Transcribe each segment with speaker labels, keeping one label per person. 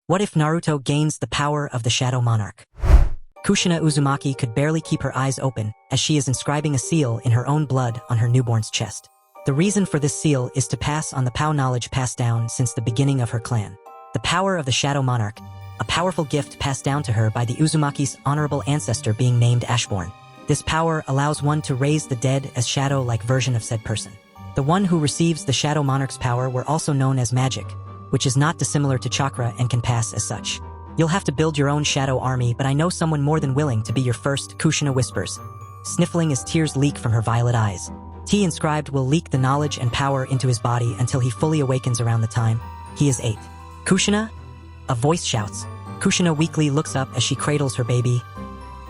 Speaker 1: What if Naruto gains the power of the Shadow Monarch? Kushina Uzumaki could barely keep her eyes open, as she is inscribing a seal in her own blood on her newborn's chest. The reason for this seal is to pass on the power knowledge passed down since the beginning of her clan. The power of the Shadow Monarch, a powerful gift passed down to her by the Uzumaki's honorable ancestor being named Ashborn. This power allows one to raise the dead as shadow-like version of said person. The one who receives the Shadow Monarch's power were also known as magic, which is not dissimilar to chakra and can pass as such. You'll have to build your own shadow army, but I know someone more than willing to be your first, Kushina whispers, sniffling as tears leak from her violet eyes. T inscribed will leak the knowledge and power into his body until he fully awakens around the time he is 8. Kushina? A voice shouts. Kushina weakly looks up as she cradles her baby.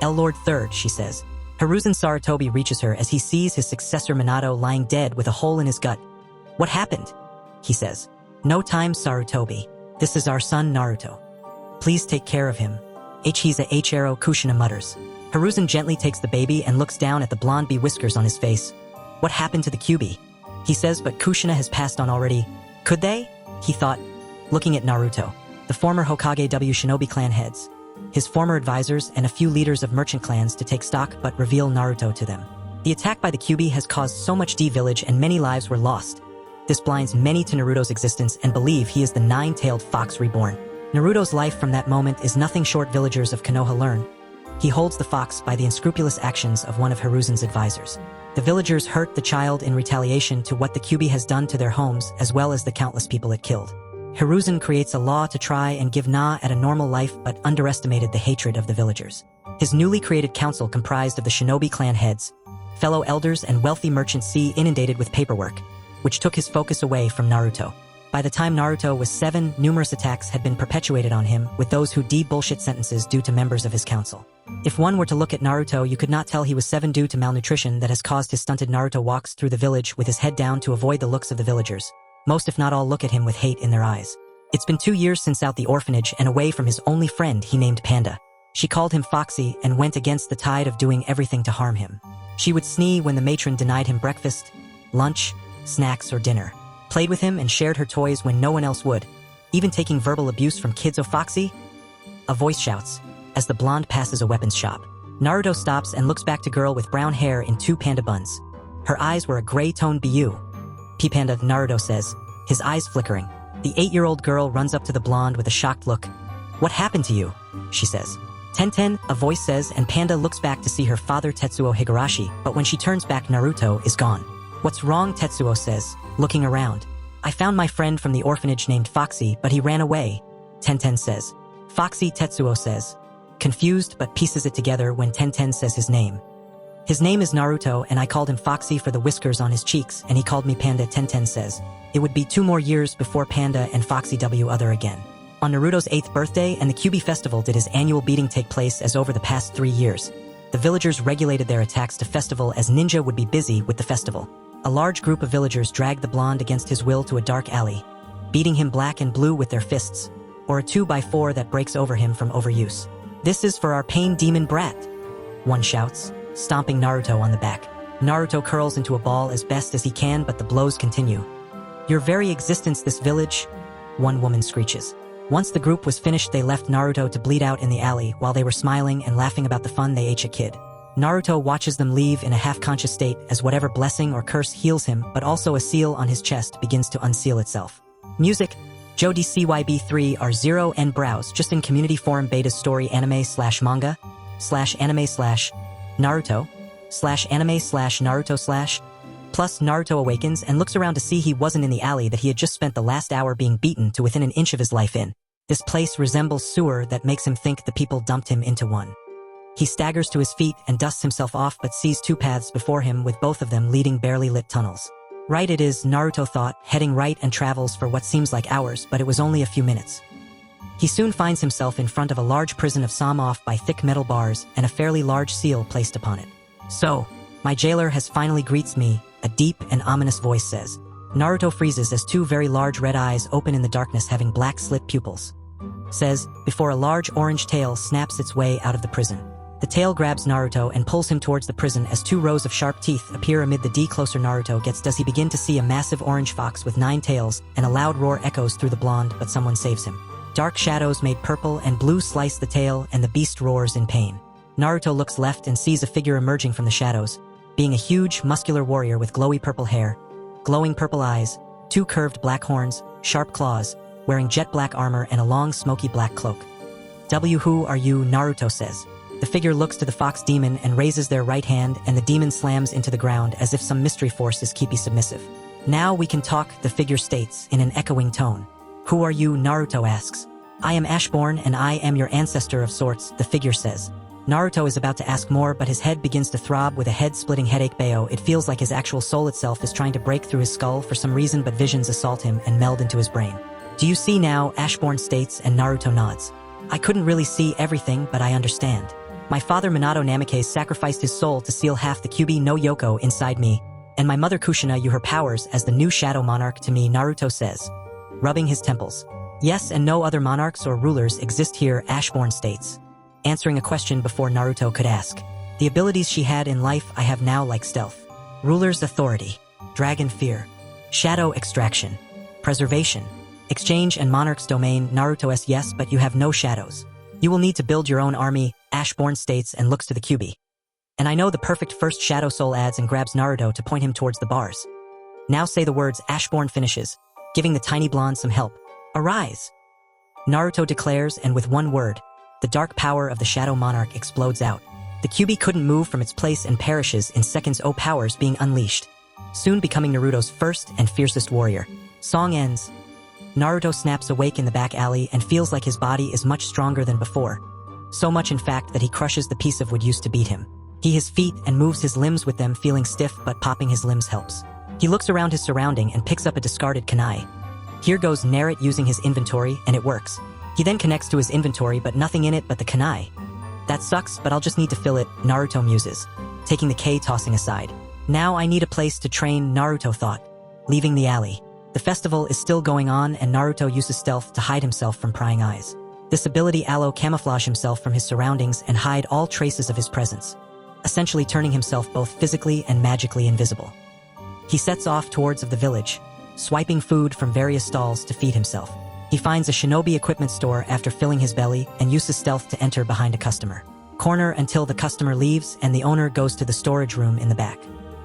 Speaker 1: L-Lord Third, she says. Hiruzen Sarutobi reaches her as he sees his successor Minato lying dead with a hole in his gut. What happened? He says. No time, Sarutobi. This is our son Naruto. Please take care of him. He's a H-arrow, Kushina mutters. Hiruzen gently takes the baby and looks down at the blonde bee whiskers on his face. What happened to the Kyuubi? He says, but Kushina has passed on already. Could they? He thought, looking at Naruto, the former Hokage W Shinobi clan heads, his former advisors and a few leaders of merchant clans to take stock but reveal Naruto to them. The attack by the Kyuubi has caused so much D-village and many lives were lost. This blinds many to Naruto's existence and believe he is the nine-tailed fox reborn. Naruto's life from that moment is nothing short villagers of Konoha learn. He holds the fox by the unscrupulous actions of one of Hiruzen's advisors. The villagers hurt the child in retaliation to what the Kyuubi has done to their homes as well as the countless people it killed. Hiruzen creates a law to try and give Na at a normal life but underestimated the hatred of the villagers. His newly created council comprised of the Shinobi clan heads, fellow elders and wealthy merchants inundated with paperwork, which took his focus away from Naruto. By the time Naruto was 7, numerous attacks had been perpetuated on him, with those who bullshit sentences due to members of his council. If one were to look at Naruto, you could not tell he was 7 due to malnutrition that has caused his stunted. Naruto walks through the village with his head down to avoid the looks of the villagers. Most if not all look at him with hate in their eyes. It's been 2 years since out the orphanage and away from his only friend he named Panda. She called him Foxy and went against the tide of doing everything to harm him. She would snee when the matron denied him breakfast, lunch, snacks or dinner. Played with him and shared her toys when no one else would, even taking verbal abuse from kids. Oh Foxy? A voice shouts, as the blonde passes a weapons shop. Naruto stops and looks back to girl with brown hair in 2 panda buns. Her eyes were a gray-toned BU. P-Panda, Naruto says, his eyes flickering. The 8-year-old girl runs up to the blonde with a shocked look. What happened to you? She says. Ten, a voice says, and Panda looks back to see her father Tetsuo Higurashi, but when she turns back Naruto is gone. What's wrong? Tetsuo says, looking around. I found my friend from the orphanage named Foxy, but he ran away, Ten says. Foxy, Tetsuo says, confused but pieces it together when Ten says his name. His name is Naruto and I called him Foxy for the whiskers on his cheeks and he called me Panda. Ten says. It would be 2 more years before Panda and Foxy W other again. On Naruto's 8th birthday and the Kyuubi festival did his annual beating take place as over the past 3 years. The villagers regulated their attacks to festival as ninja would be busy with the festival. A large group of villagers dragged the blonde against his will to a dark alley, beating him black and blue with their fists, or a 2x4 that breaks over him from overuse. This is for our pain demon brat, one shouts, stomping Naruto on the back. Naruto curls into a ball as best as he can, but the blows continue. Your very existence this village, one woman screeches. Once the group was finished they left Naruto to bleed out in the alley while they were smiling and laughing about the fun they ate a kid. Naruto watches them leave in a half-conscious state as whatever blessing or curse heals him, but also a seal on his chest begins to unseal itself. Music, Joe DCYB3 R0 N browse just in community forum beta story anime/manga /anime/Naruto /anime/Naruto/ plus Naruto awakens and looks around to see he wasn't in the alley that he had just spent the last hour being beaten to within an inch of his life in. This place resembles sewer that makes him think the people dumped him into one. He staggers to his feet and dusts himself off but sees 2 paths before him with both of them leading barely lit tunnels. Right it is, Naruto thought, heading right and travels for what seems like hours, but it was only a few minutes. He soon finds himself in front of a large prison of sawn off by thick metal bars and a fairly large seal placed upon it. So, my jailer has finally greets me, a deep and ominous voice says. Naruto freezes as 2 very large red eyes open in the darkness having black slit pupils. Says, before a large orange tail snaps its way out of the prison. The tail grabs Naruto and pulls him towards the prison as 2 rows of sharp teeth appear amid the D. Closer Naruto gets does he begin to see a massive orange fox with 9 tails, and a loud roar echoes through the blonde, but someone saves him. Dark shadows made purple and blue slice the tail, and the beast roars in pain. Naruto looks left and sees a figure emerging from the shadows, being a huge, muscular warrior with glowy purple hair, glowing purple eyes, 2 curved black horns, sharp claws, wearing jet black armor and a long, smoky black cloak. Who are you? Naruto says. The figure looks to the fox demon and raises their right hand, and the demon slams into the ground as if some mystery force is keeping submissive. Now we can talk, the figure states in an echoing tone. Who are you? Naruto asks. I am Ashborn, and I am your ancestor of sorts, the figure says. Naruto is about to ask more, but his head begins to throb with a head-splitting headache. It feels like his actual soul itself is trying to break through his skull for some reason, but visions assault him and meld into his brain. Do you see now? Ashborn states, and Naruto nods. I couldn't really see everything, but I understand. My father Minato Namikaze sacrificed his soul to seal half the Kyuubi no Yoko inside me, and my mother Kushina used her powers as the new Shadow Monarch to me, Naruto says, rubbing his temples. Yes, and no other monarchs or rulers exist here, Ashborn states, answering a question before Naruto could ask. The abilities she had in life I have now, like stealth, ruler's authority, dragon fear, shadow extraction, preservation, exchange, and monarch's domain. Naruto says yes, but you have no shadows. You will need to build your own army, Ashborn states and looks to the Kyuubi. And I know the perfect first Shadow Soul adds and grabs Naruto to point him towards the bars. Now say the words, Ashborn finishes, giving the tiny blonde some help. Arise! Naruto declares, and with one word, the dark power of the Shadow Monarch explodes out. The Kyuubi couldn't move from its place and perishes in seconds. Powers being unleashed, soon becoming Naruto's first and fiercest warrior. Song ends. Naruto snaps awake in the back alley and feels like his body is much stronger than before. So much in fact that he crushes the piece of wood used to beat him. He his feet and moves his limbs with them, feeling stiff, but popping his limbs helps. He looks around his surrounding and picks up a discarded kunai. Here goes Narut using his inventory, and it works. He then connects to his inventory, but nothing in it but the kunai. That sucks, but I'll just need to fill it, Naruto muses, taking the K tossing aside. Now I need a place to train, Naruto thought, leaving the alley. The festival is still going on, and Naruto uses stealth to hide himself from prying eyes. This ability allows camouflage himself from his surroundings and hide all traces of his presence, essentially turning himself both physically and magically invisible. He sets off towards the village, swiping food from various stalls to feed himself. He finds a shinobi equipment store after filling his belly and uses stealth to enter behind a customer corner until the customer leaves and the owner goes to the storage room in the back.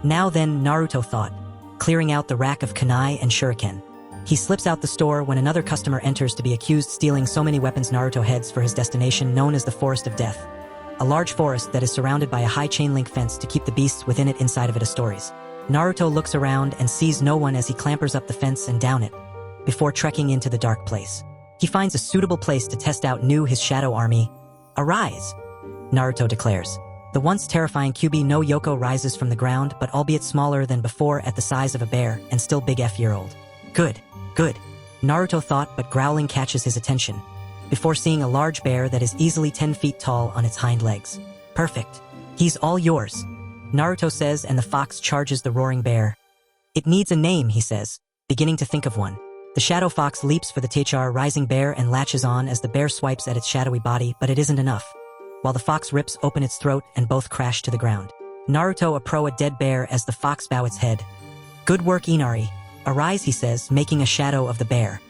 Speaker 1: Now then, Naruto thought, clearing out the rack of kunai and shuriken. He slips out the store when another customer enters to be accused stealing so many weapons. Naruto heads for his destination known as the Forest of Death, a large forest that is surrounded by a high chain link fence to keep the beasts within it inside of it as stories. Naruto looks around and sees no one as he clambers up the fence and down it, before trekking into the dark place. He finds a suitable place to test out his shadow army. Arise! Naruto declares. The once terrifying Kyuubi no Yoko rises from the ground, but albeit smaller than before, at the size of a bear and still big F-year-old. Good, Naruto thought, but growling catches his attention, before seeing a large bear that is easily 10 feet tall on its hind legs. Perfect. He's all yours, Naruto says, and the fox charges the roaring bear. It needs a name, he says, beginning to think of one. The shadow fox leaps for the Tachar rising bear and latches on as the bear swipes at its shadowy body, but it isn't enough. While the fox rips open its throat and both crash to the ground. Naruto approach a dead bear as the fox bow its head. Good work, Inari. Arise, he says, making a shadow of the bear.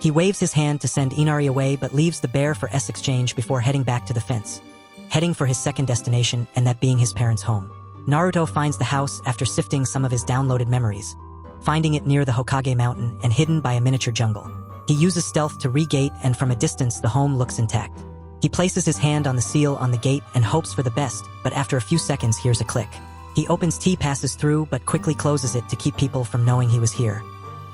Speaker 1: He waves his hand to send Inari away, but leaves the bear for S exchange before heading back to the fence, heading for his second destination, and that being his parents' home. Naruto finds the house after sifting some of his downloaded memories, finding it near the Hokage mountain and hidden by a miniature jungle. He uses stealth to re-gate, and from a distance the home looks intact. He places his hand on the seal on the gate and hopes for the best, but after a few seconds hears a click. He opens T, passes through, but quickly closes it to keep people from knowing he was here.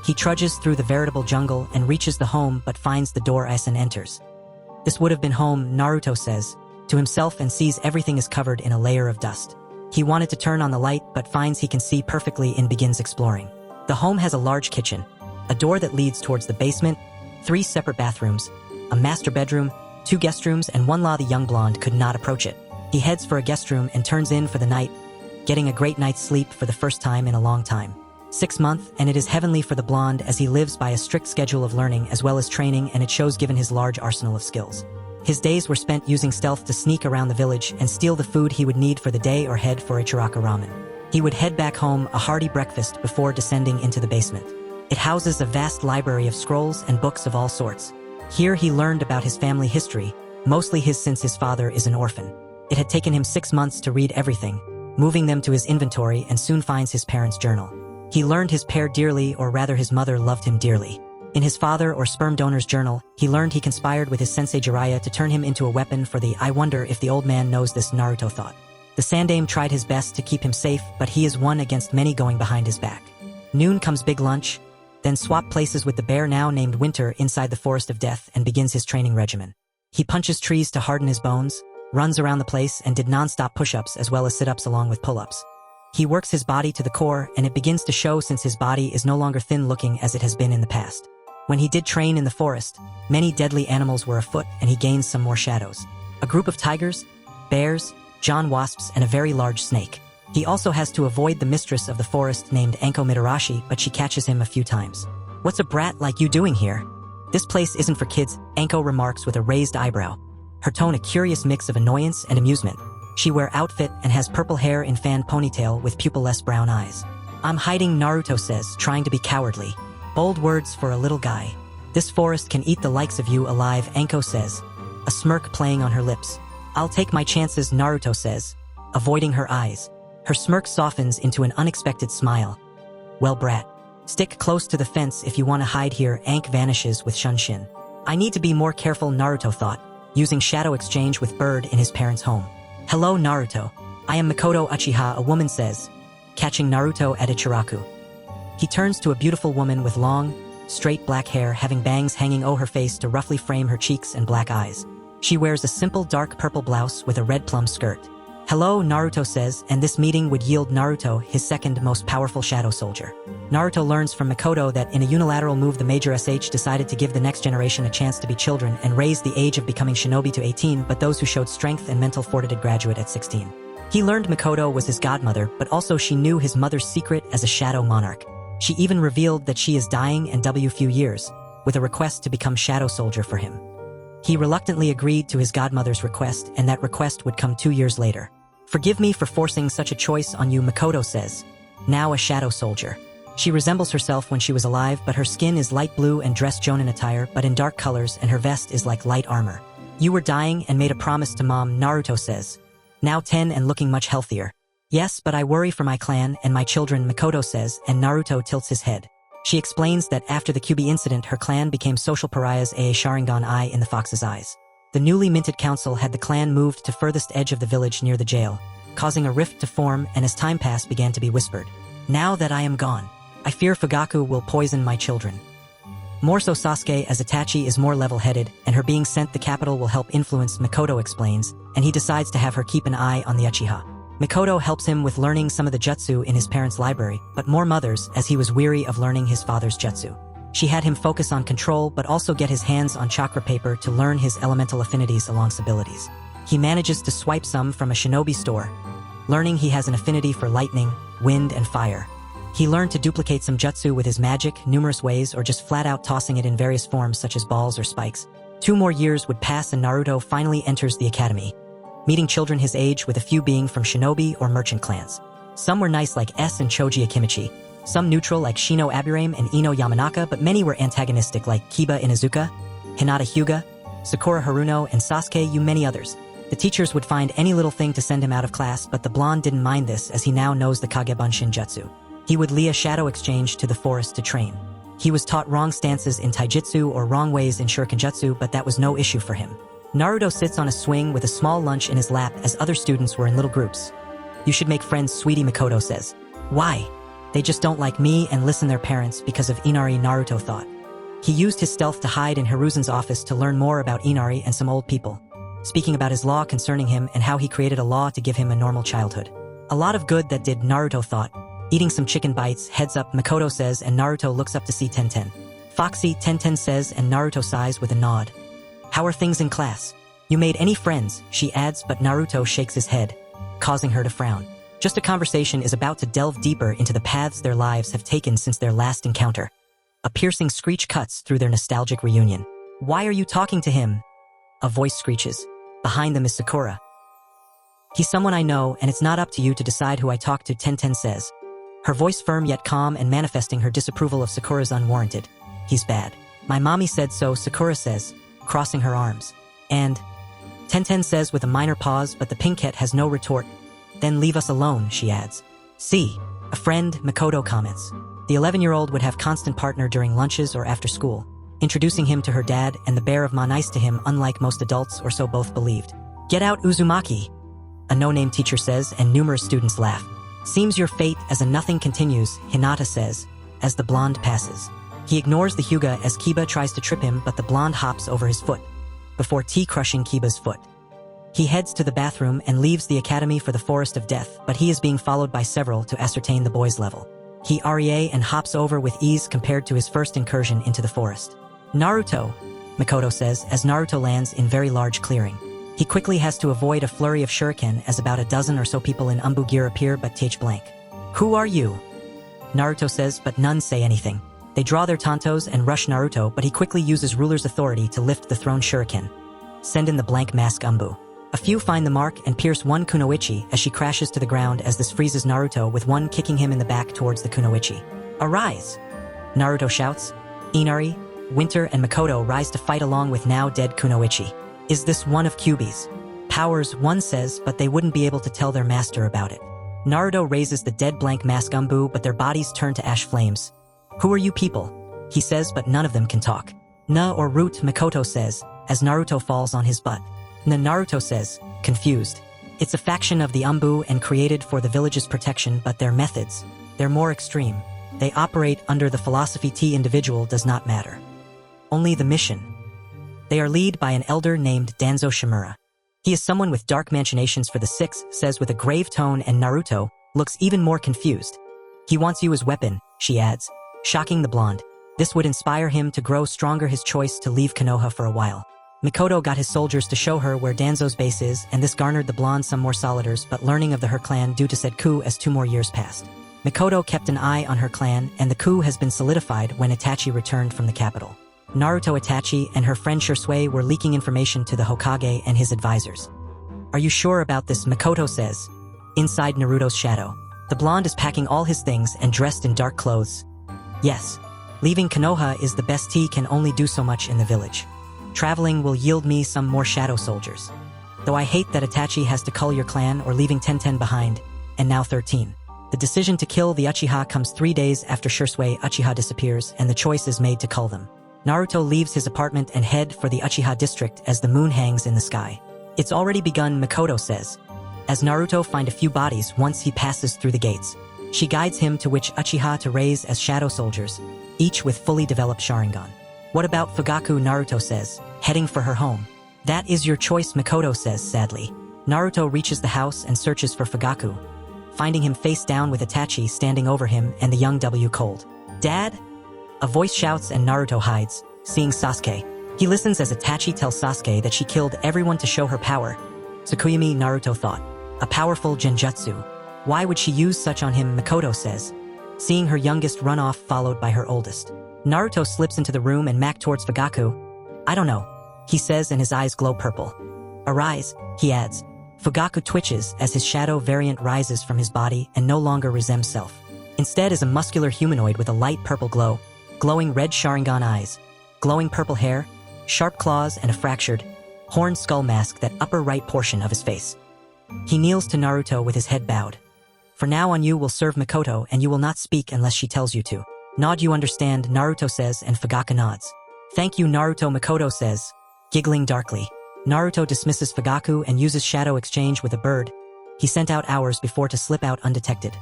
Speaker 1: He trudges through the veritable jungle and reaches the home, but finds the door as and enters. This would have been home, Naruto says to himself, and sees everything is covered in a layer of dust. He wanted to turn on the light, but finds he can see perfectly and begins exploring. The home has a large kitchen, a door that leads towards the basement, 3 separate bathrooms, a master bedroom, 2 guest rooms, and one the young blonde could not approach it. He heads for a guest room and turns in for the night, getting a great night's sleep for the first time in a long time. 6 months, and it is heavenly for the blonde as he lives by a strict schedule of learning as well as training, and it shows given his large arsenal of skills. His days were spent using stealth to sneak around the village and steal the food he would need for the day or head for Ichiraka ramen. He would head back home a hearty breakfast before descending into the basement. It houses a vast library of scrolls and books of all sorts. Here he learned about his family history, mostly his since his father is an orphan. It had taken him 6 months to read everything, moving them to his inventory, and soon finds his parents' journal. He learned his pair dearly, or rather his mother loved him dearly. In his father or sperm donor's journal, he learned he conspired with his sensei Jiraiya to turn him into a weapon for the "I wonder if the old man knows this" Naruto thought. The Sandaime tried his best to keep him safe, but he is one against many going behind his back. Noon comes big lunch, then swap places with the bear now named Winter inside the Forest of Death and begins his training regimen. He punches trees to harden his bones, runs around the place, and did non-stop push-ups as well as sit-ups along with pull-ups. He works his body to the core, and it begins to show since his body is no longer thin-looking as it has been in the past. When he did train in the forest, many deadly animals were afoot and he gains some more shadows. A group of tigers, bears, John wasps, and a very large snake. He also has to avoid the mistress of the forest named Anko Mitarashi, but she catches him a few times. "What's a brat like you doing here? This place isn't for kids," Anko remarks with a raised eyebrow. Her tone a curious mix of annoyance and amusement. She wear outfit and has purple hair in fan ponytail with pupilless brown eyes. "I'm hiding," Naruto says, trying to be cowardly. Bold words for a little guy. "This forest can eat the likes of you alive," Anko says, a smirk playing on her lips. "I'll take my chances," Naruto says, avoiding her eyes. Her smirk softens into an unexpected smile. "Well, brat, stick close to the fence if you want to hide here." Ank vanishes with Shunshin. "I need to be more careful," Naruto thought, using shadow exchange with Bird in his parents' home. "Hello, Naruto. I am Mikoto Uchiha," a woman says, catching Naruto at Ichiraku. He turns to a beautiful woman with long, straight black hair having bangs hanging over her face to roughly frame her cheeks and black eyes. She wears a simple dark purple blouse with a red plum skirt. "Hello," Naruto says, and this meeting would yield Naruto his second most powerful shadow soldier. Naruto learns from Mikoto that in a unilateral move the Major SH decided to give the next generation a chance to be children and raise the age of becoming shinobi to 18, but those who showed strength and mental fortitude graduate at 16. He learned Mikoto was his godmother, but also she knew his mother's secret as a shadow monarch. She even revealed that she is dying in few years, with a request to become shadow soldier for him. He reluctantly agreed to his godmother's request, and that request would come 2 years later. "Forgive me for forcing such a choice on you," Mikoto says, now a shadow soldier. She resembles herself when she was alive, but her skin is light blue and dressed jonin attire, but in dark colors, and her vest is like light armor. "You were dying and made a promise to Mom," Naruto says, now 10 and looking much healthier. "Yes, but I worry for my clan and my children," Mikoto says, and Naruto tilts his head. She explains that after the Kyuubi incident her clan became social pariahs, a Sharingan eye in the fox's eyes. The newly minted council had the clan moved to furthest edge of the village near the jail, causing a rift to form, and as time passed began to be whispered. "Now that I am gone, I fear Fugaku will poison my children." More so Sasuke, as Itachi is more level-headed, and her being sent the capital will help influence, Mikoto explains, and he decides to have her keep an eye on the Uchiha. Mikoto helps him with learning some of the jutsu in his parents' library, but more mothers, as he was weary of learning his father's jutsu. She had him focus on control but also get his hands on chakra paper to learn his elemental affinities along abilities. He manages to swipe some from a shinobi store, learning he has an affinity for lightning, wind, and fire. He learned to duplicate some jutsu with his magic numerous ways or just flat out tossing it in various forms such as balls or spikes. 2 more years would pass and Naruto finally enters the academy, meeting children his age with a few being from shinobi or merchant clans. Some were nice like S and Choji Akimichi, some neutral like Shino Aburame and Ino Yamanaka, but many were antagonistic like Kiba Inuzuka, Hinata Hyuga, Sakura Haruno, and Sasuke, many others. The teachers would find any little thing to send him out of class, but the blonde didn't mind this as he now knows the Kagebunshin Jutsu. He would lead a shadow exchange to the forest to train. He was taught wrong stances in taijutsu or wrong ways in shurikenjutsu, but that was no issue for him. Naruto sits on a swing with a small lunch in his lap as other students were in little groups. "You should make friends, sweetie," Mikoto says. "Why? They just don't like me and listen their parents because of Inari," Naruto thought. He used his stealth to hide in Hiruzen's office to learn more about Inari and some old people, speaking about his law concerning him and how he created a law to give him a normal childhood. A lot of good that did, Naruto thought. Eating some chicken bites, heads up, Mikoto says, and Naruto looks up to see Tenten. "Foxy," Tenten says, and Naruto sighs with a nod. "How are things in class? You made any friends?" she adds, but Naruto shakes his head, causing her to frown. Just a conversation is about to delve deeper into the paths their lives have taken since their last encounter. A piercing screech cuts through their nostalgic reunion. "Why are you talking to him?" A voice screeches. Behind them is Sakura. "He's someone I know, and it's not up to you to decide who I talk to," Tenten says, her voice firm yet calm and manifesting her disapproval of Sakura's unwarranted. "He's bad. My mommy said so," Sakura says, crossing her arms. And Tenten says with a minor pause, but the pinkette has no retort. Then leave us alone, she adds. See, a friend, Makoto comments. The 11-year-old would have constant partner during lunches or after school, introducing him to her dad and the bear of Ma nice to him unlike most adults, or so both believed. Get out, Uzumaki, a no-name teacher says, and numerous students laugh. Seems your fate as a nothing continues, Hinata says, as the blonde passes. He ignores the Hyuga as Kiba tries to trip him, but the blonde hops over his foot, before crushing Kiba's foot. He heads to the bathroom and leaves the academy for the Forest of Death, but he is being followed by several to ascertain the boy's level. He REA and hops over with ease compared to his first incursion into the forest. Naruto, Makoto says as Naruto lands in very large clearing. He quickly has to avoid a flurry of shuriken as about a dozen or so people in Umbu gear appear but th blank. Who are you? Naruto says, but none say anything. They draw their tantos and rush Naruto, but he quickly uses ruler's authority to lift the thrown shuriken. Send in the blank mask Umbu. A few find the mark and pierce one kunoichi as she crashes to the ground as this freezes Naruto with one kicking him in the back towards the kunoichi. Arise! Naruto shouts. Inari, Winter and Makoto rise to fight along with now dead kunoichi. Is this one of Kyuubi's powers, one says, but they wouldn't be able to tell their master about it. Naruto raises the dead blank mask Umbu, but their bodies turn to ash flames. Who are you people? He says, but none of them can talk. Na or root, Makoto says, as Naruto falls on his butt. Na, Naruto says, confused. It's a faction of the Umbu and created for the village's protection, but their methods, they're more extreme. They operate under the philosophy T individual does not matter. Only the mission. They are led by an elder named Danzo Shimura. He is someone with dark machinations for the Six, says with a grave tone, and Naruto looks even more confused. He wants you as weapon, she adds, shocking the blonde. This would inspire him to grow stronger, his choice to leave Konoha for a while. Makoto got his soldiers to show her where Danzo's base is, and this garnered the blonde some more solidars, but learning of her clan due to said coup as 2 more years passed. Makoto kept an eye on her clan, and the coup has been solidified when Itachi returned from the capital. Naruto, Itachi, and her friend Shisui were leaking information to the Hokage and his advisors. Are you sure about this? Makoto says. Inside Naruto's shadow. The blonde is packing all his things and dressed in dark clothes. Yes. Leaving Konoha is the best. He can only do so much in the village. Traveling will yield me some more shadow soldiers. Though I hate that Itachi has to cull your clan or leaving Tenten behind, and now 13. The decision to kill the Uchiha comes 3 days after Shisui Uchiha disappears, and the choice is made to cull them. Naruto leaves his apartment and head for the Uchiha district as the moon hangs in the sky. It's already begun, Makoto says, as Naruto finds a few bodies once he passes through the gates. She guides him to which Uchiha to raise as shadow soldiers, each with fully developed Sharingan. What about Fugaku? Naruto says, heading for her home. That is your choice, Makoto says sadly. Naruto reaches the house and searches for Fugaku, finding him face down with Itachi standing over him and the young W cold. Dad? A voice shouts and Naruto hides, seeing Sasuke. He listens as Itachi tells Sasuke that she killed everyone to show her power. Tsukuyami, Naruto thought. A powerful genjutsu. Why would she use such on him? Makoto says, seeing her youngest run off followed by her oldest. Naruto slips into the room and Mac towards Fugaku. I don't know, he says and his eyes glow purple. Arise, he adds. Fugaku twitches as his shadow variant rises from his body and no longer resembles self. Instead is a muscular humanoid with a light purple glow, glowing red Sharingan eyes, glowing purple hair, sharp claws and a fractured, horned skull mask that upper right portion of his face. He kneels to Naruto with his head bowed. For now on you will serve Makoto and you will not speak unless she tells you to. Nod, you understand, Naruto says and Fugaku nods. Thank you, Naruto, Makoto says, giggling darkly. Naruto dismisses Fugaku and uses shadow exchange with a bird he sent out hours before to slip out undetected.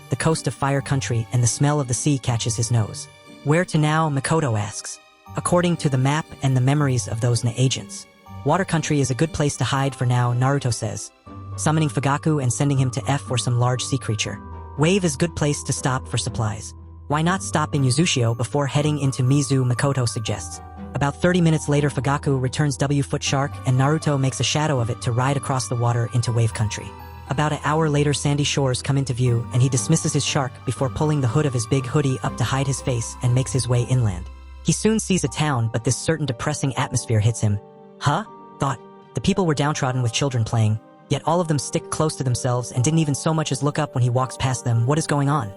Speaker 1: The coast of Fire Country and the smell of the sea catches his nose. Where to now? Makoto asks. According to the map and the memories of those agents, Water Country is a good place to hide for now, Naruto says, summoning Fugaku and sending him to F for some large sea creature. Wave is good place to stop for supplies. Why not stop in Uzushio before heading into Mizu? Makoto suggests. About 30 minutes later, Fugaku returns W Foot Shark and Naruto makes a shadow of it to ride across the water into Wave Country. About an hour later, sandy shores come into view and he dismisses his shark before pulling the hood of his big hoodie up to hide his face and makes his way inland. He soon sees a town, but this certain depressing atmosphere hits him. Huh? Thought. The people were downtrodden with children playing, yet all of them stick close to themselves and didn't even so much as look up when he walks past them. What is going on?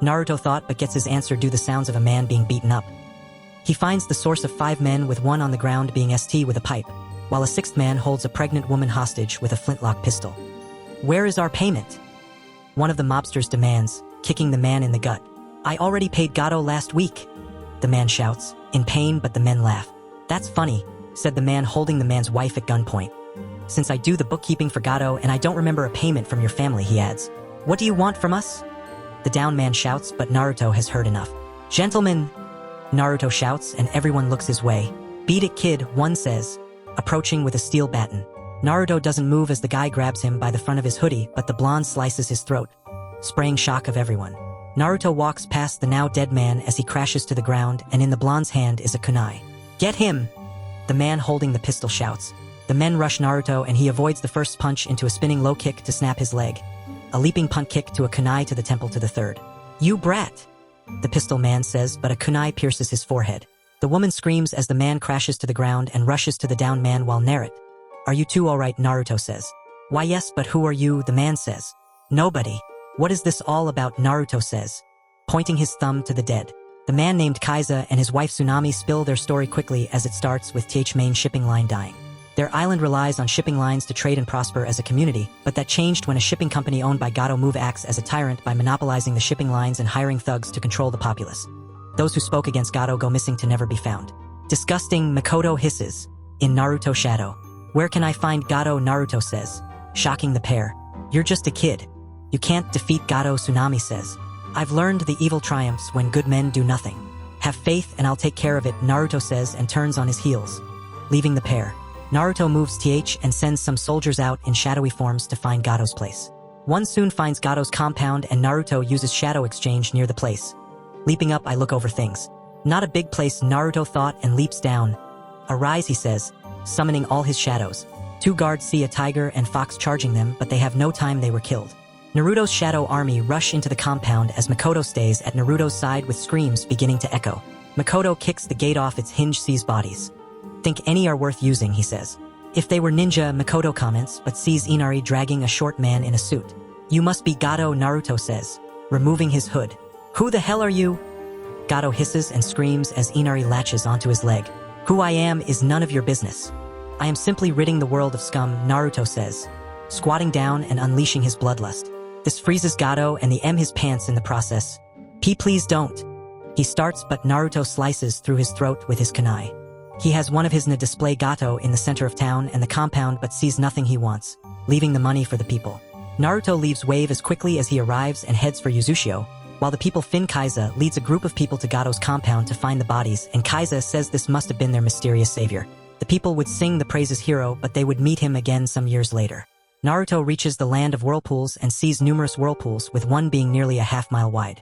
Speaker 1: Naruto thought, but gets his answer due the sounds of a man being beaten up. He finds the source of 5 men with one on the ground being ST with a pipe, while a 6th man holds a pregnant woman hostage with a flintlock pistol. Where is our payment? One of the mobsters demands, kicking the man in the gut. I already paid Gato last week. The man shouts, in pain, but the men laugh. That's funny, said the man holding the man's wife at gunpoint. Since I do the bookkeeping for Gato and I don't remember a payment from your family, he adds. What do you want from us? The down man shouts, but Naruto has heard enough. Gentlemen, Naruto shouts and everyone looks his way. Beat it, kid, one says, approaching with a steel baton. Naruto doesn't move as the guy grabs him by the front of his hoodie, but the blonde slices his throat, spraying shock of everyone. Naruto walks past the now dead man as he crashes to the ground, and in the blonde's hand is a kunai. Get him! The man holding the pistol shouts. The men rush Naruto and he avoids the first punch into a spinning low kick to snap his leg. A leaping punt kick to a kunai to the temple to the third. You brat! The pistol man says, but a kunai pierces his forehead. The woman screams as the man crashes to the ground and rushes to the down man while Naruto. Are you two alright? Naruto says. Why yes, but who are you? The man says. Nobody. What is this all about? Naruto says, pointing his thumb to the dead. The man named Kaiza and his wife Tsunami spill their story quickly as it starts with TH main shipping line dying. Their island relies on shipping lines to trade and prosper as a community, but that changed when a shipping company owned by Gato Move acts as a tyrant by monopolizing the shipping lines and hiring thugs to control the populace. Those who spoke against Gato go missing to never be found. Disgusting, Makoto hisses. In Naruto shadow. Where can I find Gato? Naruto says, shocking the pair. You're just a kid. You can't defeat Gato. Tsunami says. I've learned the evil triumphs when good men do nothing. Have faith and I'll take care of it, Naruto says and turns on his heels, leaving the pair. Naruto moves TH and sends some soldiers out in shadowy forms to find Gato's place. One soon finds Gato's compound and Naruto uses shadow exchange near the place. Leaping up, I look over things. Not a big place, Naruto thought, and leaps down. Arise, he says, summoning all his shadows. 2 guards see a tiger and fox charging them, but they have no time. They were killed. Naruto's shadow army rush into the compound as Makoto stays at Naruto's side with screams beginning to echo. Makoto kicks the gate off its hinge, sees bodies. Think any are worth using, he says. If they were ninja, Makoto comments, but sees Inari dragging a short man in a suit. You must be Gato, Naruto says, removing his hood. Who the hell are you? Gato hisses and screams as Inari latches onto his leg. Who I am is none of your business. I am simply ridding the world of scum, Naruto says, squatting down and unleashing his bloodlust. This freezes Gato and his pants in the process. Please don't. He starts, but Naruto slices through his throat with his kunai. He has one of his na display Gato in the center of town and the compound but sees nothing he wants, leaving the money for the people. Naruto leaves Wave as quickly as he arrives and heads for Uzushio, while the people Fin Kaiza leads a group of people to Gato's compound to find the bodies, and Kaiza says this must have been their mysterious savior. The people would sing the praises hero, but they would meet him again some years later. Naruto reaches the land of whirlpools and sees numerous whirlpools, with one being nearly a half-mile wide.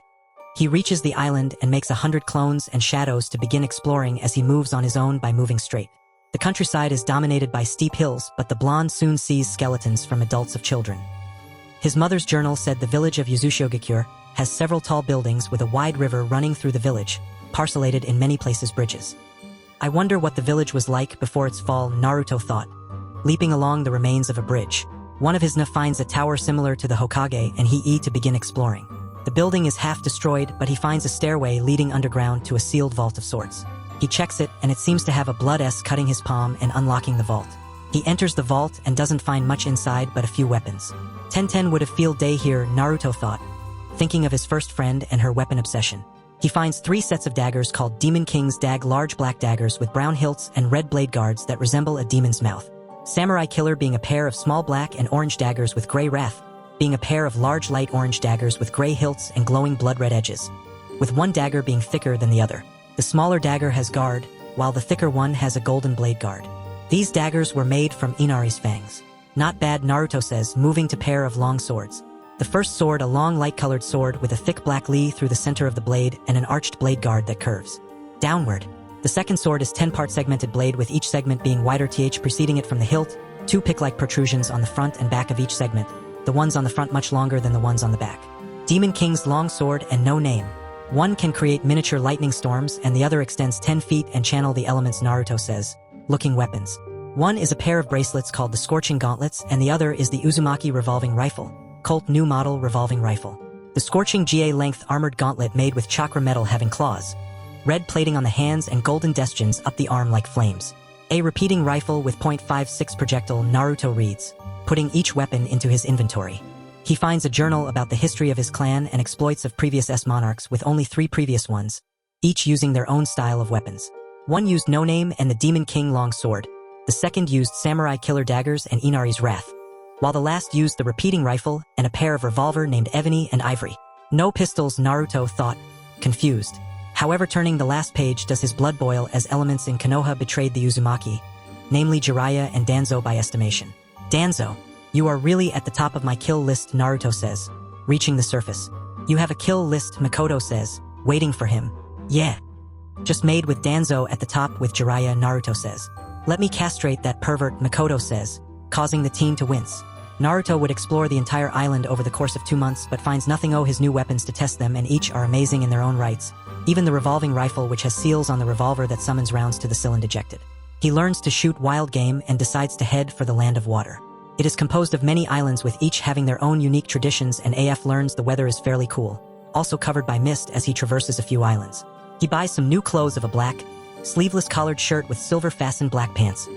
Speaker 1: He reaches the island and makes 100 clones and shadows to begin exploring as he moves on his own by moving straight. The countryside is dominated by steep hills, but the blonde soon sees skeletons from adults of children. His mother's journal said the village of Uzushio has several tall buildings with a wide river running through the village, parcellated in many places bridges. I wonder what the village was like before its fall, Naruto thought, leaping along the remains of a bridge. One of his na finds a tower similar to the Hokage and he to begin exploring. The building is half destroyed, but he finds a stairway leading underground to a sealed vault of sorts. He checks it and it seems to have a blood S cutting his palm and unlocking the vault. He enters the vault and doesn't find much inside but a few weapons. Tenten would have field day here, Naruto thought, thinking of his first friend and her weapon obsession. He finds 3 sets of daggers called Demon King's Dag, large black daggers with brown hilts and red blade guards that resemble a demon's mouth. Samurai Killer being a pair of small black and orange daggers with gray wrath, being a pair of large light orange daggers with gray hilts and glowing blood red edges, with one dagger being thicker than the other. The smaller dagger has guard, while the thicker one has a golden blade guard. These daggers were made from Inari's fangs. Not bad, Naruto says, moving to pair of long swords. The first sword, a long light-colored sword with a thick black lee through the center of the blade and an arched blade guard that curves downward. The second sword is 10-part segmented blade with each segment being wider preceding it from the hilt, 2 pick-like protrusions on the front and back of each segment, the ones on the front much longer than the ones on the back. Demon King's long sword and no name. One can create miniature lightning storms and the other extends 10 feet and channel the elements, Naruto says, looking weapons. One is a pair of bracelets called the Scorching Gauntlets and the other is the Uzumaki revolving rifle, Colt new model revolving rifle. The Scorching GA length armored gauntlet made with chakra metal having claws. red plating on the hands and golden destins up the arm like flames. A repeating rifle with .56 projectile, Naruto reads, putting each weapon into his inventory. He finds a journal about the history of his clan and exploits of previous monarchs with only 3 previous ones, each using their own style of weapons. One used No Name and the Demon King long sword. The second used samurai killer daggers and Inari's wrath, while the last used the repeating rifle and a pair of revolver named Ebony and Ivory. No pistols, Naruto thought, confused. However, turning the last page does his blood boil as elements in Konoha betrayed the Uzumaki, namely Jiraiya and Danzo by estimation. Danzo, you are really at the top of my kill list, Naruto says, reaching the surface. You have a kill list, Makoto says, waiting for him. Yeah. Just made with Danzo at the top with Jiraiya, Naruto says. Let me castrate that pervert, Makoto says, causing the teen to wince. Naruto would explore the entire island over the course of 2 months but finds nothing. His new weapons to test them, and each are amazing in their own rights. Even the revolving rifle, which has seals on the revolver that summons rounds to the cylinder ejected. He learns to shoot wild game and decides to head for the land of water. It is composed of many islands with each having their own unique traditions, and AF learns the weather is fairly cool, also covered by mist as he traverses a few islands. He buys some new clothes of a black, sleeveless collared shirt with silver-fastened black pants,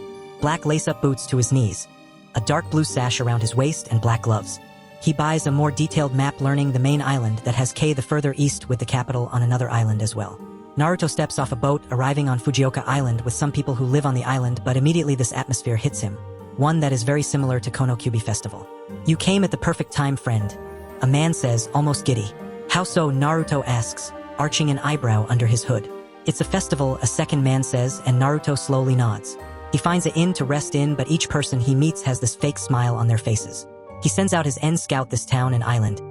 Speaker 1: black lace-up boots to his knees, a dark blue sash around his waist, and black gloves. He buys a more detailed map learning the main island that has K the further east with the capital on another island as well. Naruto steps off a boat, arriving on Fujioka Island with some people who live on the island, but immediately this atmosphere hits him, one that is very similar to Konokubi Festival. You came at the perfect time, friend, a man says, almost giddy. How so? Naruto asks, arching an eyebrow under his hood. It's a festival, a second man says, and Naruto slowly nods. He finds an inn to rest in, but each person he meets has this fake smile on their faces. He sends out his scout this town and island.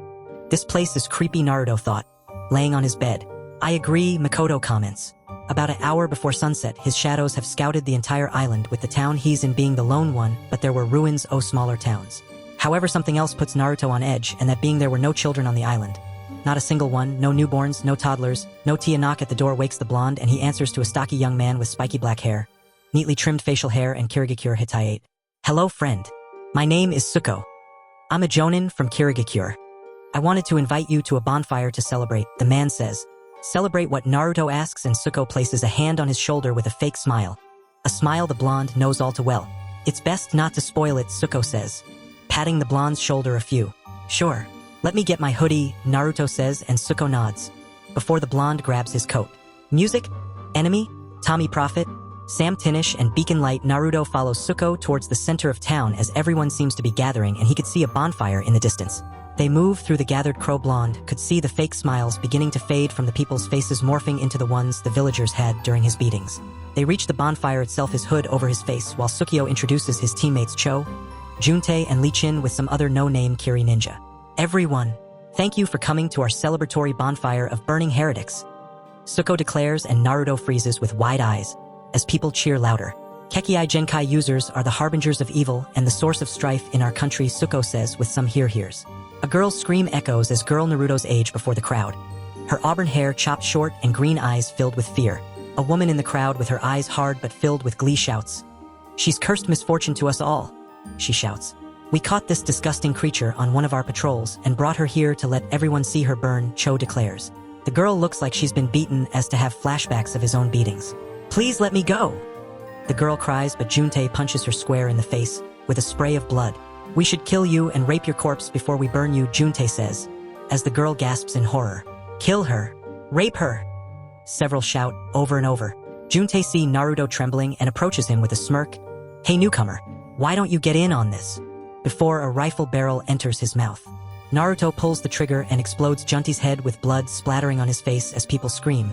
Speaker 1: This place is creepy, Naruto thought, laying on his bed. I agree, Makoto comments. About an hour before sunset, his shadows have scouted the entire island, with the town he's in being the lone one, but there were ruins, smaller towns. However, something else puts Naruto on edge, and that being there were no children on the island. Not a single one, no newborns, no toddlers, no tea. A knock at the door wakes the blonde, and he answers to a stocky young man with spiky black hair, neatly trimmed facial hair, and Kirigakure Hitayate. Hello, friend. My name is Suko. I'm a jonin from Kirigakure. I wanted to invite you to a bonfire to celebrate, the man says. Celebrate what? Naruto asks, and Suko places a hand on his shoulder with a fake smile. A smile the blonde knows all too well. It's best not to spoil it, Suko says, patting the blonde's shoulder a few. Sure. Let me get my hoodie, Naruto says, and Suko nods, before the blonde grabs his coat. Music, enemy, Tommy Prophet, Sam Tinish, and Beacon Light. Naruto follows Suko towards the center of town as everyone seems to be gathering, and he could see a bonfire in the distance. They move through the gathered crow. Blonde could see the fake smiles beginning to fade from the people's faces, morphing into the ones the villagers had during his beatings. They reach the bonfire itself, his hood over his face, while Sukio introduces his teammates Cho, Juntae, and Lee-chin with some other no-name Kiri ninja. Everyone, thank you for coming to our celebratory bonfire of burning heretics, Suko declares, and Naruto freezes with wide eyes as people cheer louder. Kekkei Genkai users are the harbingers of evil and the source of strife in our country, Suko says with some hears. A girl's scream echoes as girl Naruto's age before the crowd. Her auburn hair chopped short and green eyes filled with fear. A woman in the crowd with her eyes hard but filled with glee shouts. She's cursed misfortune to us all, she shouts. We caught this disgusting creature on one of our patrols and brought her here to let everyone see her burn, Cho declares. The girl looks like she's been beaten as to have flashbacks of his own beatings. Please let me go, the girl cries, but Juntae punches her square in the face with a spray of blood. We should kill you and rape your corpse before we burn you, Juntae says, as the girl gasps in horror. Kill her. Rape her. Several shout over and over. Juntae sees Naruto trembling and approaches him with a smirk. Hey newcomer, why don't you get in on this? Before a rifle barrel enters his mouth. Naruto pulls the trigger and explodes Juntai's head with blood splattering on his face as people scream.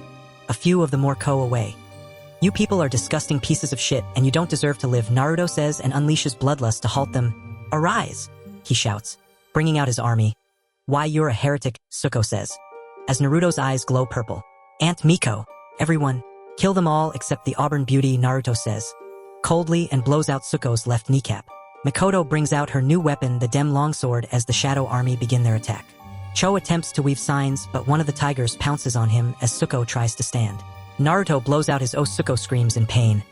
Speaker 1: A few of the more away. You people are disgusting pieces of shit and you don't deserve to live, Naruto says, and unleashes bloodlust to halt them. Arise, he shouts, bringing out his army. Why, you're a heretic, Suko says, as Naruto's eyes glow purple. Aunt Miko, everyone, kill them all except the auburn beauty, Naruto says, coldly, and blows out Suko's left kneecap. Makoto brings out her new weapon, the Dem Longsword, as the Shadow Army begin their attack. Cho attempts to weave signs, but one of the tigers pounces on him as Suko tries to stand. Naruto blows out his Suko screams in pain.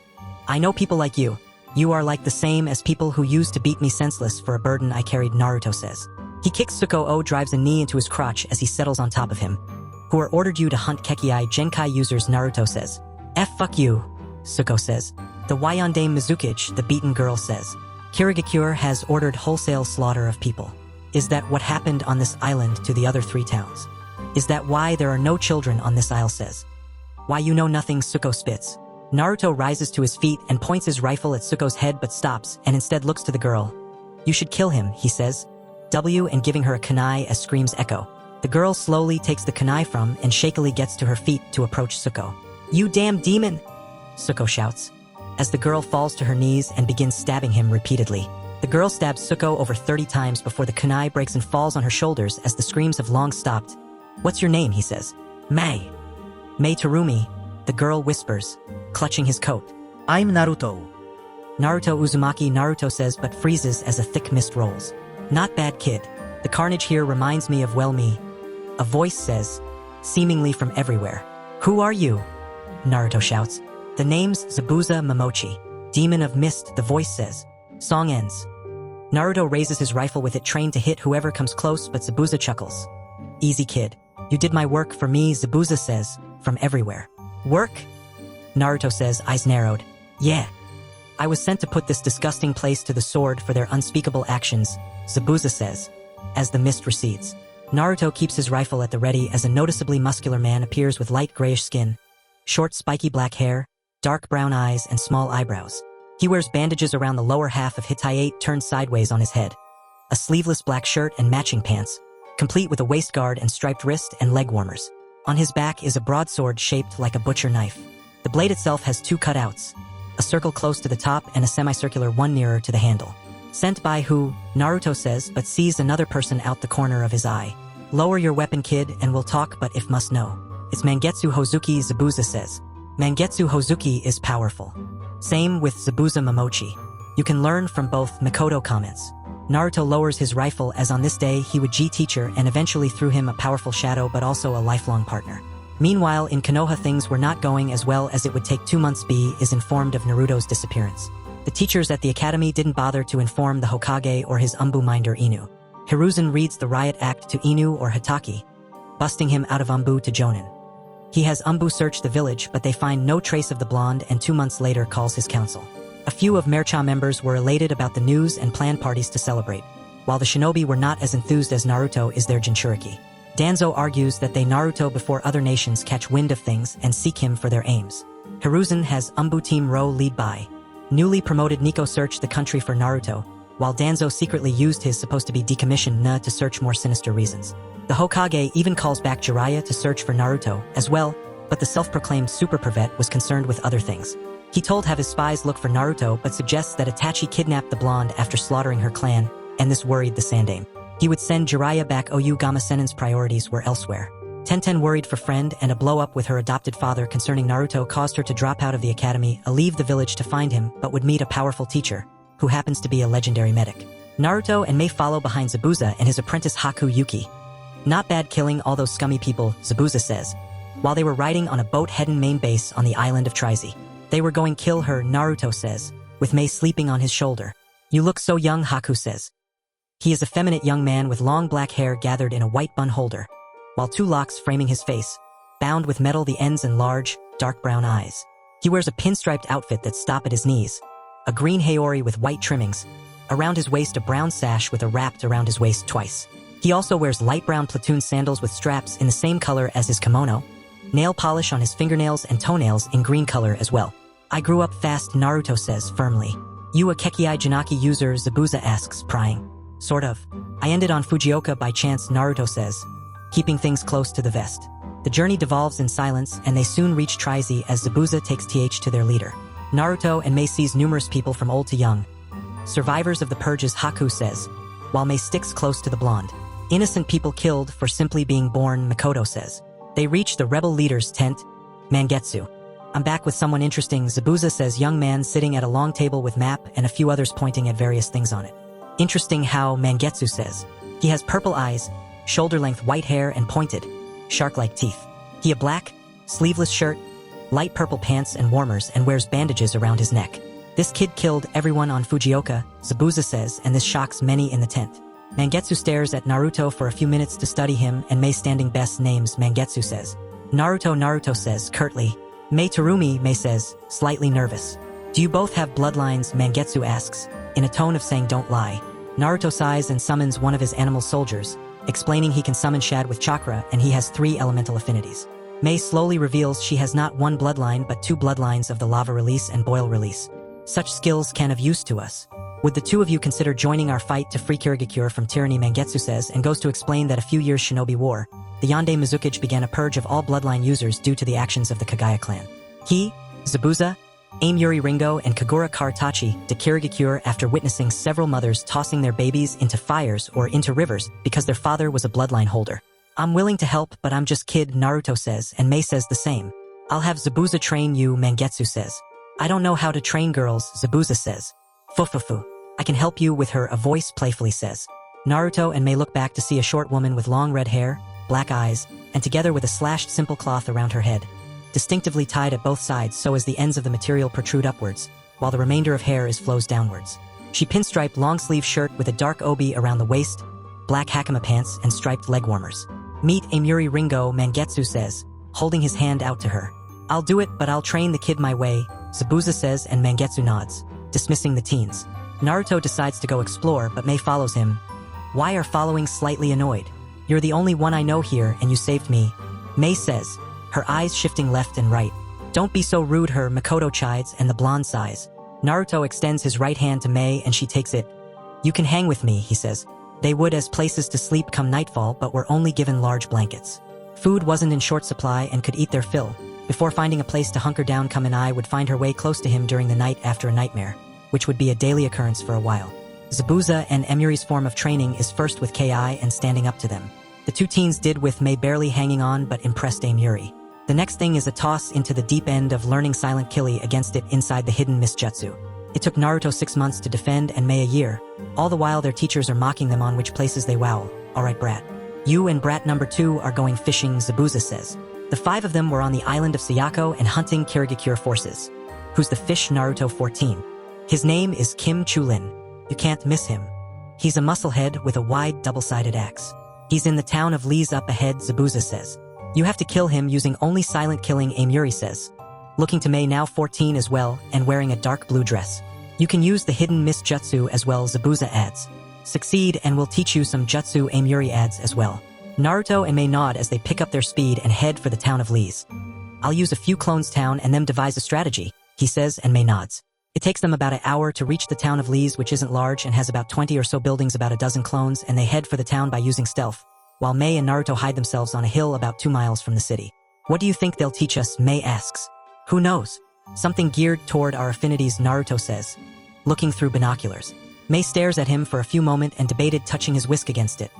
Speaker 1: I know people like you. You are like the same as people who used to beat me senseless for a burden I carried, Naruto says. He kicks Suko, drives a knee into his crotch as he settles on top of him. who are ordered you to hunt Kekii Genkai users, Naruto says. Fuck you, Suko says. The Wayandame Mizukage, the beaten girl, says. Kirigakure has ordered wholesale slaughter of people. Is that what happened on this island to the other 3 towns? Is that why there are no children on this isle, says. Why you know nothing, Suko spits. Naruto rises to his feet and points his rifle at Suko's head but stops and instead looks to the girl. You should kill him, he says. And giving her a kunai as screams echo. The girl slowly takes the kunai from and shakily gets to her feet to approach Suko. You damn demon! Suko shouts. As the girl falls to her knees and begins stabbing him repeatedly. The girl stabs Suko over 30 times before the kunai breaks and falls on her shoulders as the screams have long stopped. What's your name, he says. Mei. Mei Terumi, the girl whispers, clutching his coat.
Speaker 2: I'm Naruto.
Speaker 1: Naruto Uzumaki, Naruto says, but freezes as a thick mist rolls. Not bad, kid. The carnage here reminds me of me. A voice says, seemingly from everywhere. Who are you? Naruto shouts. The name's Zabuza Momochi. Demon of Mist, the voice says. Song ends. Naruto raises his rifle with it trained to hit whoever comes close, but Zabuza chuckles. Easy, kid. You did my work for me, Zabuza says, from everywhere. Work? Naruto says, eyes narrowed. Yeah. I was sent to put this disgusting place to the sword for their unspeakable actions, Zabuza says, as the mist recedes. Naruto keeps his rifle at the ready as a noticeably muscular man appears with light grayish skin, short spiky black hair, dark brown eyes, and small eyebrows. He wears bandages around the lower half of Hitayate turned sideways on his head, a sleeveless black shirt and matching pants, complete with a waist guard and striped wrist and leg warmers. On his back is a broadsword shaped like a butcher knife. The blade itself has 2 cutouts, a circle close to the top and a semicircular one nearer to the handle. Sent by who, Naruto says, but sees another person out the corner of his eye. Lower your weapon, kid, and we'll talk, but if must know. It's Mangetsu Hozuki, Zabuza says. Mangetsu Hozuki is powerful. Same with Zabuza Momochi. You can learn from both, Mikoto comments. Naruto lowers his rifle as on this day he would teacher and eventually threw him a powerful shadow but also a lifelong partner. Meanwhile, in Konoha things were not going as well as it would take 2 months. B is informed of Naruto's disappearance. The teachers at the academy didn't bother to inform the Hokage or his Umbu minder Inu. Hiruzen reads the riot act to Inu or Hitaki, busting him out of Umbu to Jonin. He has Umbu search the village but they find no trace of the blonde and 2 months later calls his council. A few of Mercha members were elated about the news and planned parties to celebrate, while the shinobi were not as enthused as Naruto is their Jinchuriki. Danzo argues that they Naruto before other nations catch wind of things and seek him for their aims. Hiruzen has Umbu Team Ro lead by. Newly promoted Nico search the country for Naruto, while Danzo secretly used his supposed to be decommissioned Na to search more sinister reasons. The Hokage even calls back Jiraiya to search for Naruto as well, but the self-proclaimed Super Pervet was concerned with other things. He told have his spies look for Naruto but suggests that Itachi kidnapped the blonde after slaughtering her clan, and this worried the Sandaime. He would send Jiraiya back. Ou Gamasenen's priorities were elsewhere. Tenten worried for friend and a blow-up with her adopted father concerning Naruto caused her to drop out of the academy, leave the village to find him, but would meet a powerful teacher, who happens to be a legendary medic. Naruto and Mei follow behind Zabuza and his apprentice Haku Yuki. Not bad killing all those scummy people, Zabuza says, while they were riding on a boat heading main base on the island of Trizi. They were going kill her, Naruto says, with Mei sleeping on his shoulder. You look so young, Haku says. He is a effeminate young man with long black hair gathered in a white bun holder, while 2 locks framing his face, bound with metal the ends and large, dark brown eyes. He wears a pinstriped outfit that stop at his knees, a green haori with white trimmings, around his waist a brown sash with a wrapped around his waist twice. He also wears light brown platoon sandals with straps in the same color as his kimono, nail polish on his fingernails and toenails in green color as well. I grew up fast, Naruto says firmly. You a Kekii Janaki user, Zabuza asks, prying. Sort of. I ended on Fujioka by chance, Naruto says, keeping things close to the vest. The journey devolves in silence and they soon reach Trizi as Zabuza takes TH to their leader. Naruto and Mei sees numerous people from old to young. Survivors of the purges, Haku says, while Mei sticks close to the blonde. Innocent people killed for simply being born, Mikoto says. They reach the rebel leader's tent, Mangetsu. I'm back with someone interesting, Zabuza says, young man sitting at a long table with map and a few others pointing at various things on it. Interesting how, Mangetsu says. He has purple eyes, shoulder-length white hair and pointed, shark-like teeth. He a black, sleeveless shirt, light purple pants and warmers and wears bandages around his neck. This kid killed everyone on Fujioka, Zabuza says, and this shocks many in the tent. Mangetsu stares at Naruto for a few minutes to study him, and Mei, standing best, names Mangetsu, says, "Naruto." Naruto says curtly. "Mei Terumi." Mei says, slightly nervous. "Do you both have bloodlines?" Mangetsu asks, in a tone of saying don't lie. Naruto sighs and summons one of his animal soldiers, explaining he can summon Shad with chakra and he has 3 elemental affinities. Mei slowly reveals she has not 1 bloodline but 2 bloodlines of the lava release and boil release. "Such skills can of use to us. Would the 2 of you consider joining our fight to free Kirigakure from tyranny?" Mangetsu says, and goes to explain that a few years Shinobi War, the Yonde Mizukage began a purge of all bloodline users due to the actions of the Kagaya clan. He, Zabuza, Aimyuri Ringo, and Kagura Karatachi to Kirigakure after witnessing several mothers tossing their babies into fires or into rivers because their father was a bloodline holder. "I'm willing to help, but I'm just kid," Naruto says, and Mei says the same. "I'll have Zabuza train you," Mangetsu says. "I don't know how to train girls," Zabuza says. "Fufufu. I can help you with her," a voice playfully says. Naruto and Mei look back to see a short woman with long red hair, black eyes, and together with a slashed simple cloth around her head, distinctively tied at both sides so as the ends of the material protrude upwards, while the remainder of hair flows downwards. She pinstriped long-sleeve shirt with a dark obi around the waist, black hakama pants, and striped leg warmers. "Meet Aimyuri Ringo," Mangetsu says, holding his hand out to her. "I'll do it, but I'll train the kid my way," Zabuza says, and Mangetsu nods, dismissing the teens. Naruto decides to go explore, but Mei follows him. "Why are following?" slightly annoyed. "You're the only one I know here, and you saved me," Mei says, her eyes shifting left and right. "Don't be so rude," her Makoto chides, and the blonde sighs. Naruto extends his right hand to Mei and she takes it. "You can hang with me," he says. They would as places to sleep come nightfall but were only given large blankets. Food wasn't in short supply and could eat their fill. Before finding a place to hunker down, Kaminai would find her way close to him during the night after a nightmare, which would be a daily occurrence for a while. Zabuza and Emuri's form of training is first with Ki and standing up to them. The 2 teens did with Mei barely hanging on but impressed Aimyuri. The next thing is a toss into the deep end of learning Silent Killy against it inside the hidden mist jutsu. It took Naruto 6 months to defend and Mei a year. All the while their teachers are mocking them on which places they wow. "Alright brat. You and brat number 2 are going fishing," Zabuza says. The 5 of them were on the island of Sayako and hunting Kirigakure forces. "Who's the fish?" Naruto 14. "His name is Kim Chulin. You can't miss him. He's a musclehead with a wide double-sided axe. He's in the town of Lee's up ahead," Zabuza says. "You have to kill him using only silent killing," Aimyuri says, looking to Mei, now 14 as well and wearing a dark blue dress. "You can use the hidden mist jutsu as well," Zabuza adds. "Succeed and we'll teach you some jutsu," Aimyuri adds as well. Naruto and Mei nod as they pick up their speed and head for the town of Lee's. "I'll use a few clones town and then devise a strategy," he says, and Mei nods. It takes them about an hour to reach the town of Lee's, which isn't large and has about 20 or so buildings, about a dozen clones, and they head for the town by using stealth, while Mei and Naruto hide themselves on a hill about 2 miles from the city. "What do you think they'll teach us?" Mei asks. "Who knows? Something geared toward our affinities," Naruto says, looking through binoculars. Mei stares at him for a few moments and debated touching his whisk against it.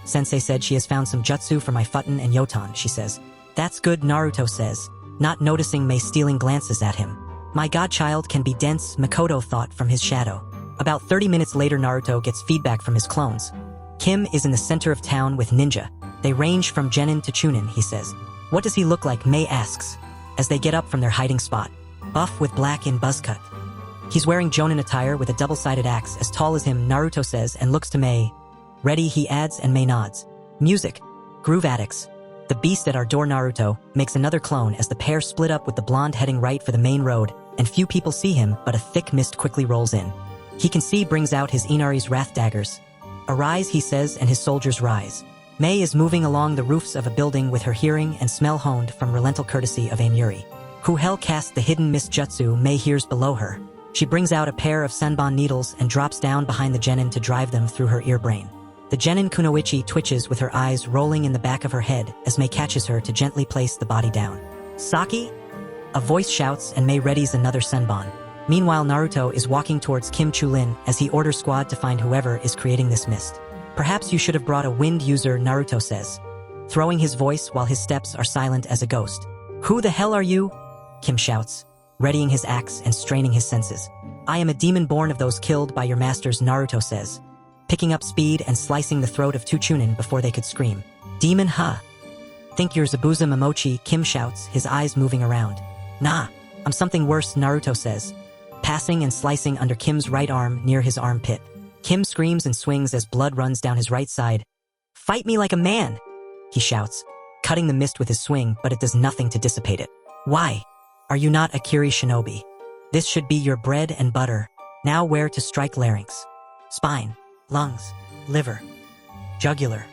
Speaker 1: "Sensei said she has found some jutsu for my futon and yoton," she says. "That's good," Naruto says, not noticing Mei stealing glances at him. "My godchild can be dense," Makoto thought from his shadow. About 30 minutes later, Naruto gets feedback from his clones. Kim is in the center of town with Ninja. They range from Genin to Chunin, he says. "What does he look like?" Mei asks, as they get up from their hiding spot. "Buff with black in buzz cut. He's wearing Jonin attire with a double-sided axe as tall as him," Naruto says and looks to Mei. "Ready," he adds, and Mei nods. "Music. Groove addicts. The beast at our door." Naruto makes another clone as the pair split up with the blonde heading right for the main road, and few people see him, but a thick mist quickly rolls in. He can see brings out his Inari's wrath daggers. "Arise," he says, and his soldiers rise. Mei is moving along the roofs of a building with her hearing and smell honed from relentless courtesy of Aimyuri, who hell cast the hidden mist jutsu Mei hears below her. She brings out a pair of senbon needles and drops down behind the genin to drive them through her ear brain. The genin kunoichi twitches with her eyes rolling in the back of her head as Mei catches her to gently place the body down. "Saki?" A voice shouts and Mei readies another senbon. Meanwhile, Naruto is walking towards Kim Chulin as he orders squad to find whoever is creating this mist. "Perhaps you should have brought a wind user," Naruto says, throwing his voice while his steps are silent as a ghost. "Who the hell are you?" Kim shouts, readying his axe and straining his senses. "I am a demon born of those killed by your masters," Naruto says, picking up speed and slicing the throat of 2 Chunin before they could scream. "Demon, huh? Think you're Zabuza Momochi," Kim shouts, his eyes moving around. "Nah, I'm something worse," Naruto says, passing and slicing under Kim's right arm near his armpit. Kim screams and swings as blood runs down his right side. "Fight me like a man!" he shouts, cutting the mist with his swing, but it does nothing to dissipate it. "Why? Are you not a Kiri shinobi? This should be your bread and butter. Now where to strike larynx, spine, lungs, liver, jugular,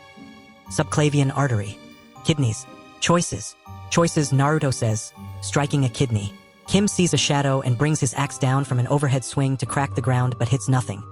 Speaker 1: subclavian artery, kidneys. Choices. Choices," Naruto says, striking a kidney. Kim sees a shadow and brings his axe down from an overhead swing to crack the ground but hits nothing.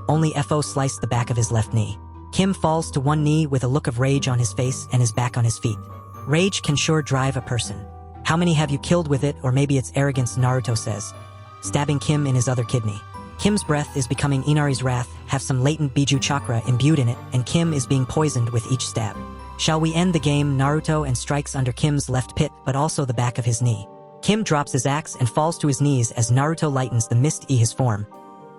Speaker 1: Only FO sliced the back of his left knee. Kim falls to one knee with a look of rage on his face and is back on his feet. Rage can sure drive a person. "How many have you killed with it, or maybe it's arrogance," Naruto says, stabbing Kim in his other kidney. Kim's breath is becoming Inari's wrath, have some latent Biju chakra imbued in it, and Kim is being poisoned with each stab. "Shall we end the game?" Naruto and strikes under Kim's left pit but also the back of his knee. Kim drops his axe and falls to his knees as Naruto lightens the mist his form.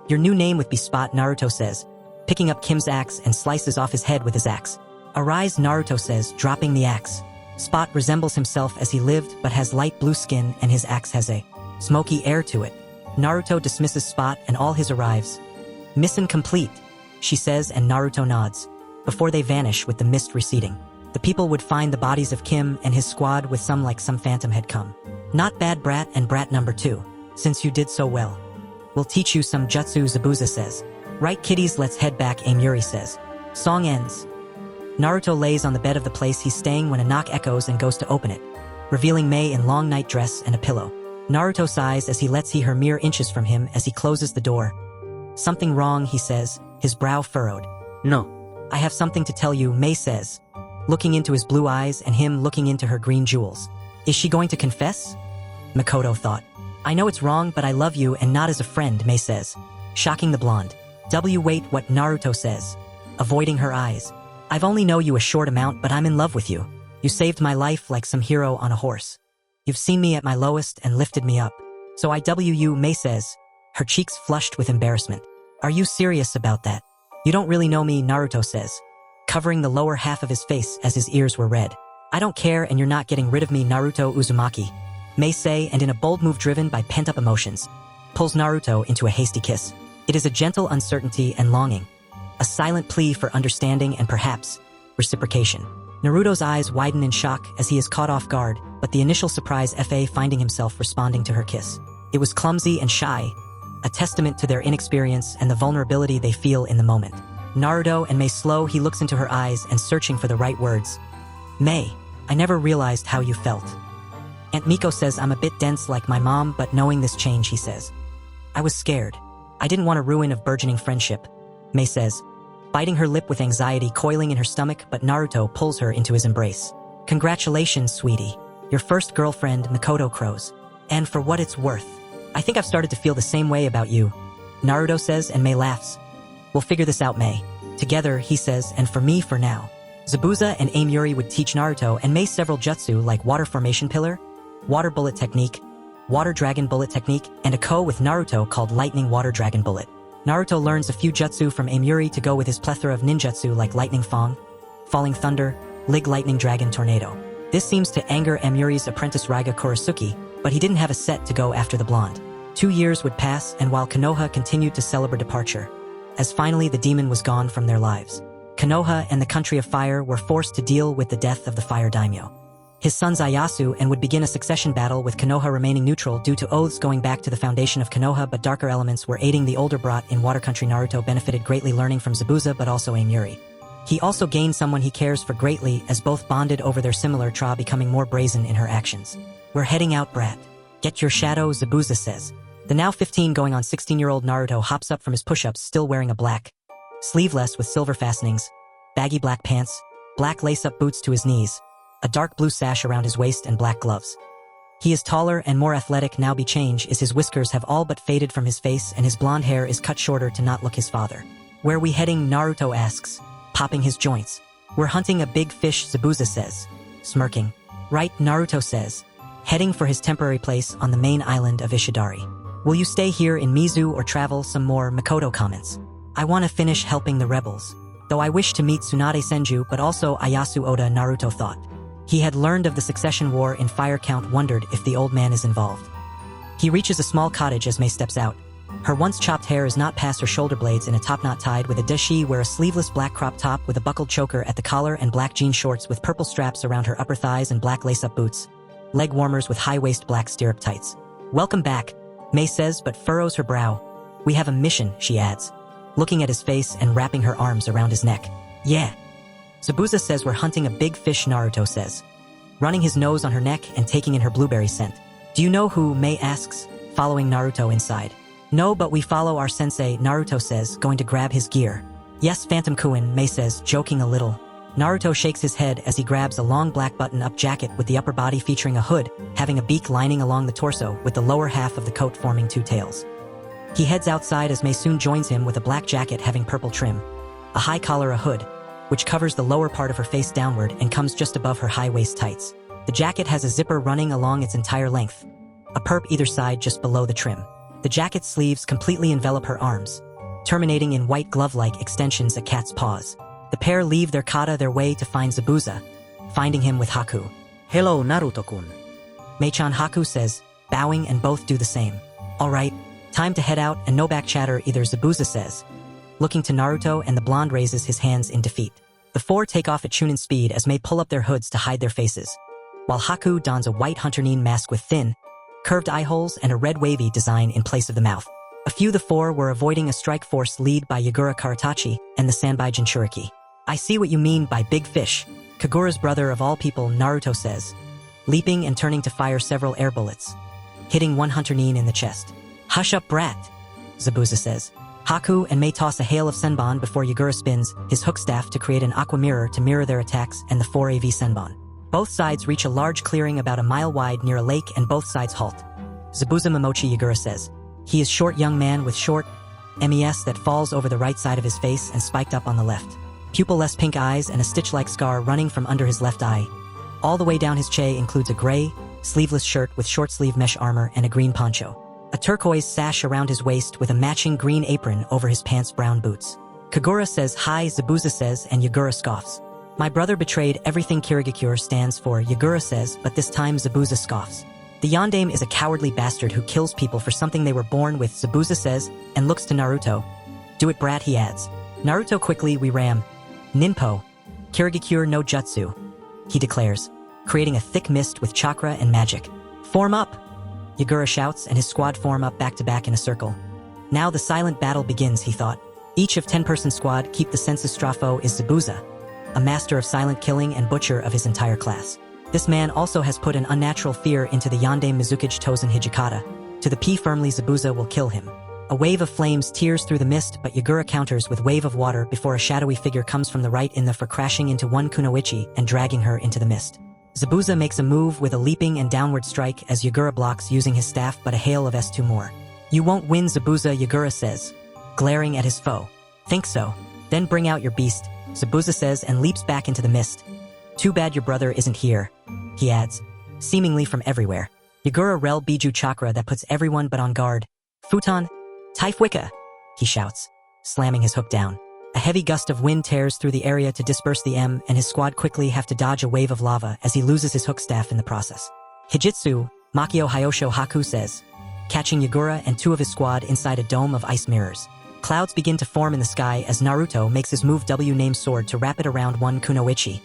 Speaker 1: "Your new name with Spot," Naruto says, picking up Kim's axe and slices off his head with his axe. "Arise," Naruto says, dropping the axe. Spot resembles himself as he lived but has light blue skin and his axe has a smoky air to it. Naruto dismisses Spot and all his arrives. "Mission complete," she says, and Naruto nods. Before they vanish with the mist receding, the people would find the bodies of Kim and his squad with some phantom had come. "Not bad, brat and brat number 2. Since you did so well, we'll teach you some jutsu," Zabuza says. "Right kiddies, let's head back," Amuri says. Song ends. Naruto lays on the bed of the place he's staying when a knock echoes and goes to open it, revealing Mei in long night dress and a pillow. Naruto sighs as he lets see her mere inches from him as he closes the door. "Something wrong," he says, his brow furrowed. "No. I have something to tell you," Mei says, looking into his blue eyes and him looking into her green jewels. "Is she going to confess?" Makoto thought. "I know it's wrong, but I love you and not as a friend," Mei says, shocking the blonde. Wait, what?" Naruto says, avoiding her eyes. "I've only know you a short amount, but I'm in love with you. You saved my life like some hero on a horse. You've seen me at my lowest and lifted me up. So I you," Mei says, her cheeks flushed with embarrassment. "Are you serious about that?" "You don't really know me," Naruto says, covering the lower half of his face as his ears were red. "I don't care and you're not getting rid of me, Naruto Uzumaki," Mei say, and in a bold move driven by pent-up emotions, pulls Naruto into a hasty kiss. It is a gentle uncertainty and longing, a silent plea for understanding and perhaps reciprocation. Naruto's eyes widen in shock as he is caught off guard, but the initial surprise finding himself responding to her kiss. It was clumsy and shy, a testament to their inexperience and the vulnerability they feel in the moment. Naruto and Mei slow, he looks into her eyes and searching for the right words. "Mei, I never realized how you felt." Aunt Miko says, "I'm a bit dense like my mom, but knowing this change," he says. "I was scared. I didn't want a ruin of burgeoning friendship," Mei says, biting her lip with anxiety coiling in her stomach, but Naruto pulls her into his embrace. "Congratulations, sweetie. Your first girlfriend," Makoto crows. "And for what it's worth, I think I've started to feel the same way about you," Naruto says, and Mei laughs. "We'll figure this out, Mei. Together," he says, "and for me for now." Zabuza and Amuri would teach Naruto and Mei several jutsu like water formation pillar, water bullet technique, water dragon bullet technique, and a ko with Naruto called lightning water dragon bullet. Naruto learns a few jutsu from Amuri to go with his plethora of ninjutsu like lightning fang, falling thunder, lig lightning dragon tornado. This seems to anger Amuri's apprentice Raga Kurisuki, but he didn't have a set to go after the blonde. 2 years would pass, and while Konoha continued to celebrate departure, as finally the demon was gone from their lives, Konoha and the Country of Fire were forced to deal with the death of the Fire Daimyo, his sons Ieyasu, and would begin a succession battle with Konoha remaining neutral due to oaths going back to the foundation of Konoha, but darker elements were aiding the older brat in Water Country. Naruto benefited greatly learning from Zabuza but also Amuri. He also gained someone he cares for greatly as both bonded over their similar tra, becoming more brazen in her actions. "We're heading out, brat. Get your shadow," Zabuza says. The now 15 going on 16-year-old Naruto hops up from his push-ups still wearing a black, sleeveless with silver fastenings, baggy black pants, black lace-up boots to his knees, a dark blue sash around his waist and black gloves. He is taller and more athletic now. Be change is his whiskers have all but faded from his face and his blonde hair is cut shorter to not look his father. "Where we heading?" Naruto asks, popping his joints. "We're hunting a big fish," Zabuza says, smirking. "Right," Naruto says, heading for his temporary place on the main island of Ishidari. "Will you stay here in Mizu or travel some more?" Makoto comments. "I want to finish helping the rebels. Though I wish to meet Tsunade Senju but also Ieyasu Oda," Naruto thought. He had learned of the succession war in Fire Count, wondered if the old man is involved. He reaches a small cottage as Mei steps out, Her once chopped hair is not past her shoulder blades in a top knot tied with a deshi, wear a sleeveless black crop top with a buckled choker at the collar and black jean shorts with purple straps around her upper thighs and black lace-up boots. Leg warmers with high-waist black stirrup tights. "Welcome back," Mei says but furrows her brow. "We have a mission," she adds, looking at his face and wrapping her arms around his neck. "Yeah." Zabuza says we're hunting a big fish, Naruto says, running his nose on her neck and taking in her blueberry scent. "Do you know who?" Mei asks, following Naruto inside. "No, but we follow our sensei," Naruto says, going to grab his gear. "Yes, Phantom Kuin," Mei says, joking a little. Naruto shakes his head as he grabs a long black button-up jacket with the upper body featuring a hood, having a beak lining along the torso with the lower half of the coat forming two tails. He heads outside as Mei soon joins him with a black jacket having purple trim, a high collar, a hood, which covers the lower part of her face downward and comes just above her high-waist tights. The jacket has a zipper running along its entire length, a perp either side just below the trim. The jacket's sleeves completely envelop her arms, terminating in white glove-like extensions at cat's paws. The pair leave their kata their way to find Zabuza, finding him with Haku.
Speaker 2: "Hello, Naruto-kun."
Speaker 1: Mei-chan, Haku says, bowing, and both do the same. "All right, time to head out and no back chatter either," Zabuza says, looking to Naruto, and the blonde raises his hands in defeat. The four take off at Chunin speed as Mei pull up their hoods to hide their faces, while Haku dons a white hunter-nin mask with thin, curved eye holes and a red wavy design in place of the mouth. A few of the four were avoiding a strike force led by Yagura Karatachi and the Sanbai Jinchuriki. "I see what you mean by big fish," Kagura's brother of all people, Naruto says, leaping and turning to fire several air bullets, hitting one hunter-nin in the chest. "Hush up, brat," Zabuza says. Haku and Mei toss a hail of senbon before Yagura spins his hook staff to create an aqua mirror to mirror their attacks and the 4 AV senbon. Both sides reach a large clearing about a mile wide near a lake and both sides halt. Zabuza Momochi, Yagura says. He is short young man with short MES that falls over the right side of his face and spiked up on the left. Pupil-less pink eyes and a stitch-like scar running from under his left eye. All the way down his che includes a gray, sleeveless shirt with short-sleeve mesh armor and a green poncho. A turquoise sash around his waist with a matching green apron over his pants' brown boots. Kagura says hi, Zabuza says, and Yagura scoffs. My brother betrayed everything Kirigakure stands for, Yagura says, but this time Zabuza scoffs. The yondaime is a cowardly bastard who kills people for something they were born with, Zabuza says, and looks to Naruto. Do it, brat, he adds. Naruto quickly, we ram. Ninpo. Kirigakure no jutsu, he declares, creating a thick mist with chakra and magic. Form up! Yagura shouts, and his squad form up back-to-back in a circle. Now the silent battle begins, he thought. Each of 10-person squad keep the census strafo is Zabuza, a master of silent killing and butcher of his entire class. This man also has put an unnatural fear into the yondaime Mizukage Tozen Hijikata. To the P firmly, Zabuza will kill him. A wave of flames tears through the mist, but Yagura counters with wave of water before a shadowy figure comes from the right in the for crashing into one kunoichi and dragging her into the mist. Zabuza makes a move with a leaping and downward strike as Yagura blocks using his staff, but a hail of S2 more. You won't win, Zabuza, Yagura says, glaring at his foe. Think so. Then bring out your beast, Zabuza says, and leaps back into the mist. Too bad your brother isn't here, he adds, seemingly from everywhere. Yagura rel Biju chakra that puts everyone but on guard. Futon, Taifwika, he shouts, slamming his hook down. A heavy gust of wind tears through the area to disperse the M, and his squad quickly have to dodge a wave of lava as he loses his hook staff in the process. Hijitsu, Makio Hyosho Haku says, catching Yagura and two of his squad inside a dome of ice mirrors. Clouds begin to form in the sky as Naruto makes his move W name sword to wrap it around one kunoichi,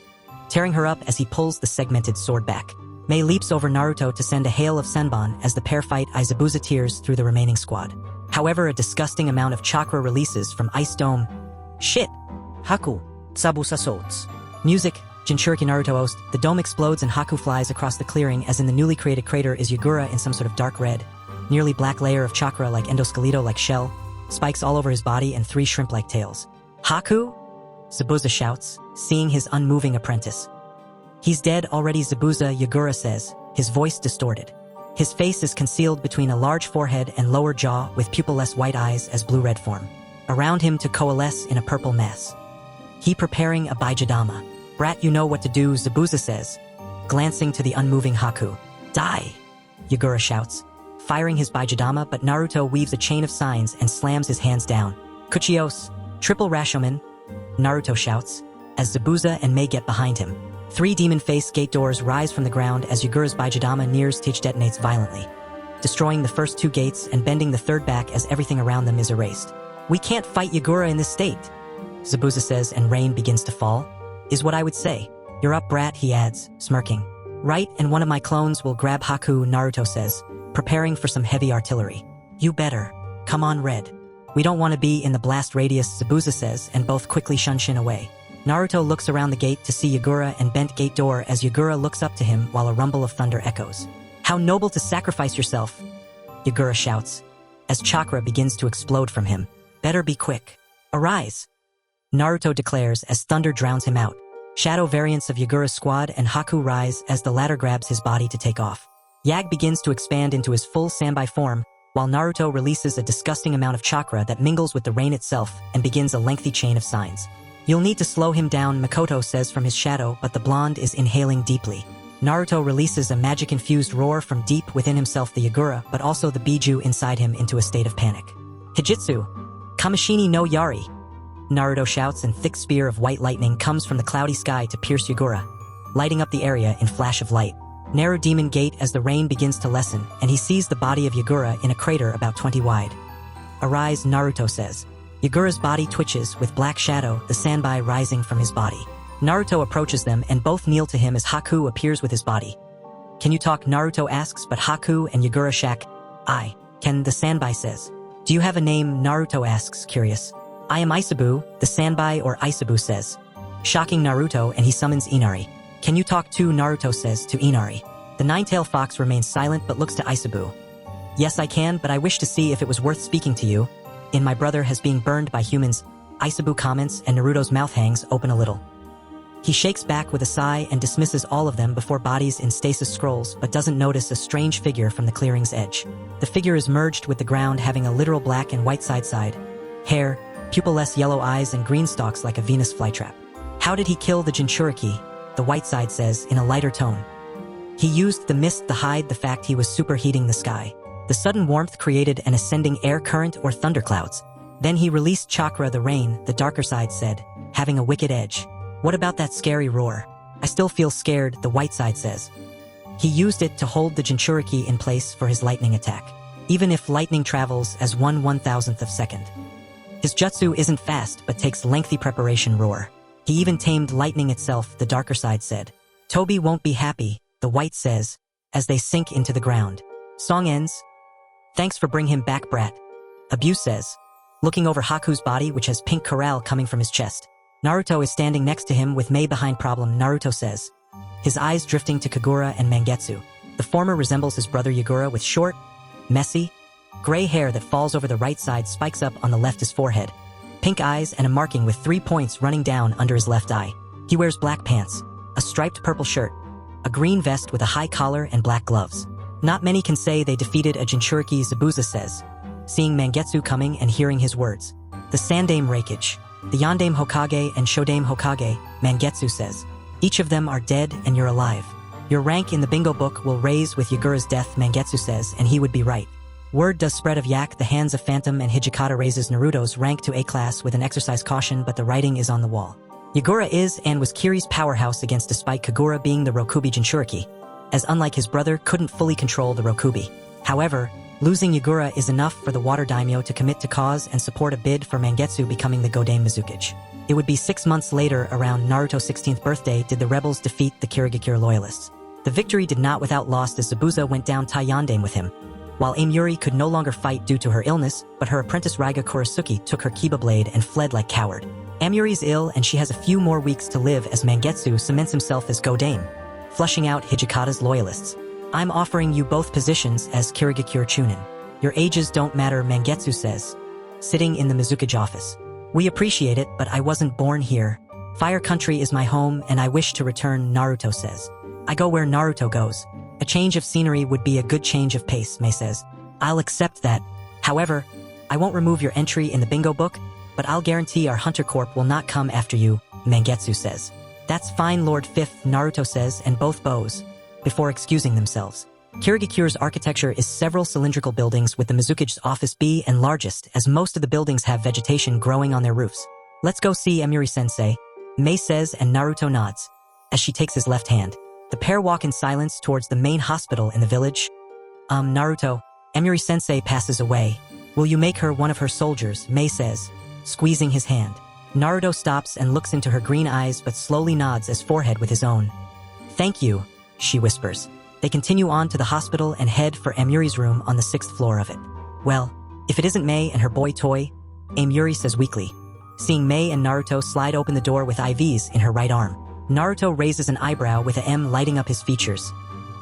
Speaker 1: tearing her up as he pulls the segmented sword back. Mei leaps over Naruto to send a hail of senbon as the pair fight Zabuza tears through the remaining squad. However, a disgusting amount of chakra releases from Ice Dome. Shit! Haku, Tsabusa Sots. Music, Jinchuriki Naruto Ost. The dome explodes and Haku flies across the clearing as in the newly created crater is Yagura in some sort of dark red, nearly black layer of chakra like endoskeleto-like shell, spikes all over his body and 3 shrimp-like tails. Haku? Zabuza shouts, seeing his unmoving apprentice. He's dead already, Zabuza, Yagura says, his voice distorted. His face is concealed between a large forehead and lower jaw with pupil-less white eyes as blue-red form. Around him to coalesce in a purple mass. He preparing a Baijadama. Brat, you know what to do, Zabuza says, glancing to the unmoving Haku. Die! Yagura shouts, firing his Baijadama, but Naruto weaves a chain of signs and slams his hands down. Kuchios, triple Rashomon, Naruto shouts, as Zabuza and Mei get behind him. 3 demon face gate doors rise from the ground as Yagura's Baijadama nears Teach detonates violently. destroying the first 2 gates and bending the third back as everything around them is erased. "We can't fight Yagura in this state," Zabuza says, and rain begins to fall. "Is what I would say." "You're up, brat," he adds, smirking. "Right, and one of my clones will grab Haku," Naruto says, preparing for some heavy artillery. "You better. Come on, Red." "We don't want to be in the blast radius," Zabuza says, and both quickly shun away. Naruto looks around the gate to see Yagura and bent gate door as Yagura looks up to him while a rumble of thunder echoes. "How noble to sacrifice yourself," Yagura shouts, as chakra begins to explode from him. "Better be quick. Arise," Naruto declares as thunder drowns him out. Shadow variants of Yagura's squad and Haku rise as the latter grabs his body to take off. Yag begins to expand into his full Sanbai form, while Naruto releases a disgusting amount of chakra that mingles with the rain itself and begins a lengthy chain of signs. "You'll need to slow him down," Makoto says from his shadow, but the blonde is inhaling deeply. Naruto releases a magic-infused roar from deep within himself, the Yagura, but also the Biju inside him, into a state of panic. "Hijitsu! Kamishini no Yari!" Naruto shouts, and thick spear of white lightning comes from the cloudy sky to pierce Yagura, lighting up the area in flash of light. Narrow demon gate as the rain begins to lessen, and he sees the body of Yagura in a crater about 20 wide. "Arise," Naruto says. Yagura's body twitches, with black shadow, the Sanbai, rising from his body. Naruto approaches them, and both kneel to him as Haku appears with his body. "Can you talk?" Naruto asks, but Haku and Yagura shack. "I can," the Sanbai says. "Do you have a name?" Naruto asks, curious. "I am Isabu," the Sanbai or Isabu says, shocking Naruto, and he summons Inari. "Can you talk too?" Naruto says to Inari. The nine-tailed fox remains silent but looks to Isabu. "Yes, I can, but I wish to see if it was worth speaking to you. In my brother has being burned by humans," Isabu comments, and Naruto's mouth hangs open a little. He shakes back with a sigh and dismisses all of them before bodies in stasis scrolls, but doesn't notice a strange figure from the clearing's edge. The figure is merged with the ground, having a literal black and white side hair, pupilless yellow eyes, and green stalks like a Venus flytrap. "How did he kill the Jinchuriki?" the white side says in a lighter tone. "He used the mist to hide the fact he was superheating the sky. The sudden warmth created an ascending air current or thunderclouds. Then he released chakra, the rain," the darker side said, having a wicked edge. "What about that scary roar?" "I still feel scared," the white side says. "He used it to hold the Jinchuriki in place for his lightning attack, even if lightning travels as 1/1000th of a second. His jutsu isn't fast but takes lengthy preparation." Roar. "He even tamed lightning itself," the darker side said. "Toby won't be happy," the white says, as they sink into the ground. Song ends. "Thanks for bringing him back, brat," Abuse says, looking over Haku's body, which has pink coral coming from his chest. Naruto is standing next to him with Mei behind. "Problem," Naruto says, his eyes drifting to Kagura and Mangetsu. The former resembles his brother Yagura with short, messy, gray hair that falls over the right side, spikes up on the left's forehead, pink eyes, and a marking with 3 points running down under his left eye. He wears black pants, a striped purple shirt, a green vest with a high collar, and black gloves. "Not many can say they defeated a Jinchuriki," Zabuza says, seeing Mangetsu coming and hearing his words. "The Sandame Raikage, the Yandame Hokage, and Shodame Hokage," Mangetsu says. "Each of them are dead and you're alive. Your rank in the bingo book will raise with Yagura's death," Mangetsu says, and he would be right. Word does spread of Yak, the hands of Phantom, and Hijikata raises Naruto's rank to A class with an exercise caution, but the writing is on the wall. Yagura is and was Kiri's powerhouse against, despite Kagura being the Rokubi Jinchuriki, as unlike his brother couldn't fully control the Rokubi. However, losing Yagura is enough for the Water Daimyo to commit to cause and support a bid for Mangetsu becoming the Godame Mizukage. It would be 6 months later, around Naruto's 16th birthday, did the rebels defeat the Kirigakure loyalists. The victory did not without loss, as Zabuza went down Taiyandame with him, while Amyuri could no longer fight due to her illness, but her apprentice Raga Kurasuki took her Kiba blade and fled like coward. Amyuri's ill and she has a few more weeks to live as Mangetsu cements himself as Godame, flushing out Hijikata's loyalists. "I'm offering you both positions as Kirigakure Chunin. Your ages don't matter," Mangetsu says, sitting in the Mizukage office. "We appreciate it, but I wasn't born here. Fire Country is my home and I wish to return," Naruto says. "I go where Naruto goes. A change of scenery would be a good change of pace," Mei says. "I'll accept that. However, I won't remove your entry in the bingo book, but I'll guarantee our Hunter Corp will not come after you," Mangetsu says. "That's fine, Lord Fifth," Naruto says, and both bows, before excusing themselves. Kirigakure's architecture is several cylindrical buildings, with the Mizukage's office B and largest, as most of the buildings have vegetation growing on their roofs. "Let's go see Emuri-sensei," Mei says, and Naruto nods, as she takes his left hand. The pair walk in silence towards the main hospital in the village. Naruto," Emuri-sensei passes away. Will you make her one of her soldiers, Mei says, squeezing his hand. Naruto stops and looks into her green eyes but slowly nods as forehead with his own. Thank you, she whispers. They continue on to the hospital and head for Amuri's room on the 6th floor of it. Well, if it isn't Mei and her boy toy, Amuri says weakly. Seeing Mei and Naruto slide open the door with IVs in her right arm. Naruto raises an eyebrow with a M lighting up his features.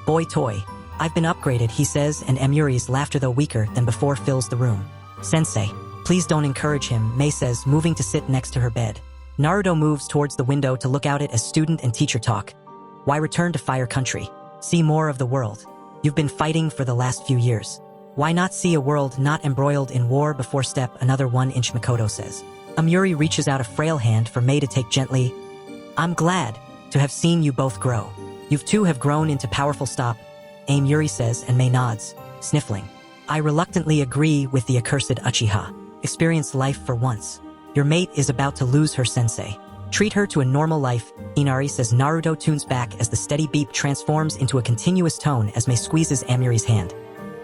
Speaker 1: Boy toy. I've been upgraded, he says, and Amuri's laughter, though weaker than before, fills the room. Sensei, please don't encourage him, Mei says, moving to sit next to her bed. Naruto moves towards the window to look out it as student and teacher talk. Why return to Fire Country? See more of the world. You've been fighting for the last few years. Why not see a world not embroiled in war before step another 1-inch, Makoto says. Amuri reaches out a frail hand for Mei to take gently. I'm glad to have seen you both grow. You two have grown into powerful stop, Amuri says, and Mei nods, sniffling. I reluctantly agree with the accursed Uchiha. Experience life for once. Your mate is about to lose her sensei. Treat her to a normal life, Inari says. Naruto tunes back as the steady beep transforms into a continuous tone as Mei squeezes Amuri's hand.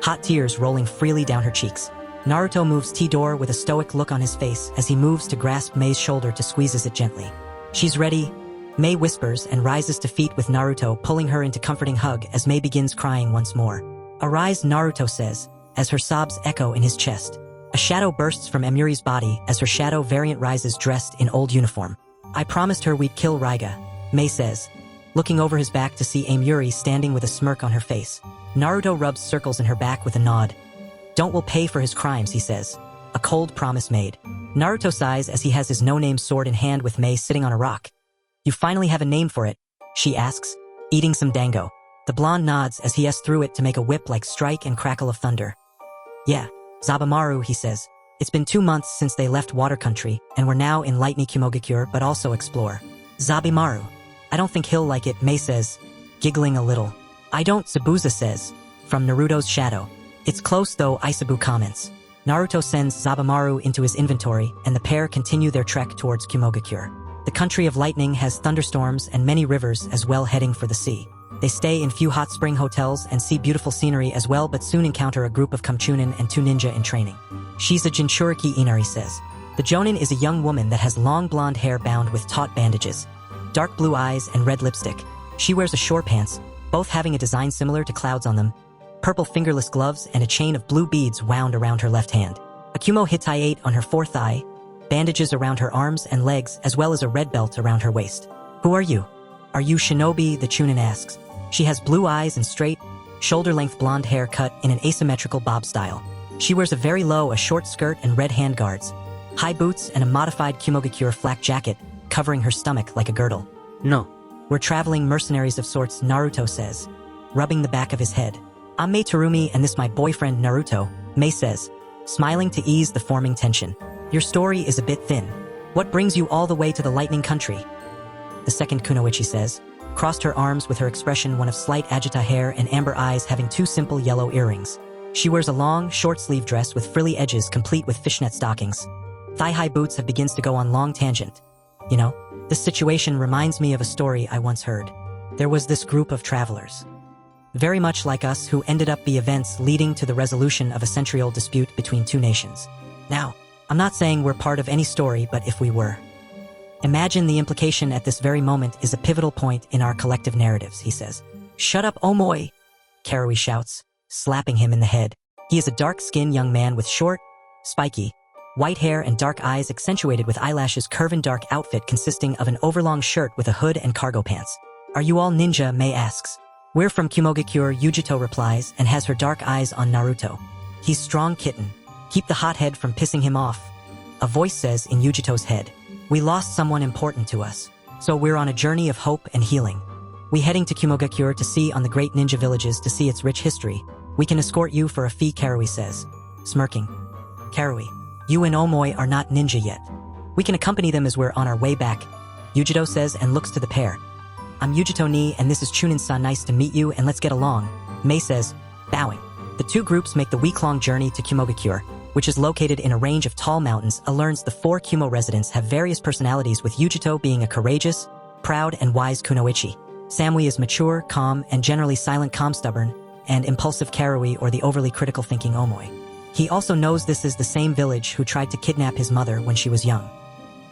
Speaker 1: Hot tears rolling freely down her cheeks. Naruto moves T-door with a stoic look on his face as he moves to grasp Mei's shoulder to squeezes it gently. She's ready, Mei whispers and rises to feet with Naruto pulling her into comforting hug as Mei begins crying once more. Arise, Naruto says, as her sobs echo in his chest. A shadow bursts from Amuri's body as her shadow variant rises dressed in old uniform. I promised her we'd kill Raga, Mei says, looking over his back to see Amuri standing with a smirk on her face. Naruto rubs circles in her back with a nod. Don't will pay for his crimes, he says. A cold promise made. Naruto sighs as he has his no-name sword in hand with Mei sitting on a rock. You finally have a name for it, she asks, eating some dango. The blonde nods as he through it to make a whip like strike and crackle of thunder. Yeah, Zabumaru, he says. It's been 2 months since they left Water Country, and we're now in Lightning Kumogakure but also explore. Zabimaru. I don't think he'll like it, Mei says, giggling a little. I don't, Zabuza says, from Naruto's shadow. It's close though, Isabu comments. Naruto sends Zabumaru into his inventory, and the pair continue their trek towards Kumogakure. The country of lightning has thunderstorms and many rivers as well heading for the sea. They stay in few hot spring hotels and see beautiful scenery as well but soon encounter a group of Kamchunin and 2 ninja in training. She's a Jinchuriki, Inari says. The Jonin is a young woman that has long blonde hair bound with taut bandages, dark blue eyes and red lipstick. She wears a short pants, both having a design similar to clouds on them, purple fingerless gloves and a chain of blue beads wound around her left hand. A Kumo Hittite on her 4th thigh, bandages around her arms and legs as well as a red belt around her waist. Who are you? Are you Shinobi? The Chunin asks. She has blue eyes and straight, shoulder-length blonde hair cut in an asymmetrical bob style. She wears a short skirt and red handguards, high boots and a modified Kumogakure flak jacket covering her stomach like a girdle. No. We're traveling mercenaries of sorts, Naruto says, rubbing the back of his head. I'm Mei Terumi and this my boyfriend Naruto, Mei says, smiling to ease the forming tension. Your story is a bit thin. What brings you all the way to the Lightning Country? The second Kunoichi says, crossed her arms with her expression one of slight agita hair and amber eyes having 2 simple yellow earrings. She wears a long, short-sleeve dress with frilly edges complete with fishnet stockings. Thigh-high boots have begins to go on long tangent. You know, this situation reminds me of a story I once heard. There was this group of travelers, very much like us, who ended up the events leading to the resolution of a century-old dispute between 2 nations. Now, I'm not saying we're part of any story, but if we were, imagine the implication at this very moment is a pivotal point in our collective narratives, he says. Shut up, Omoi! Karui shouts, slapping him in the head. He is a dark-skinned young man with short, spiky, white hair and dark eyes accentuated with eyelashes, curving dark outfit consisting of an overlong shirt with a hood and cargo pants. Are you all ninja? Mei asks. We're from Kumogakure, Yujito replies and has her dark eyes on Naruto. He's strong kitten. Keep the hothead from pissing him off. A voice says in Yujito's head. We lost someone important to us, so we're on a journey of hope and healing. We heading to Kumogakure to see on the great ninja villages to see its rich history. We can escort you for a fee, Karui says, smirking. Karui, you and Omoi are not ninja yet. We can accompany them as we're on our way back, Yujito says and looks to the pair. I'm Yujito Ni and this is Chunin-san, nice to meet you and let's get along, Mei says, bowing. The 2 groups make the week-long journey to Kumogakure, which is located in a range of tall mountains. Learns the 4 Kumo residents have various personalities, with Yujito being a courageous, proud and wise kunoichi. Samui is mature, calm, and generally silent, calm, stubborn. and impulsive Karui or the overly critical thinking Omoi. He also knows this is the same village who tried to kidnap his mother when she was young.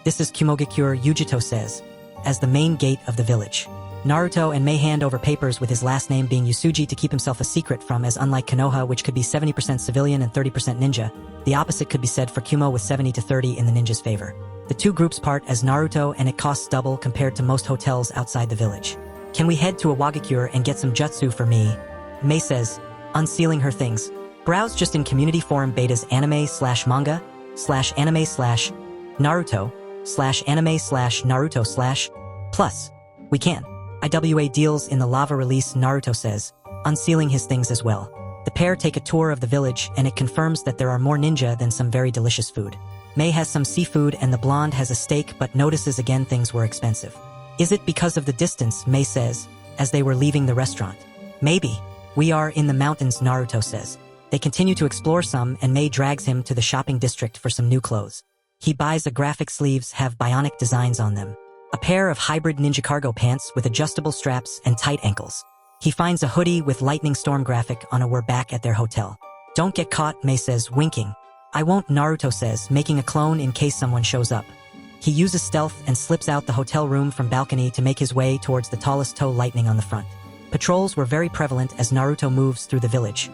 Speaker 1: This is Kumogakure, Yujito says, as the main gate of the village. Naruto and Mei hand over papers with his last name being Yusuji to keep himself a secret from, as unlike Konoha, which could be 70% civilian and 30% ninja, the opposite could be said for Kumo with 70 to 30 in the ninja's favor. The two groups part as Naruto, and it costs double compared to most hotels outside the village. Can we head to a Wagakure and get some jutsu for me? Mei says, unsealing her things. Browse just in community forum betas anime/manga/anime/Naruto/anime/Naruto/plus. We can. IWA deals in the lava release, Naruto says, unsealing his things as well. The pair take a tour of the village and it confirms that there are more ninja than some very delicious food. Mei has some seafood and the blonde has a steak but notices again things were expensive. Is it because of the distance, Mei says, as they were leaving the restaurant. Maybe. We are in the mountains, Naruto says. They continue to explore some and Mei drags him to the shopping district for some new clothes. He buys a graphic sleeves have bionic designs on them. A pair of hybrid ninja cargo pants with adjustable straps and tight ankles. He finds a hoodie with lightning storm graphic on a "We're back at their hotel." Don't get caught, Mei says, winking. I won't, Naruto says, making a clone in case someone shows up. He uses stealth and slips out the hotel room from balcony to make his way towards the tallest toe, lightning on the front. Patrols were very prevalent as Naruto moves through the village.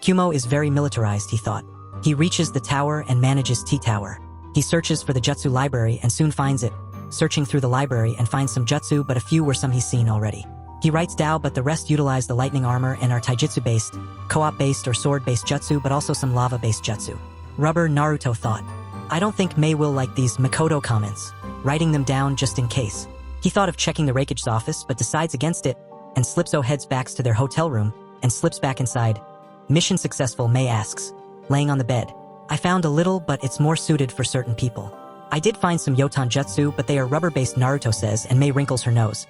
Speaker 1: Kumo is very militarized, he thought. He reaches the tower and manages T-Tower. He searches for the jutsu library and soon finds it, searching through the library and finds some jutsu, but a few were some he's seen already. He writes Dao, but the rest utilize the lightning armor and are taijutsu-based, co-op-based or sword-based jutsu, but also some lava-based jutsu. Rubber, Naruto thought. I don't think Mei will like these Makoto comments, writing them down just in case. He thought of checking the Raikage's office, but decides against it, and Slipso heads back to their hotel room, and slips back inside. Mission successful, Mei asks, laying on the bed. I found a little, but it's more suited for certain people. I did find some Yotan jutsu, but they are rubber-based, Naruto says, and Mei wrinkles her nose.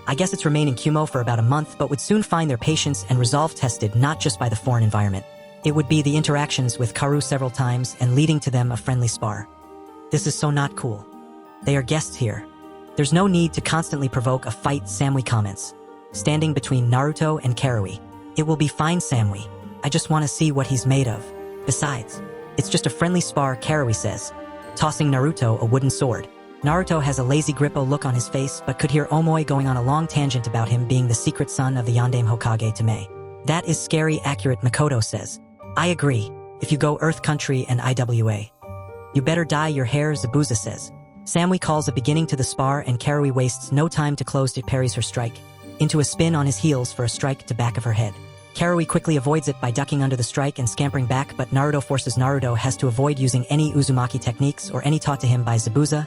Speaker 1: I guess it's remained in Kumo for about a month, but would soon find their patience and resolve tested not just by the foreign environment. It would be the interactions with Karu several times and leading to them a friendly spar. This is so not cool. They are guests here. There's no need to constantly provoke a fight, Samui comments, standing between Naruto and Karui. It will be fine, Samui. I just want to see what he's made of. Besides, it's just a friendly spar, Karui says, tossing Naruto a wooden sword. Naruto has a lazy grippo look on his face but could hear Omoi going on a long tangent about him being the secret son of the Yondaime Hokage to Mei. That is scary accurate, Makoto says. I agree. If you go Earth Country and IWA. You better dye your hair, Zabuza says. Samui calls a beginning to the spar and Karui wastes no time to close it, parries her strike. Into a spin on his heels for a strike to back of her head. Karui quickly avoids it by ducking under the strike and scampering back, but Naruto forces Naruto has to avoid using any Uzumaki techniques or any taught to him by Zabuza,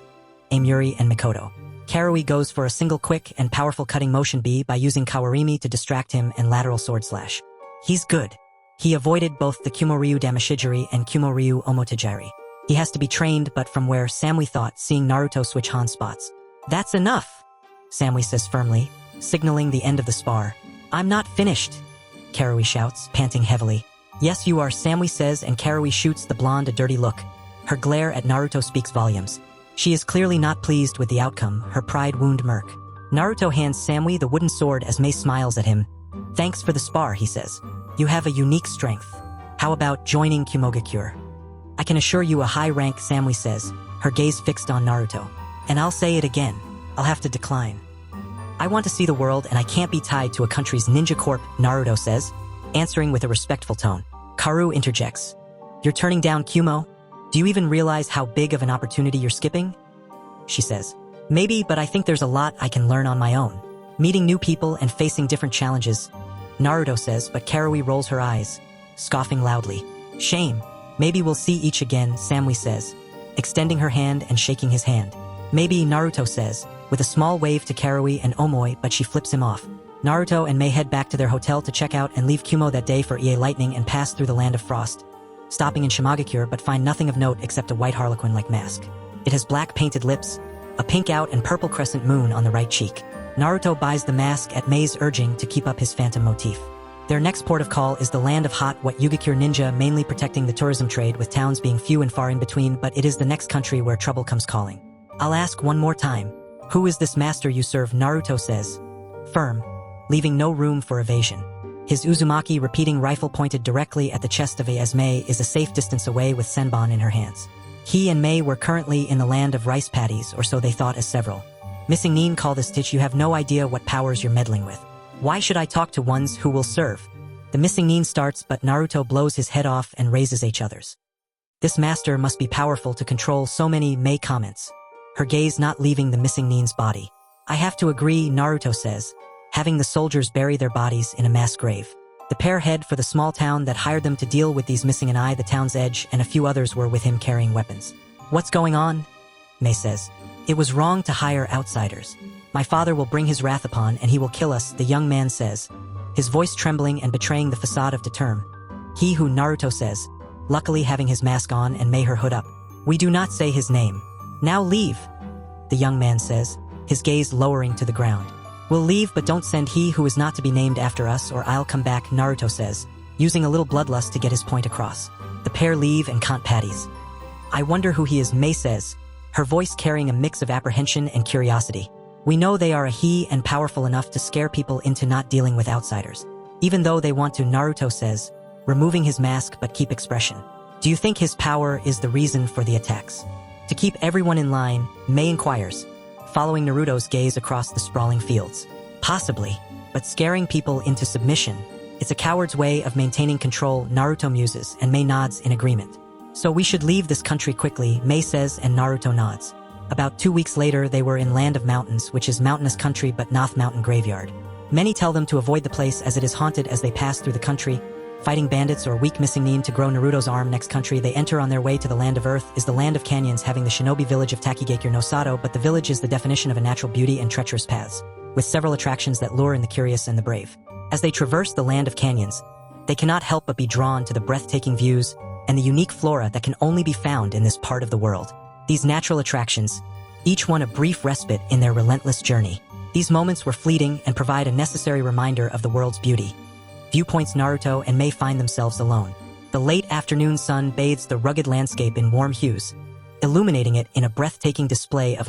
Speaker 1: Amuri, and Mikoto. Karui goes for a single quick and powerful cutting motion B by using Kawarimi to distract him and lateral sword slash. He's good. He avoided both the Kumoryu Damashijiri and Kumoryu Omotajiri. He has to be trained, but from where Samui thought, seeing Naruto switch Han spots. That's enough, Samui says firmly, signaling the end of the spar. I'm not finished, Karui shouts, panting heavily. Yes, you are, Samui says, and Karui shoots the blonde a dirty look. Her glare at Naruto speaks volumes. She is clearly not pleased with the outcome, her pride wound murk. Naruto hands Samui the wooden sword as Mei smiles at him. Thanks for the spar, he says. You have a unique strength. How about joining Kumogakure? I can assure you a high rank, Samui says, her gaze fixed on Naruto. And I'll say it again. I'll have to decline. I want to see the world and I can't be tied to a country's ninja corp, Naruto says, answering with a respectful tone. Karu interjects. You're turning down Kumo? Do you even realize how big of an opportunity you're skipping? She says. Maybe, but I think there's a lot I can learn on my own. Meeting new people and facing different challenges. Naruto says, but Karui rolls her eyes, scoffing loudly. Shame. Maybe we'll see each again, Samui says, extending her hand and shaking his hand. Maybe, Naruto says, with a small wave to Karui and Omoi, but she flips him off. Naruto and Mei head back to their hotel to check out and leave Kumo that day for EA Lightning and pass through the Land of Frost, stopping in Shimagakure but find nothing of note except a white harlequin-like mask. It has black painted lips, a pink out and purple crescent moon on the right cheek. Naruto buys the mask at Mei's urging to keep up his phantom motif. Their next port of call is the land of hot what Yugakure ninja, mainly protecting the tourism trade with towns being few and far in between, but it is the next country where trouble comes calling. I'll ask one more time. Who is this master you serve? Naruto says, firm, leaving no room for evasion. His Uzumaki repeating rifle pointed directly at the chest of as Mei is a safe distance away with senbon in her hands. He and Mei were currently in the land of rice paddies, or so they thought as several. Missing Nin called this ditch, you have no idea what powers you're meddling with. Why should I talk to ones who will serve? The missing Nin starts, but Naruto blows his head off and raises each other's. This master must be powerful to control so many, Mei comments, her gaze not leaving the missing Nin's body. I have to agree, Naruto says, having the soldiers bury their bodies in a mass grave. The pair head for the small town that hired them to deal with these missing, and the town's edge and a few others were with him carrying weapons. What's going on? Mei says. It was wrong to hire outsiders. My father will bring his wrath upon and he will kill us, the young man says, his voice trembling and betraying the facade of determ. He who, Naruto says, luckily having his mask on and Mei her hood up. We do not say his name. Now leave, the young man says, his gaze lowering to the ground. We'll leave, but don't send he who is not to be named after us, or I'll come back, Naruto says, using a little bloodlust to get his point across. The pair leave and count patties. I wonder who he is, Mei says, her voice carrying a mix of apprehension and curiosity. We know they are a he and powerful enough to scare people into not dealing with outsiders. Even though they want to, Naruto says, removing his mask but keep expression. Do you think his power is the reason for the attacks? To keep everyone in line, Mei inquires, following Naruto's gaze across the sprawling fields. Possibly, but scaring people into submission, it's a coward's way of maintaining control, Naruto muses, and Mei nods in agreement. So we should leave this country quickly, Mei says, and Naruto nods. About 2 weeks later they were in Land of Mountains, which is mountainous country but North Mountain Graveyard. Many tell them to avoid the place as it is haunted. As they pass through the country, fighting bandits or weak missing Nin to grow Naruto's arm. Next country they enter on their way to the Land of Earth is the Land of Canyons, having the shinobi village of Takigakure no Sato, but the village is the definition of a natural beauty and treacherous paths, with several attractions that lure in the curious and the brave. As they traverse the Land of Canyons, they cannot help but be drawn to the breathtaking views and the unique flora that can only be found in this part of the world. These natural attractions, each one a brief respite in their relentless journey. These moments were fleeting and provide a necessary reminder of the world's beauty. Viewpoints Naruto and Mei find themselves alone. The late afternoon sun bathes the rugged landscape in warm hues, illuminating it in a breathtaking display of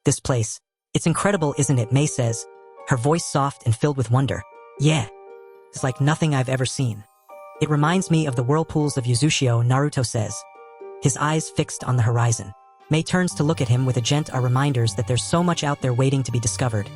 Speaker 1: this place. It's incredible, isn't it? Mei says, her voice soft and filled with wonder. Yeah, it's like nothing I've ever seen. It reminds me of the whirlpools of Uchiha, Naruto says, his eyes fixed on the horizon. Mei turns to look at him with a gentle reminders that there's so much out there waiting to be discovered.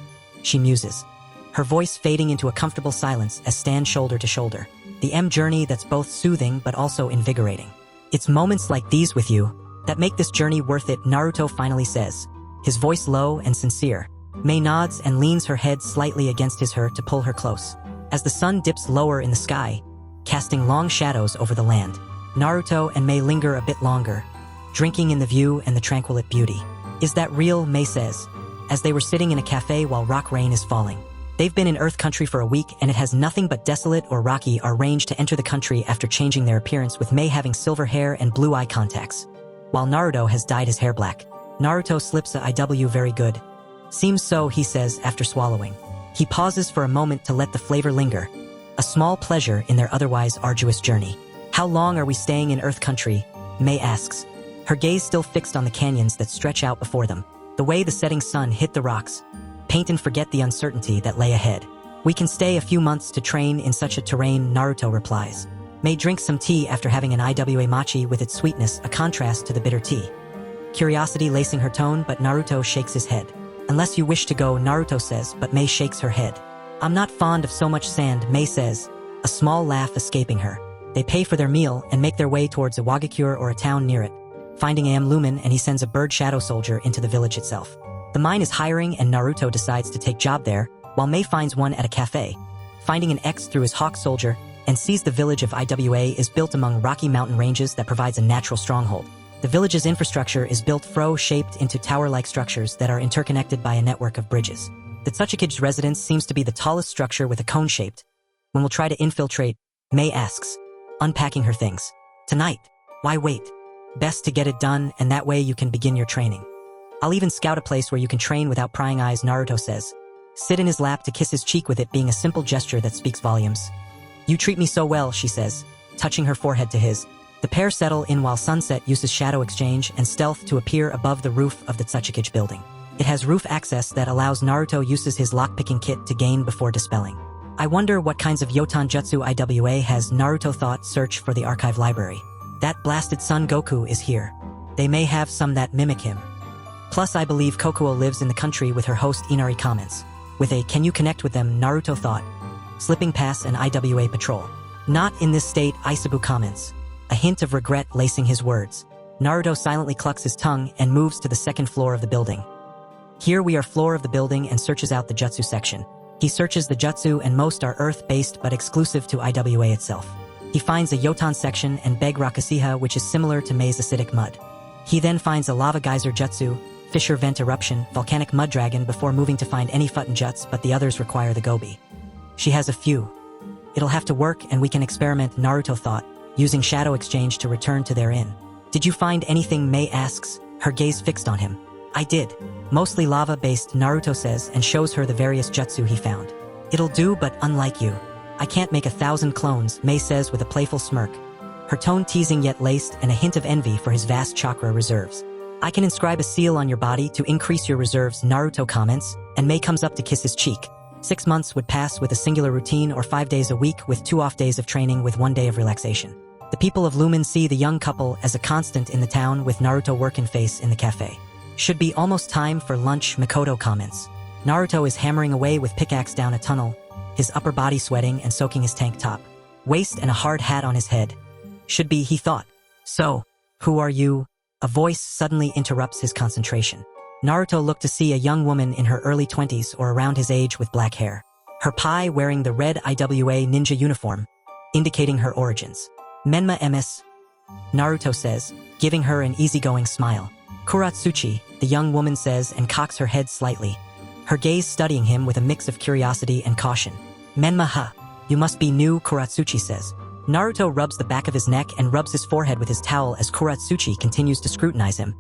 Speaker 1: She muses, her voice fading into a comfortable silence as stand shoulder to shoulder. The journey that's both soothing but also invigorating. It's moments like these with you that make this journey worth it, Naruto finally says, his voice low and sincere. Mei nods and leans her head slightly against her to pull her close. As the sun dips lower in the sky, casting long shadows over the land, Naruto and Mei linger a bit longer, drinking in the view and the tranquil beauty. Is that real? Mei says, as they were sitting in a cafe while rock rain is falling. They've been in Earth Country for a week and it has nothing but desolate or rocky are arranged to enter the country after changing their appearance, with Mei having silver hair and blue eye contacts, while Naruto has dyed his hair black. Naruto slips a IW very good. Seems so, he says after swallowing. He pauses for a moment to let the flavor linger, a small pleasure in their otherwise arduous journey. How long are we staying in Earth Country? Mei asks, her gaze still fixed on the canyons that stretch out before them. The way the setting sun hit the rocks, paint and forget the uncertainty that lay ahead. We can stay a few months to train in such a terrain, Naruto replies. Mei drinks some tea after having an iwa machi with its sweetness, a contrast to the bitter tea. Curiosity lacing her tone, but Naruto shakes his head. Unless you wish to go, Naruto says, but Mei shakes her head. I'm not fond of so much sand, Mei says, a small laugh escaping her. They pay for their meal and make their way towards a Wagakure or a town near it. Finding Lumen, and he sends a bird shadow soldier into the village itself. The mine is hiring and Naruto decides to take job there, while Mei finds one at a cafe. Finding an X through his hawk soldier, and sees the village of Iwa is built among rocky mountain ranges that provides a natural stronghold. The village's infrastructure is built fro-shaped into tower-like structures that are interconnected by a network of bridges. The Tsuchikage's residence seems to be the tallest structure with a cone-shaped. When we'll try to infiltrate, Mei asks, unpacking her things. Tonight. Why wait? Best to get it done, and that way you can begin your training. I'll even scout a place where you can train without prying eyes, Naruto says. Sit in his lap to kiss his cheek, with it being a simple gesture that speaks volumes. You treat me so well, she says, touching her forehead to his. The pair settle in while Sunset uses shadow exchange and stealth to appear above the roof of the Tsuchikage building. It has roof access that allows Naruto uses his lockpicking kit to gain before dispelling. I wonder what kinds of Yotan Jutsu IWA has Naruto thought. Search for the archive library. That blasted Son Goku is here. They may have some that mimic him. Plus I believe Kokuo lives in the country with her host Inari comments. With a "can you connect with them" Naruto thought. Slipping past an IWA patrol. Not in this state Isabu comments. A hint of regret lacing his words. Naruto silently clucks his tongue and moves to the second floor of the building. Here we are floor of the building and searches out the Jutsu section. He searches the Jutsu and most are earth-based but exclusive to IWA itself. He finds a Yotan section and Beg Rakusiha which is similar to Mei's acidic mud. He then finds a lava geyser Jutsu, fissure vent eruption, volcanic mud dragon before moving to find any Futten Juts but the others require the Gobi. She has a few. It'll have to work and we can experiment Naruto thought, using shadow exchange to return to their inn. Did you find anything Mei asks, her gaze fixed on him. I did. Mostly lava-based Naruto says and shows her the various jutsu he found. It'll do but unlike you. I can't make 1,000 clones, Mei says with a playful smirk. Her tone teasing yet laced and a hint of envy for his vast chakra reserves. I can inscribe a seal on your body to increase your reserves Naruto comments, and Mei comes up to kiss his cheek. 6 months would pass with a singular routine or 5 days a week with 2 off days of training with 1 day of relaxation. The people of Lumen see the young couple as a constant in the town with Naruto working face in the cafe. Should be almost time for lunch, Mikoto comments. Naruto is hammering away with pickaxe down a tunnel, his upper body sweating and soaking his tank top. Waist and a hard hat on his head. Should be, he thought. So, who are you? A voice suddenly interrupts his concentration. Naruto looked to see a young woman in her early 20s or around his age with black hair. Her pai wearing the red IWA ninja uniform, indicating her origins. Menma MS, Naruto says, giving her an easygoing smile. Kuratsuchi, the young woman says and cocks her head slightly, her gaze studying him with a mix of curiosity and caution. Menma ha, you must be new, Kuratsuchi says. Naruto rubs the back of his neck and rubs his forehead with his towel as Kuratsuchi continues to scrutinize him.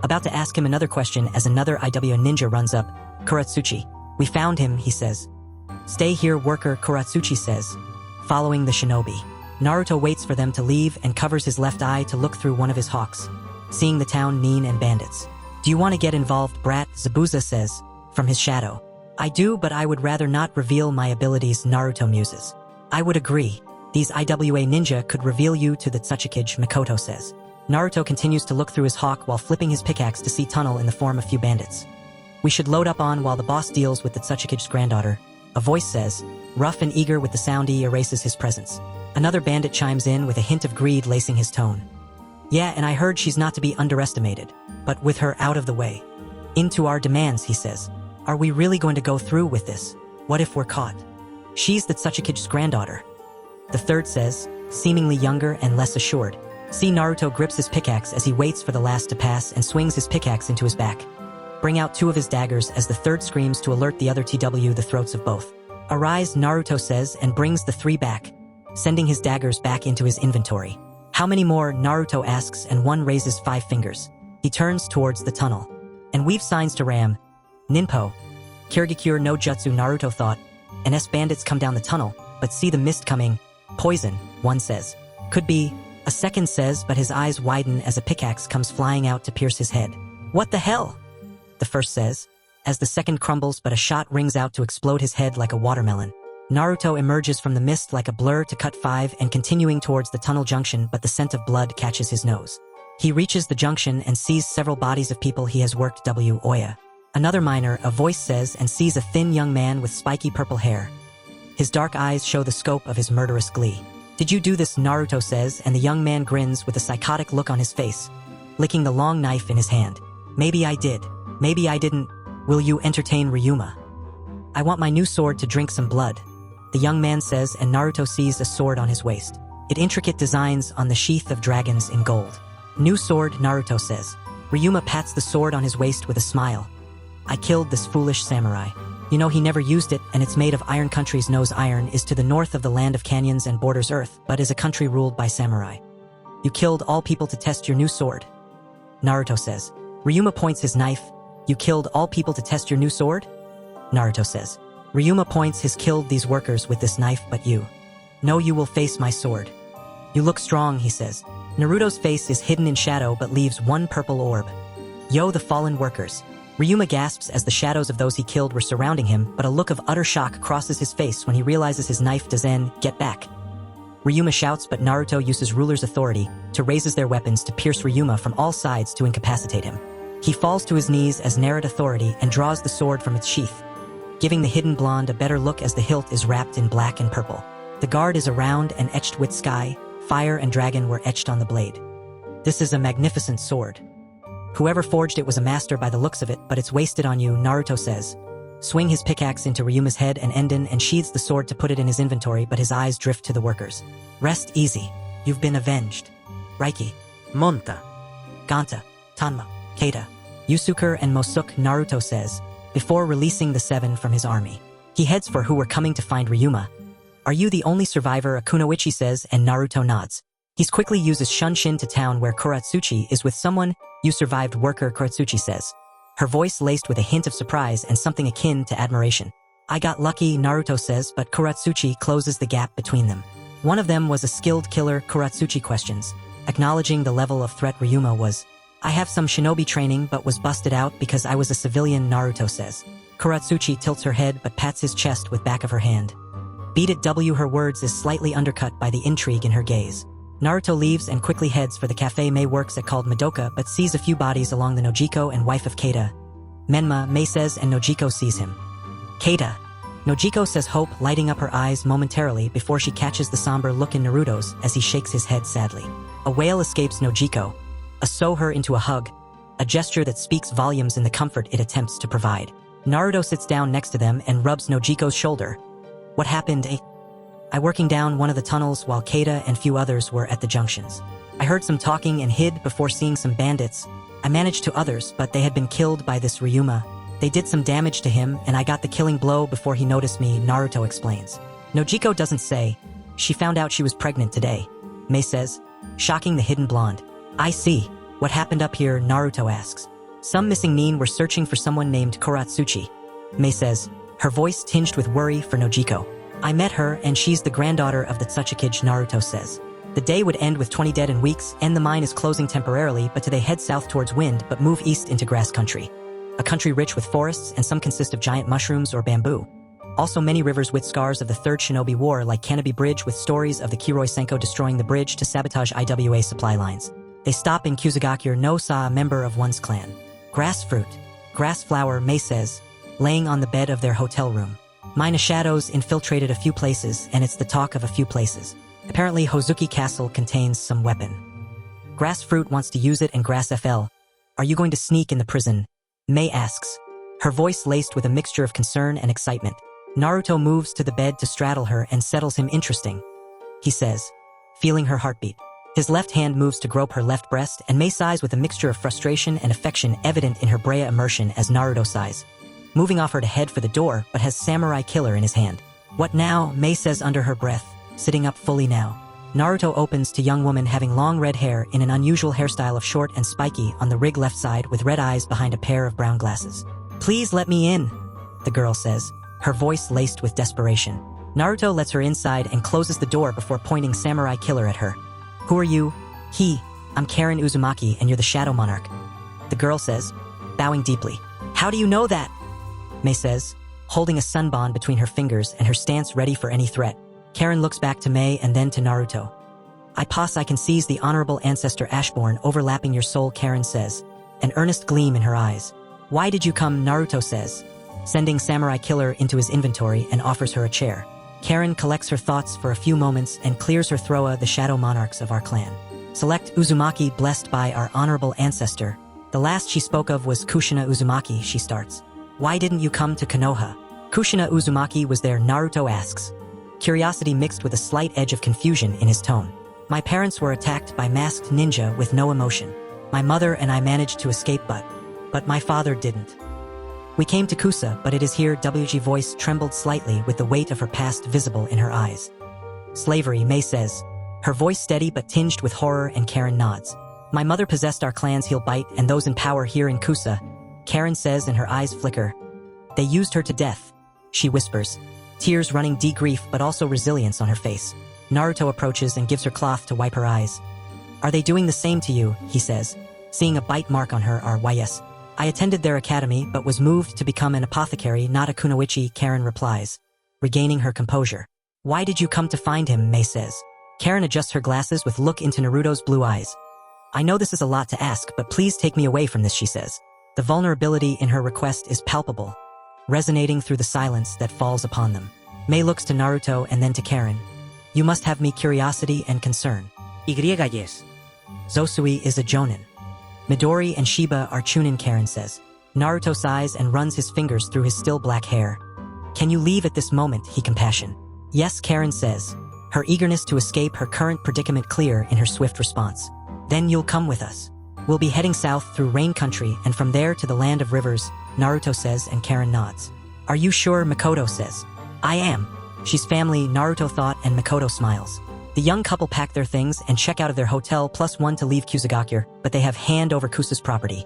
Speaker 1: About to ask him another question as another IWA ninja runs up. Kuratsuchi, we found him, he says. Stay here, worker, Kuratsuchi says, following the shinobi. Naruto waits for them to leave and covers his left eye to look through one of his hawks, seeing the town Nin and bandits. Do you want to get involved, brat? Zabuza says, from his shadow. I do, but I would rather not reveal my abilities, Naruto muses. I would agree. These IWA ninja could reveal you to the Tsuchikage, Mikoto says. Naruto continues to look through his hawk while flipping his pickaxe to see tunnel in the form of few bandits. We should load up on while the boss deals with the Tsuchikage's granddaughter. A voice says, rough and eager with the sound he erases his presence. Another bandit chimes in with a hint of greed lacing his tone. Yeah, and I heard she's not to be underestimated, but with her out of the way. Into our demands, he says. Are we really going to go through with this? What if we're caught? She's the Tsuchikage's granddaughter. The third says, seemingly younger and less assured. See Naruto grips his pickaxe as he waits for the last to pass and swings his pickaxe into his back. Bring out 2 of his daggers as the third screams to alert the other TW the throats of both. Arise, Naruto says and brings the 3 back, sending his daggers back into his inventory. How many more? Naruto asks and one raises 5 fingers. He turns towards the tunnel and weaves signs to Ram. Ninpo. Kirigakure no Jutsu, Naruto thought. And bandits come down the tunnel, but see the mist coming. Poison, one says. Could be. A second says, but his eyes widen as a pickaxe comes flying out to pierce his head. What the hell? The first says, as the second crumbles but a shot rings out to explode his head like a watermelon. Naruto emerges from the mist like a blur to cut 5 and continuing towards the tunnel junction, but the scent of blood catches his nose. He reaches the junction and sees several bodies of people he has worked. Oya. Another miner, a voice says, and sees a thin young man with spiky purple hair. His dark eyes show the scope of his murderous glee. Did you do this? Naruto says, and the young man grins with a psychotic look on his face, licking the long knife in his hand. Maybe I did. Maybe I didn't. Will you entertain Ryuma? I want my new sword to drink some blood, the young man says, and Naruto sees a sword on his waist. It intricate designs on the sheath of dragons in gold. New sword, Naruto says. Ryuma pats the sword on his waist with a smile. I killed this foolish samurai. You know he never used it, and it's made of Iron Country's nose. Iron is to the north of the land of canyons and borders Earth, but is a country ruled by samurai. You killed all people to test your new sword? Naruto says. Ryuma points his knife. You killed all people to test your new sword? Naruto says. Ryuma points his killed these workers with this knife, but you. No, you will face my sword. You look strong, he says. Naruto's face is hidden in shadow but leaves one purple orb. Yo, the fallen workers. Ryuma gasps as the shadows of those he killed were surrounding him, but a look of utter shock crosses his face when he realizes his knife doesn't get back. Ryuma shouts, but Naruto uses ruler's authority to raises their weapons to pierce Ryuma from all sides to incapacitate him. He falls to his knees as Narut authority and draws the sword from its sheath, giving the hidden blonde a better look as the hilt is wrapped in black and purple. The guard is around and etched with sky, fire and dragon were etched on the blade. This is a magnificent sword. Whoever forged it was a master by the looks of it, but it's wasted on you, Naruto says. Swing his pickaxe into Ryuma's head and Enden and sheathes the sword to put it in his inventory, but his eyes drift to the workers. Rest easy. You've been avenged. Raiki, Monta, Ganta, Tanma, Keita, Yusuke and Mosuke, Naruto says, before releasing the 7 from his army. He heads for who were coming to find Ryuma. Are you the only survivor? Akunoichi says, and Naruto nods. He quickly uses Shunshin to town where Kuratsuchi is with someone. You survived, worker, Kuratsuchi says, her voice laced with a hint of surprise and something akin to admiration. I got lucky, Naruto says, but Kuratsuchi closes the gap between them. One of them was a skilled killer, Kuratsuchi questions, acknowledging the level of threat Ryuma was. I have some shinobi training but was busted out because I was a civilian, Naruto says. Kuratsuchi tilts her head but pats his chest with back of her hand. Beat it, her words is slightly undercut by the intrigue in her gaze. Naruto leaves and quickly heads for the cafe Mei works at called Madoka but sees a few bodies along the Nojiko and wife of Keita. Menma, Mei says, and Nojiko sees him. Keita. Nojiko says, hope lighting up her eyes momentarily before she catches the somber look in Naruto's as he shakes his head sadly. A wail escapes Nojiko. Sew her into a hug, a gesture that speaks volumes in the comfort it attempts to provide. Naruto sits down next to them and rubs Nojiko's shoulder. What happened? I working down one of the tunnels while Keita and few others were at the junctions. I heard some talking and hid before seeing some bandits. I managed to others, but they had been killed by this Ryuma. They did some damage to him and I got the killing blow before he noticed me, Naruto explains. Nojiko doesn't say. She found out she was pregnant today. Mei says, shocking the hidden blonde. I see. What happened up here, Naruto asks. Some missing nin were searching for someone named Kuratsuchi. Mei says, her voice tinged with worry for Nojiko. I met her and she's the granddaughter of the Tsuchikage, Naruto says. The day would end with 20 dead in weeks and the mine is closing temporarily, but they head south towards wind but move east into grass country. A country rich with forests and some consist of giant mushrooms or bamboo. Also many rivers with scars of the Third Shinobi War like Kanobi Bridge with stories of the Kiroi Senko destroying the bridge to sabotage IWA supply lines. They stop in Kusagakure no Sa, a member of one's clan. Grass fruit. Grass flower, Mei says, laying on the bed of their hotel room. Mina shadows infiltrated a few places and it's the talk of a few places. Apparently Hozuki Castle contains some weapon. Grass fruit wants to use it and Grass FL. Are you going to sneak in the prison? Mei asks, her voice laced with a mixture of concern and excitement. Naruto moves to the bed to straddle her and settles him. Interesting, he says, feeling her heartbeat. His left hand moves to grope her left breast and Mei sighs with a mixture of frustration and affection evident in her Brea immersion as Naruto sighs. Moving off her to head for the door but has samurai killer in his hand. What now? Mei says under her breath, sitting up fully now. Naruto opens to young woman having long red hair in an unusual hairstyle of short and spiky on the rig left side with red eyes behind a pair of brown glasses. Please let me in, the girl says, her voice laced with desperation. Naruto lets her inside and closes the door before pointing samurai killer at her. Who are you? I'm Karin Uzumaki and you're the Shadow Monarch, the girl says, bowing deeply. How do you know that? Mei says, holding a sunbond between her fingers and her stance ready for any threat. Karin looks back to Mei and then to Naruto. I can seize the honorable ancestor Ashborn overlapping your soul, Karin says, an earnest gleam in her eyes. Why did you come? Naruto says, sending Samurai Killer into his inventory and offers her a chair. Karin collects her thoughts for a few moments and clears her throat. The shadow monarchs of our clan. Select Uzumaki, blessed by our honorable ancestor. The last she spoke of was Kushina Uzumaki, she starts. Why didn't you come to Konoha? Kushina Uzumaki was there, Naruto asks, curiosity mixed with a slight edge of confusion in his tone. My parents were attacked by masked ninja with no emotion. My mother and I managed to escape but my father didn't. We came to Kusa, but it is here. WG voice trembled slightly with the weight of her past visible in her eyes. Slavery, Mei says, her voice steady but tinged with horror, and Karin nods. My mother possessed our clan's heel bite and those in power here in Kusa, Karin says, and her eyes flicker. They used her to death, she whispers, tears running deep grief but also resilience on her face. Naruto approaches and gives her cloth to wipe her eyes. Are they doing the same to you? He says, seeing a bite mark on her. Yes. I attended their academy but was moved to become an apothecary, not a kunoichi, Karin replies, regaining her composure. Why did you come to find him, Mei says. Karin adjusts her glasses with look into Naruto's blue eyes. I know this is a lot to ask, but please take me away from this, she says. The vulnerability in her request is palpable, resonating through the silence that falls upon them. Mei looks to Naruto and then to Karin. You must have me curiosity and concern.
Speaker 2: Yes.
Speaker 1: Zosui is a jonin. Midori and Shiba are chunin, Karin says. Naruto sighs and runs his fingers through his still black hair. Can you leave at this moment, he compassion. Yes, Karin says, her eagerness to escape her current predicament clear in her swift response. Then you'll come with us. We'll be heading south through rain country and from there to the land of rivers, Naruto says, and Karin nods. Are you sure, Makoto says. I am. She's family, Naruto thought, and Makoto smiles. The young couple pack their things and check out of their hotel +1 to leave Kusagakure, but they have hand over Kusa's property.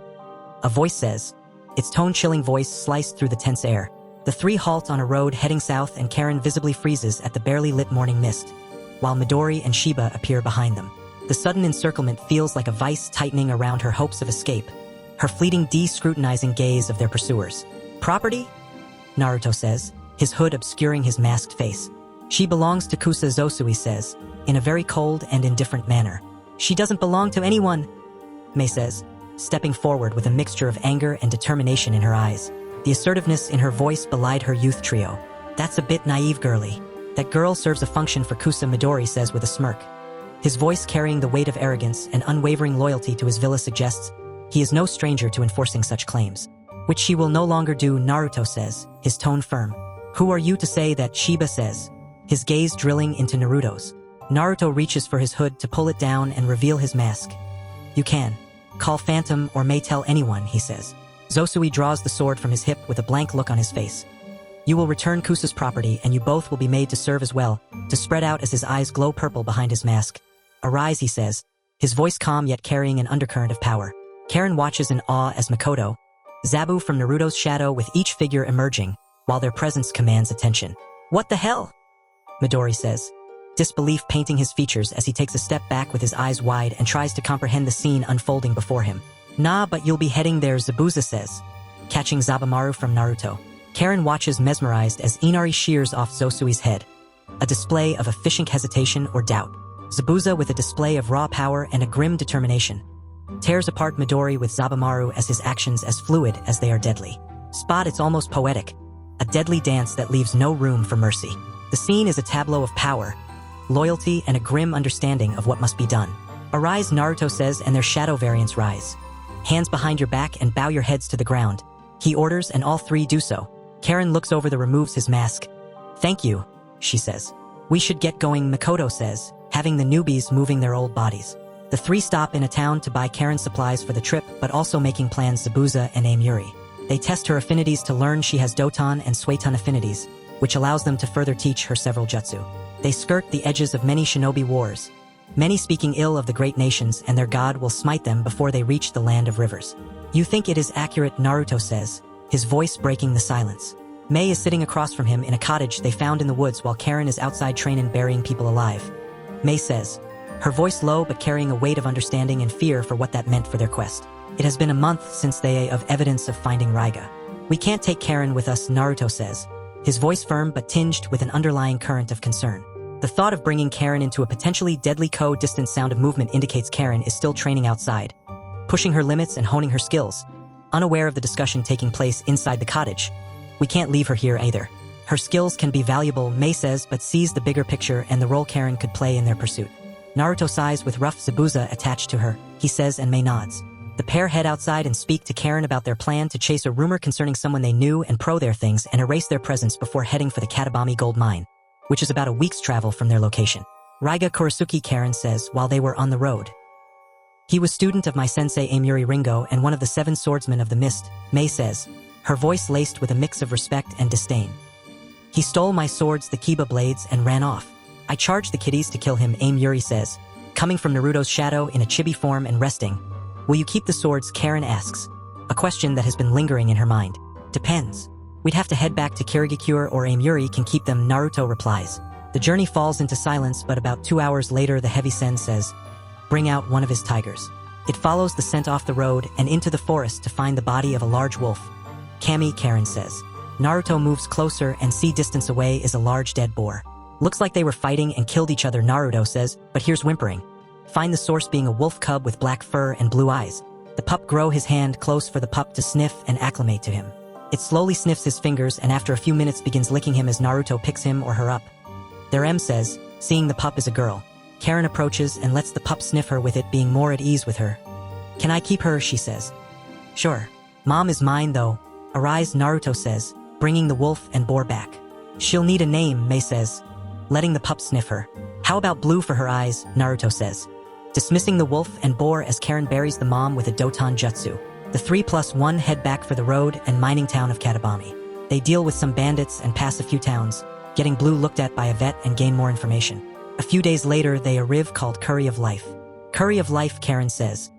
Speaker 1: A voice says, its tone-chilling voice sliced through the tense air. The three halt on a road heading south and Karin visibly freezes at the barely lit morning mist, while Midori and Shiba appear behind them. The sudden encirclement feels like a vice tightening around her hopes of escape, her fleeting de-scrutinizing gaze of their pursuers. Property? Naruto says, his hood obscuring his masked face. She belongs to Kusa, Zosui says, in a very cold and indifferent manner. She doesn't belong to anyone, Mei says, stepping forward with a mixture of anger and determination in her eyes. The assertiveness in her voice belied her youth trio. That's a bit naive, girly. That girl serves a function for Kusa, Midori says with a smirk. His voice carrying the weight of arrogance and unwavering loyalty to his villa suggests he is no stranger to enforcing such claims. Which she will no longer do, Naruto says, his tone firm. Who are you to say that, Shiba says, his gaze drilling into Naruto's. Naruto reaches for his hood to pull it down and reveal his mask. You can. Call Phantom or may tell anyone, he says. Zosui draws the sword from his hip with a blank look on his face. You will return Kusa's property and you both will be made to serve as well, to spread out as his eyes glow purple behind his mask. Arise, he says, his voice calm yet carrying an undercurrent of power. Karin watches in awe as Makoto, Zabu from Naruto's shadow with each figure emerging, while their presence commands attention. What the hell? Midori says, disbelief painting his features as he takes a step back with his eyes wide and tries to comprehend the scene unfolding before him. Nah, but you'll be heading there, Zabuza says, catching Zabumaru from Naruto. Karin watches mesmerized as Inari shears off Zosui's head, a display of efficient hesitation or doubt. Zabuza, with a display of raw power and a grim determination, tears apart Midori with Zabumaru as his actions as fluid as they are deadly. Spot, it's almost poetic, a deadly dance that leaves no room for mercy. The scene is a tableau of power, loyalty, and a grim understanding of what must be done. Arise, Naruto says, and their shadow variants rise. Hands behind your back and bow your heads to the ground. He orders and all three do so. Karin looks over removes his mask. Thank you, she says. We should get going, Makoto says, having the newbies moving their old bodies. The three stop in a town to buy Karin supplies for the trip, but also making plans Zabuza and Amuri. They test her affinities to learn she has Doton and Sueton affinities, which allows them to further teach her several jutsu. They skirt the edges of many shinobi wars, many speaking ill of the great nations and their god will smite them before they reach the land of rivers. You think it is accurate, Naruto says, his voice breaking the silence. Mei is sitting across from him in a cottage they found in the woods while Karin is outside trainin' burying people alive. Mei says, her voice low but carrying a weight of understanding and fear for what that meant for their quest. It has been a month since they of evidence of finding Raga. We can't take Karin with us, Naruto says, his voice firm but tinged with an underlying current of concern. The thought of bringing Karin into a potentially deadly distant sound of movement indicates Karin is still training outside, pushing her limits and honing her skills, unaware of the discussion taking place inside the cottage. We can't leave her here either. Her skills can be valuable, Mei says, but sees the bigger picture and the role Karin could play in their pursuit. Naruto sighs with rough Zabuza attached to her, he says, and Mei nods. The pair head outside and speak to Karin about their plan to chase a rumor concerning someone they knew and pro their things and erase their presence before heading for the Katabami gold mine, which is about a week's travel from their location. Raga Kurisuki, Karin says, while they were on the road. He was student of my sensei Amuri Ringo and one of the 7 swordsmen of the mist, Mei says, her voice laced with a mix of respect and disdain. He stole my swords, the Kiba blades, and ran off. I charged the kiddies to kill him, Amuri says, coming from Naruto's shadow in a chibi form and resting. Will you keep the swords, Karin asks, a question that has been lingering in her mind. Depends. We'd have to head back to Kirigakure or Amuri can keep them, Naruto replies. The journey falls into silence, but about 2 hours later the heavy sen says, bring out one of his tigers. It follows the scent off the road and into the forest to find the body of a large wolf. Kami, Karin says. Naruto moves closer and see distance away is a large dead boar. Looks like they were fighting and killed each other, Naruto says, but here's whimpering. Find the source being a wolf cub with black fur and blue eyes. The pup grow his hand close for the pup to sniff and acclimate to him. It slowly sniffs his fingers and after a few minutes begins licking him as Naruto picks him or her up. Their M says, seeing the pup is a girl. Karin approaches and lets the pup sniff her with it being more at ease with her. Can I keep her, she says. Sure. Mom is mine though. Arise, Naruto says, bringing the wolf and boar back. She'll need a name, Mei says, letting the pup sniff her. How about blue for her eyes, Naruto says. Dismissing the wolf and boar as Karin buries the mom with a Doton Jutsu. The 3+1 head back for the road and mining town of Katabami. They deal with some bandits and pass a few towns, getting Blue looked at by a vet and gain more information. A few days later, they arrive called Curry of Life. Curry of Life, Karin says.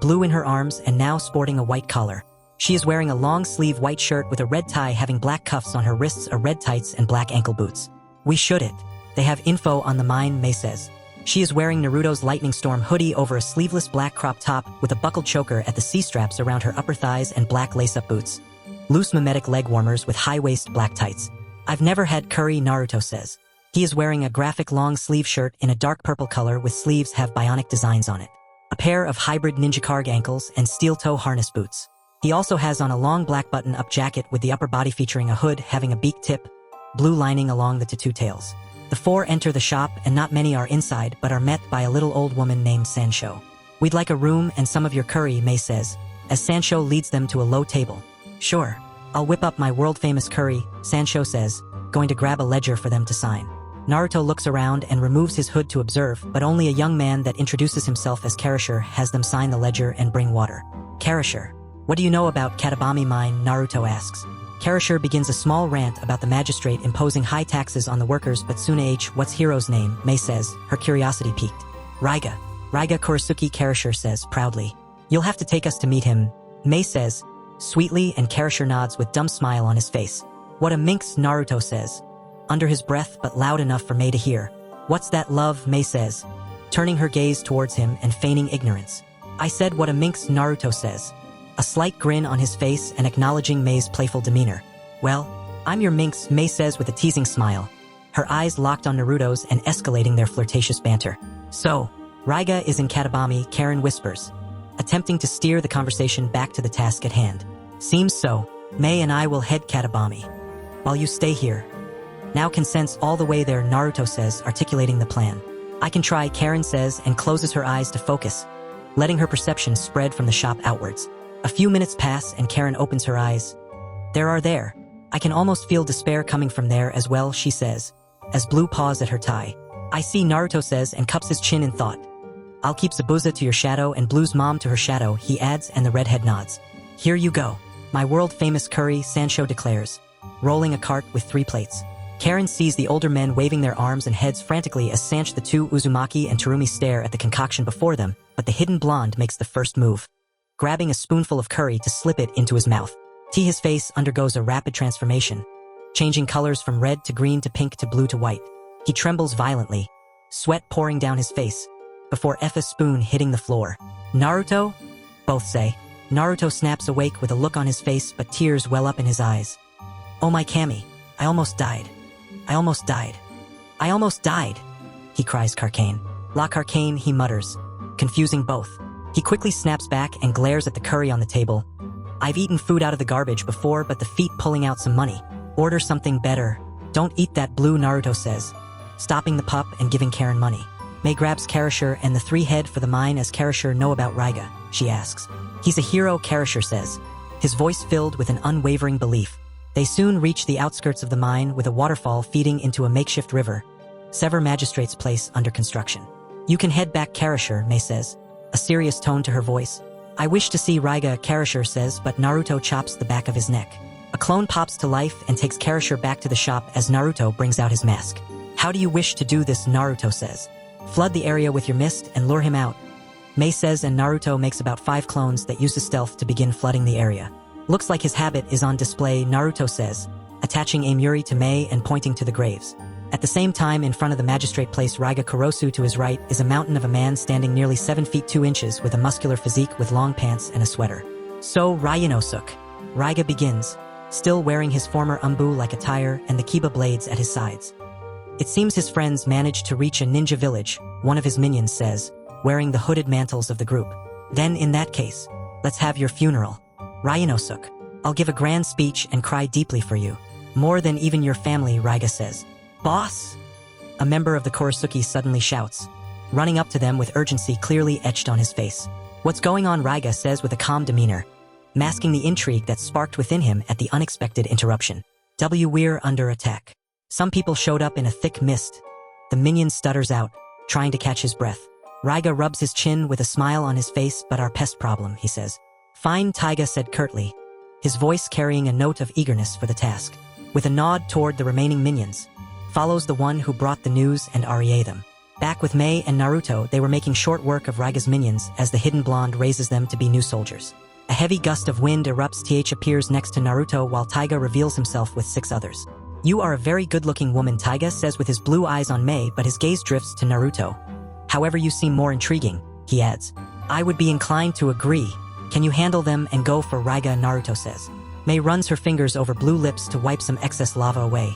Speaker 1: Blue in her arms and now sporting a white collar. She is wearing a long-sleeve white shirt with a red tie having black cuffs on her wrists, a red tights and black ankle boots. We should it. They have info on the mine, Mei says. She is wearing Naruto's Lightning Storm hoodie over a sleeveless black crop top with a buckled choker at the C-straps around her upper thighs and black lace-up boots. Loose mimetic leg warmers with high-waist black tights. I've never had curry, Naruto says. He is wearing a graphic long-sleeve shirt in a dark purple color with sleeves have bionic designs on it. A pair of hybrid ninja carg ankles and steel-toe harness boots. He also has on a long black button-up jacket with the upper body featuring a hood having a beak tip, blue lining along the tattoo tails. The four enter the shop and not many are inside but are met by a little old woman named Sancho. We'd like a room and some of your curry, Mei says, as Sancho leads them to a low table. Sure, I'll whip up my world-famous curry, Sancho says, going to grab a ledger for them to sign. Naruto looks around and removes his hood to observe, but only a young man that introduces himself as Karasher has them sign the ledger and bring water. Karasher, what do you know about Katabami mine? Naruto asks. Karasher begins a small rant about the magistrate imposing high taxes on the workers but Suna what's hero's name, Mei says, her curiosity piqued. Raga Kurisuki, Karasher says proudly. You'll have to take us to meet him, Mei says, sweetly, and Karasher nods with dumb smile on his face. What a minx, Naruto says, under his breath but loud enough for Mei to hear. What's that, love? Mei says, turning her gaze towards him and feigning ignorance. I said what a minx, Naruto says, a slight grin on his face and acknowledging Mei's playful demeanor. Well, I'm your minx, Mei says with a teasing smile, her eyes locked on Naruto's and escalating their flirtatious banter. So, Raga is in Katabami, Karin whispers, attempting to steer the conversation back to the task at hand. Seems so. Mei and I will head Katabami, while you stay here. Now can sense all the way there, Naruto says, articulating the plan. I can try, Karin says and closes her eyes to focus, letting her perception spread from the shop outwards. A few minutes pass and Karin opens her eyes. There. I can almost feel despair coming from there as well, she says, as Blue paws at her tie. I see, Naruto says and cups his chin in thought. I'll keep Zabuza to your shadow and Blue's mom to her shadow, he adds, and the redhead nods. Here you go. My world-famous curry, Sancho declares, rolling a cart with 3 plates. Karin sees the older men waving their arms and heads frantically as the two Uzumaki and Terumi stare at the concoction before them, but the hidden blonde makes the first move, grabbing a spoonful of curry to slip it into his mouth. His face undergoes a rapid transformation, changing colors from red to green to pink to blue to white. He trembles violently, sweat pouring down his face, before a spoon hitting the floor. Naruto? Both say. Naruto snaps awake with a look on his face but tears well up in his eyes. Oh my Kami, I almost died. I almost died, he cries. Carcane. La Carcane, he mutters, confusing both. He quickly snaps back and glares at the curry on the table. I've eaten food out of the garbage before, but the feet pulling out some money. Order something better. Don't eat that, Blue, Naruto says, stopping the pup and giving Karin money. Mei grabs Karasher and the 3 head for the mine. As Karasher know about Raga, she asks. He's a hero, Karasher says, his voice filled with an unwavering belief. They soon reach the outskirts of the mine with a waterfall feeding into a makeshift river. Sever Magistrate's place under construction. You can head back, Karasher, Mei says, a serious tone to her voice. I wish to see Raga, Karasher says, but Naruto chops the back of his neck. A clone pops to life and takes Karasher back to the shop as Naruto brings out his mask. How do you wish to do this, Naruto says. Flood the area with your mist and lure him out, Mei says, and Naruto makes about 5 clones that use stealth to begin flooding the area. Looks like his habit is on display, Naruto says, attaching a Muri to Mei and pointing to the graves. At the same time, in front of the magistrate place Raga Kurosu to his right is a mountain of a man standing nearly 7 feet 2 inches with a muscular physique with long pants and a sweater. So Ryanosuk. Raga begins, still wearing his former umbu-like attire and the kiba blades at his sides. It seems his friends managed to reach a ninja village, one of his minions says, wearing the hooded mantles of the group. Then in that case, let's have your funeral. Ryanosuk. I'll give a grand speech and cry deeply for you. More than even your family, Raga says. Boss? A member of the Kurasuki suddenly shouts, running up to them with urgency clearly etched on his face. What's going on? Raga says with a calm demeanor, masking the intrigue that sparked within him at the unexpected interruption. We're under attack. Some people showed up in a thick mist. The minion stutters out, trying to catch his breath. Raga rubs his chin with a smile on his face. But our pest problem, he says. Fine, Taiga said curtly, his voice carrying a note of eagerness for the task. With a nod toward the remaining minions, follows the one who brought the news and REA them. Back with Mei and Naruto, they were making short work of Raga's minions as the hidden blonde raises them to be new soldiers. A heavy gust of wind erupts. Appears next to Naruto while Taiga reveals himself with 6 others. You are a very good-looking woman, Taiga says with his blue eyes on Mei, but his gaze drifts to Naruto. However, you seem more intriguing, he adds. I would be inclined to agree. Can you handle them and go for Raga? Naruto says. Mei runs her fingers over blue lips to wipe some excess lava away.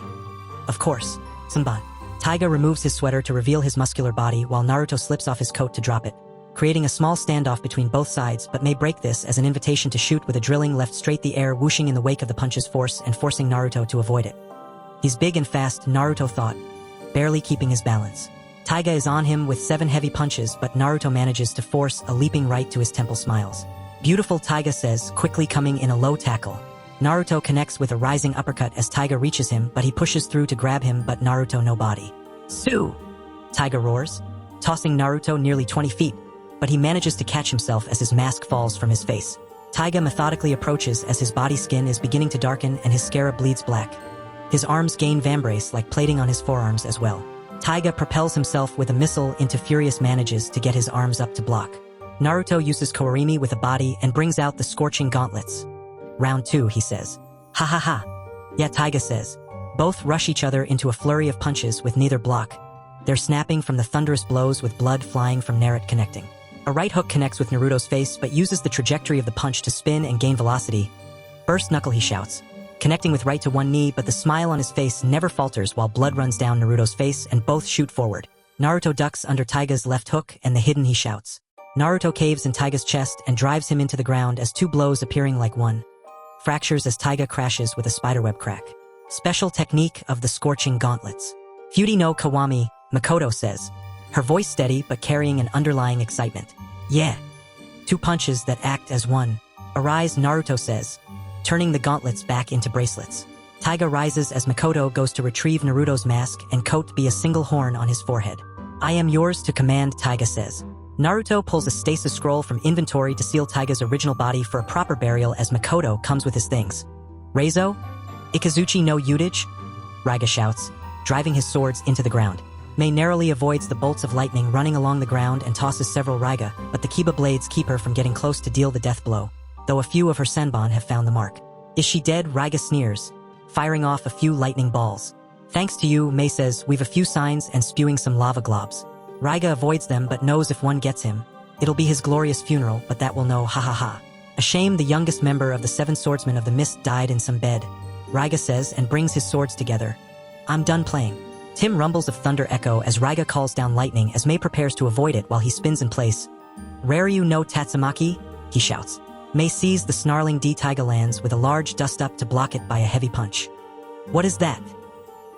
Speaker 1: Of course, Sanban. Taiga removes his sweater to reveal his muscular body while Naruto slips off his coat to drop it, creating a small standoff between both sides, but Mei break this as an invitation to shoot with a drilling left straight the air, whooshing in the wake of the punch's force and forcing Naruto to avoid it. He's big and fast, Naruto thought, barely keeping his balance. Taiga is on him with 7 heavy punches, but Naruto manages to force a leaping right to his temple. Smiles. Beautiful, Taiga says, quickly coming in a low tackle. Naruto connects with a rising uppercut as Taiga reaches him, but he pushes through to grab him, but Naruto no body. Sue! Taiga roars, tossing Naruto nearly 20 feet, but he manages to catch himself as his mask falls from his face. Taiga methodically approaches as his body skin is beginning to darken and his scarab bleeds black. His arms gain vambrace like plating on his forearms as well. Taiga propels himself with a missile into furious manages to get his arms up to block. Naruto uses Kourimi with a body and brings out the scorching gauntlets. Round 2, he says. Ha ha ha. Yeah, Taiga says. Both rush each other into a flurry of punches with neither block. They're snapping from the thunderous blows with blood flying from Naruto connecting. A right hook connects with Naruto's face but uses the trajectory of the punch to spin and gain velocity. Burst knuckle, he shouts, connecting with right to one knee, but the smile on his face never falters while blood runs down Naruto's face and both shoot forward. Naruto ducks under Taiga's left hook and the hidden, he shouts. Naruto caves in Taiga's chest and drives him into the ground as 2 blows appearing like one. Fractures as Taiga crashes with a spiderweb crack. Special technique of the scorching gauntlets. Futi no Kawami, Makoto says, her voice steady but carrying an underlying excitement. Yeah. 2 punches that act as one. Arise, Naruto says, turning the gauntlets back into bracelets. Taiga rises as Makoto goes to retrieve Naruto's mask and coat be a single horn on his forehead. I am yours to command, Taiga says. Naruto pulls a stasis scroll from inventory to seal Taiga's original body for a proper burial as Makoto comes with his things. Reizo? Ikazuchi no Yudage? Raga shouts, driving his swords into the ground. Mei narrowly avoids the bolts of lightning running along the ground and tosses several Raga, but the kiba blades keep her from getting close to deal the death blow, though a few of her senbon have found the mark. Is she dead? Raga sneers, firing off a few lightning balls. Thanks to you, Mei says, we've a few signs and spewing some lava globs. Raga avoids them but knows if one gets him, it'll be his glorious funeral, but that will know, ha ha ha. A shame the youngest member of the 7 swordsmen of the mist died in some bed, Raga says and brings his swords together. I'm done playing. Tim rumbles of thunder echo as Raga calls down lightning as Mei prepares to avoid it while he spins in place. Raryu no Tatsumaki? He shouts. Mei sees the snarling Taiga lands with a large dust-up to block it by a heavy punch. What is that?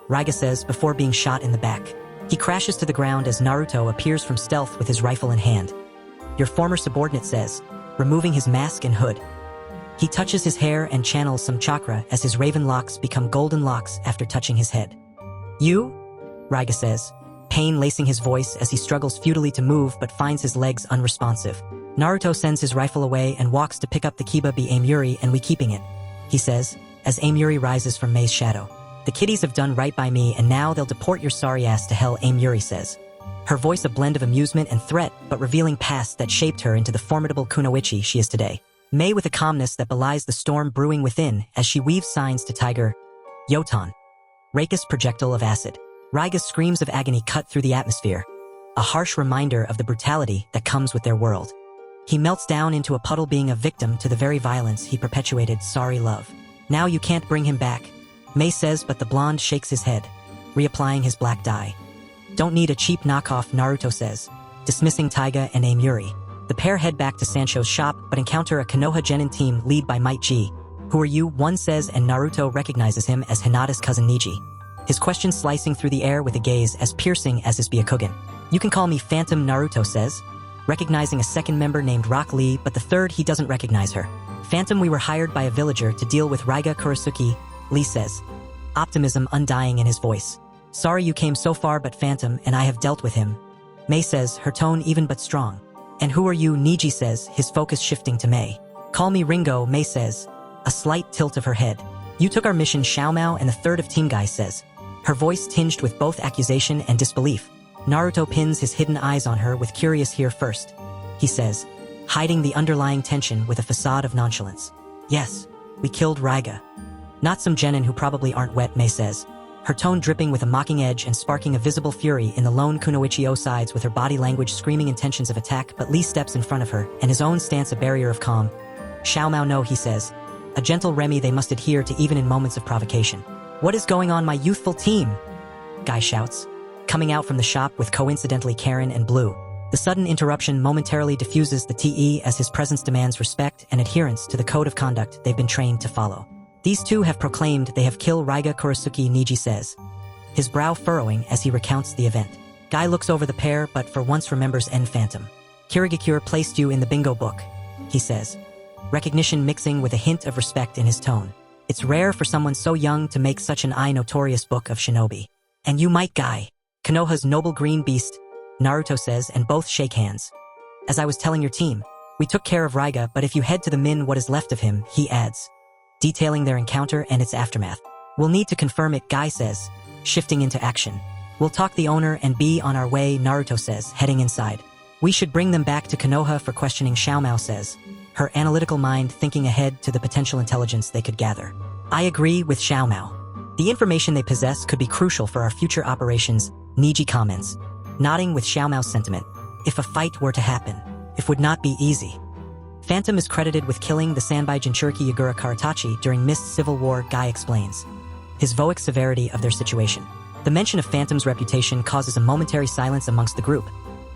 Speaker 1: Raga says before being shot in the back. He crashes to the ground as Naruto appears from stealth with his rifle in hand. Your former subordinate says, removing his mask and hood. He touches his hair and channels some chakra as his raven locks become golden locks after touching his head. You? Raga says, pain lacing his voice as he struggles futilely to move but finds his legs unresponsive. Naruto sends his rifle away and walks to pick up the kiba be Aimuri and we keeping it, he says, as Aimuri rises from Mei's shadow. The kiddies have done right by me and now they'll deport your sorry ass to hell, Aimuri says. Her voice a blend of amusement and threat, but revealing past that shaped her into the formidable kunoichi she is today. Mei with a calmness that belies the storm brewing within as she weaves signs to Tiger. Yotan. Rakus projectile of acid. Raiga's screams of agony cut through the atmosphere, a harsh reminder of the brutality that comes with their world. He melts down into a puddle, being a victim to the very violence he perpetuated. Sorry, love. Now you can't bring him back, Mei says, but the blonde shakes his head, reapplying his black dye. Don't need a cheap knockoff, Naruto says, dismissing Taiga and Amuri. The pair head back to Sancho's shop, but encounter a Konoha Genin team led by Might Ji. Who are you? One says, and Naruto recognizes him as Hinata's cousin Niji. His question slicing through the air with a gaze as piercing as his Byakugan. You can call me Phantom, Naruto says, recognizing a second member named Rock Lee, but the third he doesn't recognize her. Phantom, we were hired by a villager to deal with Raga Kurasuki, Lee says, optimism undying in his voice. Sorry you came so far, but Phantom and I have dealt with him, Mei says, her tone even but strong. And who are you? Niji says, his focus shifting to Mei. Call me Ringo, Mei says, a slight tilt of her head. You took our mission, Xiaomao, and the third of Team Guy says, her voice tinged with both accusation and disbelief. Naruto pins his hidden eyes on her with curious here first, he says, hiding the underlying tension with a facade of nonchalance. Yes, we killed Raga. Not some genin who probably aren't wet, Mei says, her tone dripping with a mocking edge and sparking a visible fury in the lone Kunoichi sides, with her body language screaming intentions of attack, but Lee steps in front of her, and his own stance a barrier of calm. Xiaomao, no, he says, a gentle Remy they must adhere to even in moments of provocation. What is going on, my youthful team? Guy shouts, coming out from the shop with coincidentally Karin and Blue. The sudden interruption momentarily diffuses the TE as his presence demands respect and adherence to the code of conduct they've been trained to follow. These two have proclaimed they have killed Raga Kurasuki, Niji says, his brow furrowing as he recounts the event. Guy looks over the pair, but for once remembers N Phantom. Kirigakure placed you in the bingo book, he says, recognition mixing with a hint of respect in his tone. It's rare for someone so young to make such an notorious book of shinobi. And you might, Guy. Konoha's noble green beast, Naruto says, and both shake hands. As I was telling your team, we took care of Raga, but if you head to the Min, what is left of him, he adds, detailing their encounter and its aftermath. We'll need to confirm it, Guy says, shifting into action. We'll talk the owner and be on our way, Naruto says, heading inside. We should bring them back to Konoha for questioning, Xiaomao says, her analytical mind thinking ahead to the potential intelligence they could gather. I agree with Xiaomao. The information they possess could be crucial for our future operations, Niji comments, nodding with Xiaomao's sentiment. If a fight were to happen, it would not be easy. Phantom is credited with killing the Sanbai Jinchuriki Yagura Karatachi during Mist's civil war, Guy explains, his voic severity of their situation. The mention of Phantom's reputation causes a momentary silence amongst the group.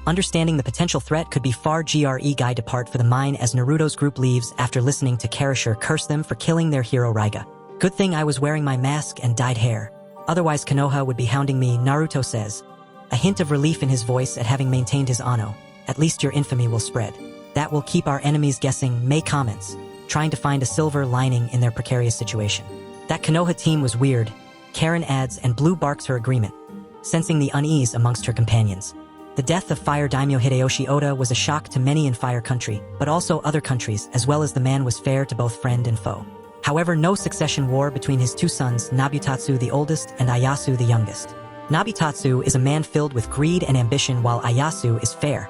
Speaker 1: Understanding the potential threat could be far GRE, Guy depart for the mine as Naruto's group leaves after listening to Karashir curse them for killing their hero Raga. Good thing I was wearing my mask and dyed hair. Otherwise Konoha would be hounding me, Naruto says, a hint of relief in his voice at having maintained his Ano. At least your infamy will spread. That will keep our enemies guessing, Mei comments, trying to find a silver lining in their precarious situation. That Konoha team was weird, Karin adds, and Blue barks her agreement, sensing the unease amongst her companions. The death of Fire Daimyo Hideyoshi Oda was a shock to many in Fire Country, but also other countries, as well as the man was fair to both friend and foe. However, no succession war between his two sons, Nabutatsu the oldest and Ieyasu the youngest. Nabutatsu is a man filled with greed and ambition, while Ieyasu is fair.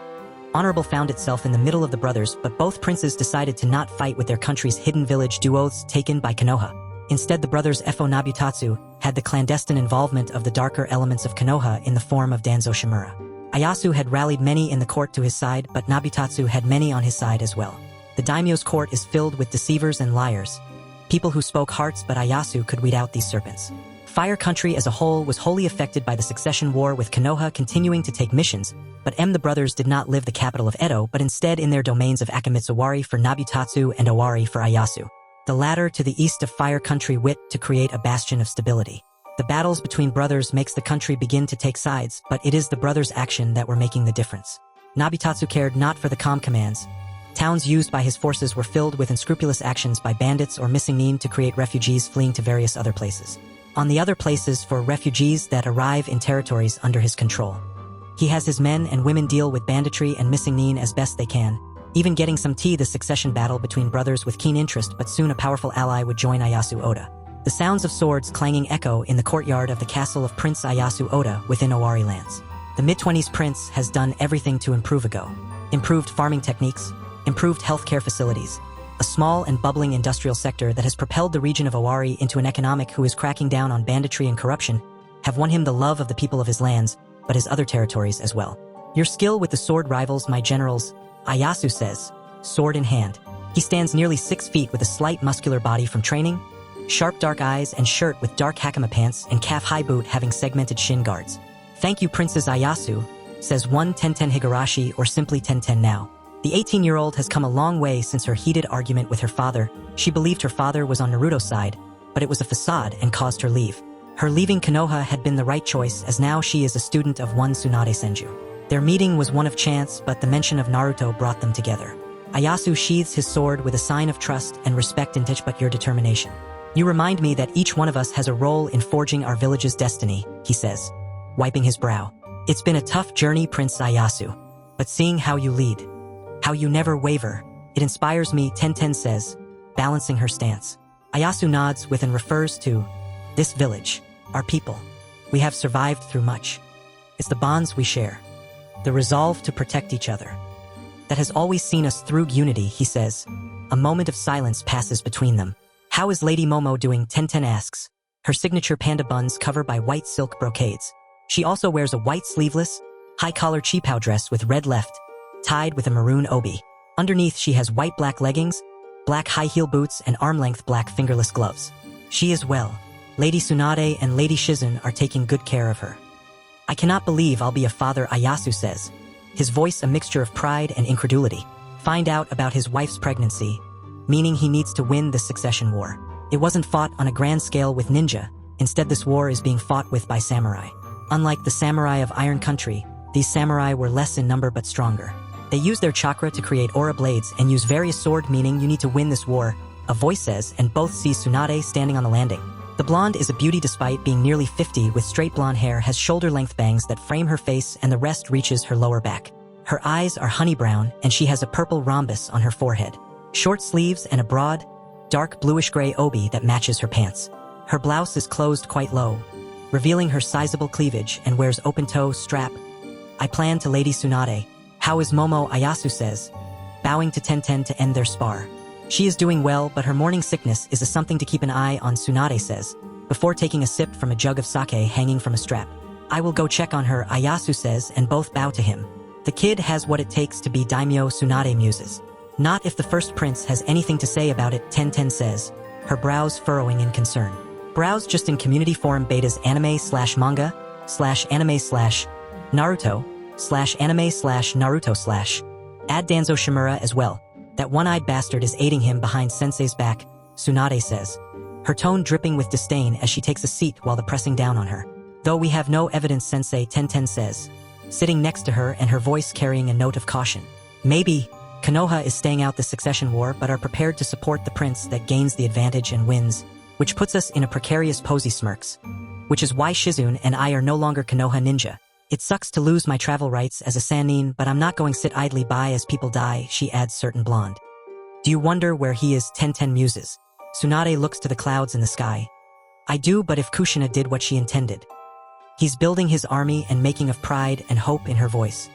Speaker 1: Honorable found itself in the middle of the brothers, but both princes decided to not fight with their country's hidden village duoths taken by Konoha. Instead, the brothers Efo Nabutatsu had the clandestine involvement of the darker elements of Konoha in the form of Danzo Shimura. Ieyasu had rallied many in the court to his side, but Nabutatsu had many on his side as well. The daimyo's court is filled with deceivers and liars, people who spoke hearts, but Ieyasu could weed out these serpents. Fire Country as a whole was wholly affected by the succession war, with Konoha continuing to take missions, but the brothers did not live the capital of Edo, but instead in their domains of Akamitsuwari for Nabutatsu and Owari for Ieyasu. The latter to the east of Fire Country wit to create a bastion of stability. The battles between brothers makes the country begin to take sides, but it is the brothers' action that were making the difference. Nabutatsu cared not for the calm commands. Towns used by his forces were filled with unscrupulous actions by bandits or missing nin to create refugees fleeing to various other places. On the other places for refugees that arrive in territories under his control. He has his men and women deal with banditry and missing nin as best they can, even getting some tea. The succession battle between brothers with keen interest, but soon a powerful ally would join Ieyasu Oda. The sounds of swords clanging echo in the courtyard of the castle of Prince Ieyasu Oda within Owari lands. The mid-20s prince has done everything to improve Ago. Improved farming techniques, improved healthcare facilities, a small and bubbling industrial sector that has propelled the region of Owari into an economic who is cracking down on banditry and corruption, have won him the love of the people of his lands, but his other territories as well. Your skill with the sword rivals my generals, Ieyasu says, sword in hand. He stands nearly 6 feet with a slight muscular body from training, sharp dark eyes and shirt with dark hakama pants and calf-high boot having segmented shin guards. Thank you, Princess Ieyasu, says one Tenten Higurashi or simply Tenten now. The 18-year-old has come a long way since her heated argument with her father. She believed her father was on Naruto's side, but it was a facade and caused her leave. Her leaving Konoha had been the right choice, as now she is a student of one Tsunade Senju. Their meeting was one of chance, but the mention of Naruto brought them together. Ieyasu sheathes his sword with a sign of trust and respect in but your determination. You remind me that each one of us has a role in forging our village's destiny, he says, wiping his brow. It's been a tough journey, Prince Ieyasu, but seeing how you lead, how you never waver, it inspires me, Tenten says, balancing her stance. Ieyasu nods with and refers to this village, our people. We have survived through much. It's the bonds we share, the resolve to protect each other, that has always seen us through unity, he says. A moment of silence passes between them. How is Lady Momo doing? Tenten asks, her signature panda buns covered by white silk brocades. She also wears a white sleeveless, high-collar cheapao dress with red left, tied with a maroon obi. Underneath she has white-black leggings, black high-heel boots and arm-length black fingerless gloves. She is well. Lady Tsunade and Lady Shizun are taking good care of her. I cannot believe I'll be a father, Ieyasu says, his voice a mixture of pride and incredulity. Find out about his wife's pregnancy, meaning he needs to win the succession war. It wasn't fought on a grand scale with ninja. Instead, this war is being fought with by samurai. Unlike the samurai of Iron Country, these samurai were less in number but stronger. They use their chakra to create aura blades and use various sword, meaning you need to win this war, a voice says, and both see Tsunade standing on the landing. The blonde is a beauty despite being nearly 50 with straight blonde hair, has shoulder-length bangs that frame her face and the rest reaches her lower back. Her eyes are honey brown and she has a purple rhombus on her forehead, short sleeves and a broad, dark bluish-gray obi that matches her pants. Her blouse is closed quite low, revealing her sizable cleavage, and wears open-toe strap. I plan to Lady Tsunade. How is Momo? Ieyasu says, bowing to Tenten to end their spar. She is doing well, but her morning sickness is something to keep an eye on, Tsunade says, before taking a sip from a jug of sake hanging from a strap. I will go check on her, Ieyasu says, and both bow to him. The kid has what it takes to be daimyo, Tsunade muses. Not if the first prince has anything to say about it, Tenten says, her brows furrowing in concern. Browse just in community forum betas anime/manga/anime/Naruto/anime/Naruto/ add Danzo Shimura as well. That one-eyed bastard is aiding him behind Sensei's back, Tsunade says, her tone dripping with disdain as she takes a seat while the pressing down on her. Though we have no evidence, Sensei, Tenten says, sitting next to her and her voice carrying a note of caution. Maybe Konoha is staying out the succession war but are prepared to support the prince that gains the advantage and wins, which puts us in a precarious pose, smirks. Which is why Shizun and I are no longer Konoha ninja. It sucks to lose my travel rights as a Sannin, but I'm not going to sit idly by as people die, she adds, certain blonde. Do you wonder where he is? Tenten muses. Tsunade looks to the clouds in the sky. I do, but if Kushina did what she intended. He's building his army and making of pride and hope in her voice.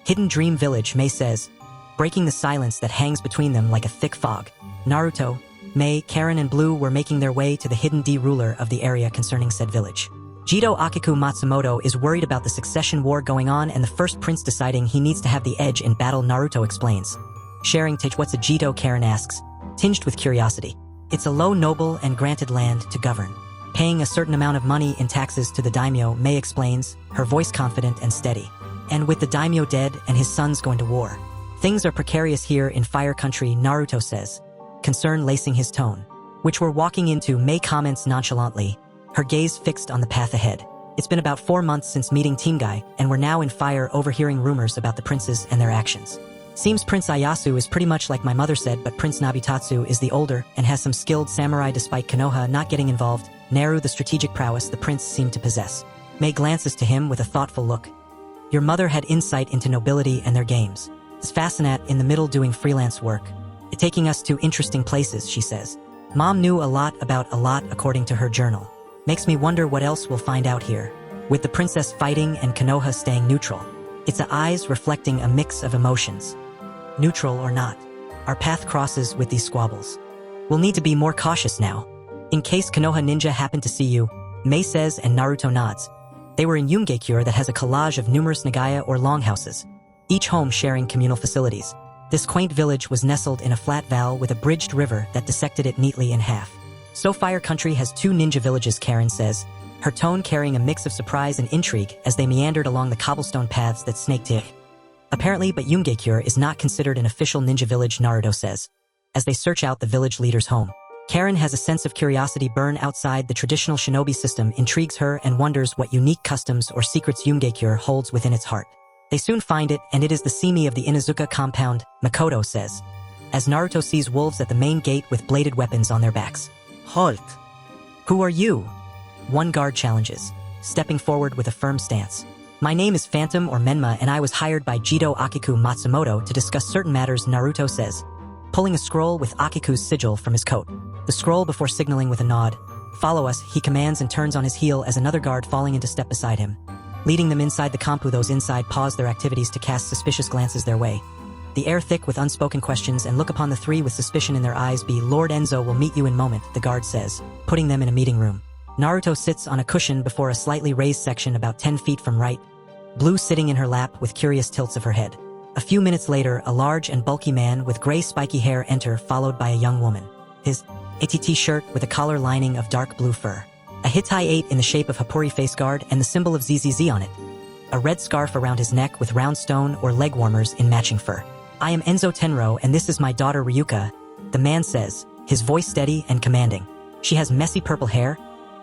Speaker 1: Hidden Dream Village, Mei says, breaking the silence that hangs between them like a thick fog. Naruto, Mei, Karin and Blue were making their way to the hidden D ruler of the area concerning said village. Jito Akiku Matsumoto is worried about the succession war going on and the first prince deciding he needs to have the edge in battle, Naruto explains. Sharing what's a Jito, Karin asks, tinged with curiosity. It's a low noble and granted land to govern. Paying a certain amount of money in taxes to the daimyo, Mei explains, her voice confident and steady. And with the daimyo dead and his sons going to war, things are precarious here in Fire Country, Naruto says, concern lacing his tone. Which we're walking into, Mei comments nonchalantly, her gaze fixed on the path ahead. It's been about 4 months since meeting Team Guy, and we're now in Fire overhearing rumors about the princes and their actions. Seems Prince Ieyasu is pretty much like my mother said, but Prince Nabitatsu is the older and has some skilled samurai despite Konoha not getting involved. Naru the strategic prowess the prince seemed to possess. Mei glances to him with a thoughtful look. Your mother had insight into nobility and their games. Is Fascinat in the middle doing freelance work. It taking us to interesting places, she says. Mom knew a lot about a lot according to her journal. Makes me wonder what else we'll find out here. With the princess fighting and Konoha staying neutral. It's a eyes reflecting a mix of emotions. Neutral or not, our path crosses with these squabbles. We'll need to be more cautious now. In case Konoha ninja happen to see you, Mei says, and Naruto nods. They were in Yumgekyur that has a collage of numerous nagaya or longhouses, each home sharing communal facilities. This quaint village was nestled in a flat vale with a bridged river that dissected it neatly in half. So Fire Country has 2 ninja villages, Karin says, her tone carrying a mix of surprise and intrigue as they meandered along the cobblestone paths that snaked it. Apparently, but Yumgekyur is not considered an official ninja village, Naruto says, as they search out the village leader's home. Karin has a sense of curiosity burn outside the traditional shinobi system, intrigues her and wonders what unique customs or secrets Yumgekyur holds within its heart. They soon find it, and it is the semi of the Inuzuka compound, Makoto says, as Naruto sees wolves at the main gate with bladed weapons on their backs.
Speaker 2: Halt!
Speaker 1: Who are you? One guard challenges, stepping forward with a firm stance. My name is Phantom or Menma, and I was hired by Jito Akiku Matsumoto to discuss certain matters, Naruto says, pulling a scroll with Akiku's sigil from his coat. The scroll before signaling with a nod. Follow us, he commands and turns on his heel as another guard falling into step beside him. Leading them inside the compu, those inside pause their activities to cast suspicious glances their way. The air thick with unspoken questions and look upon the 3 with suspicion in their eyes. Lord Enzo will meet you in moment, the guard says, putting them in a meeting room. Naruto sits on a cushion before a slightly raised section about 10 feet from right, Blue sitting in her lap with curious tilts of her head. A few minutes later, a large and bulky man with gray spiky hair enter, followed by a young woman. His ATT shirt with a collar lining of dark blue fur. A Hitai 8 in the shape of Hapuri face guard and the symbol of ZZZ on it. A red scarf around his neck with round stone or leg warmers in matching fur. I am Enzo Tenro and this is my daughter Ryuka, the man says, his voice steady and commanding. She has messy purple hair,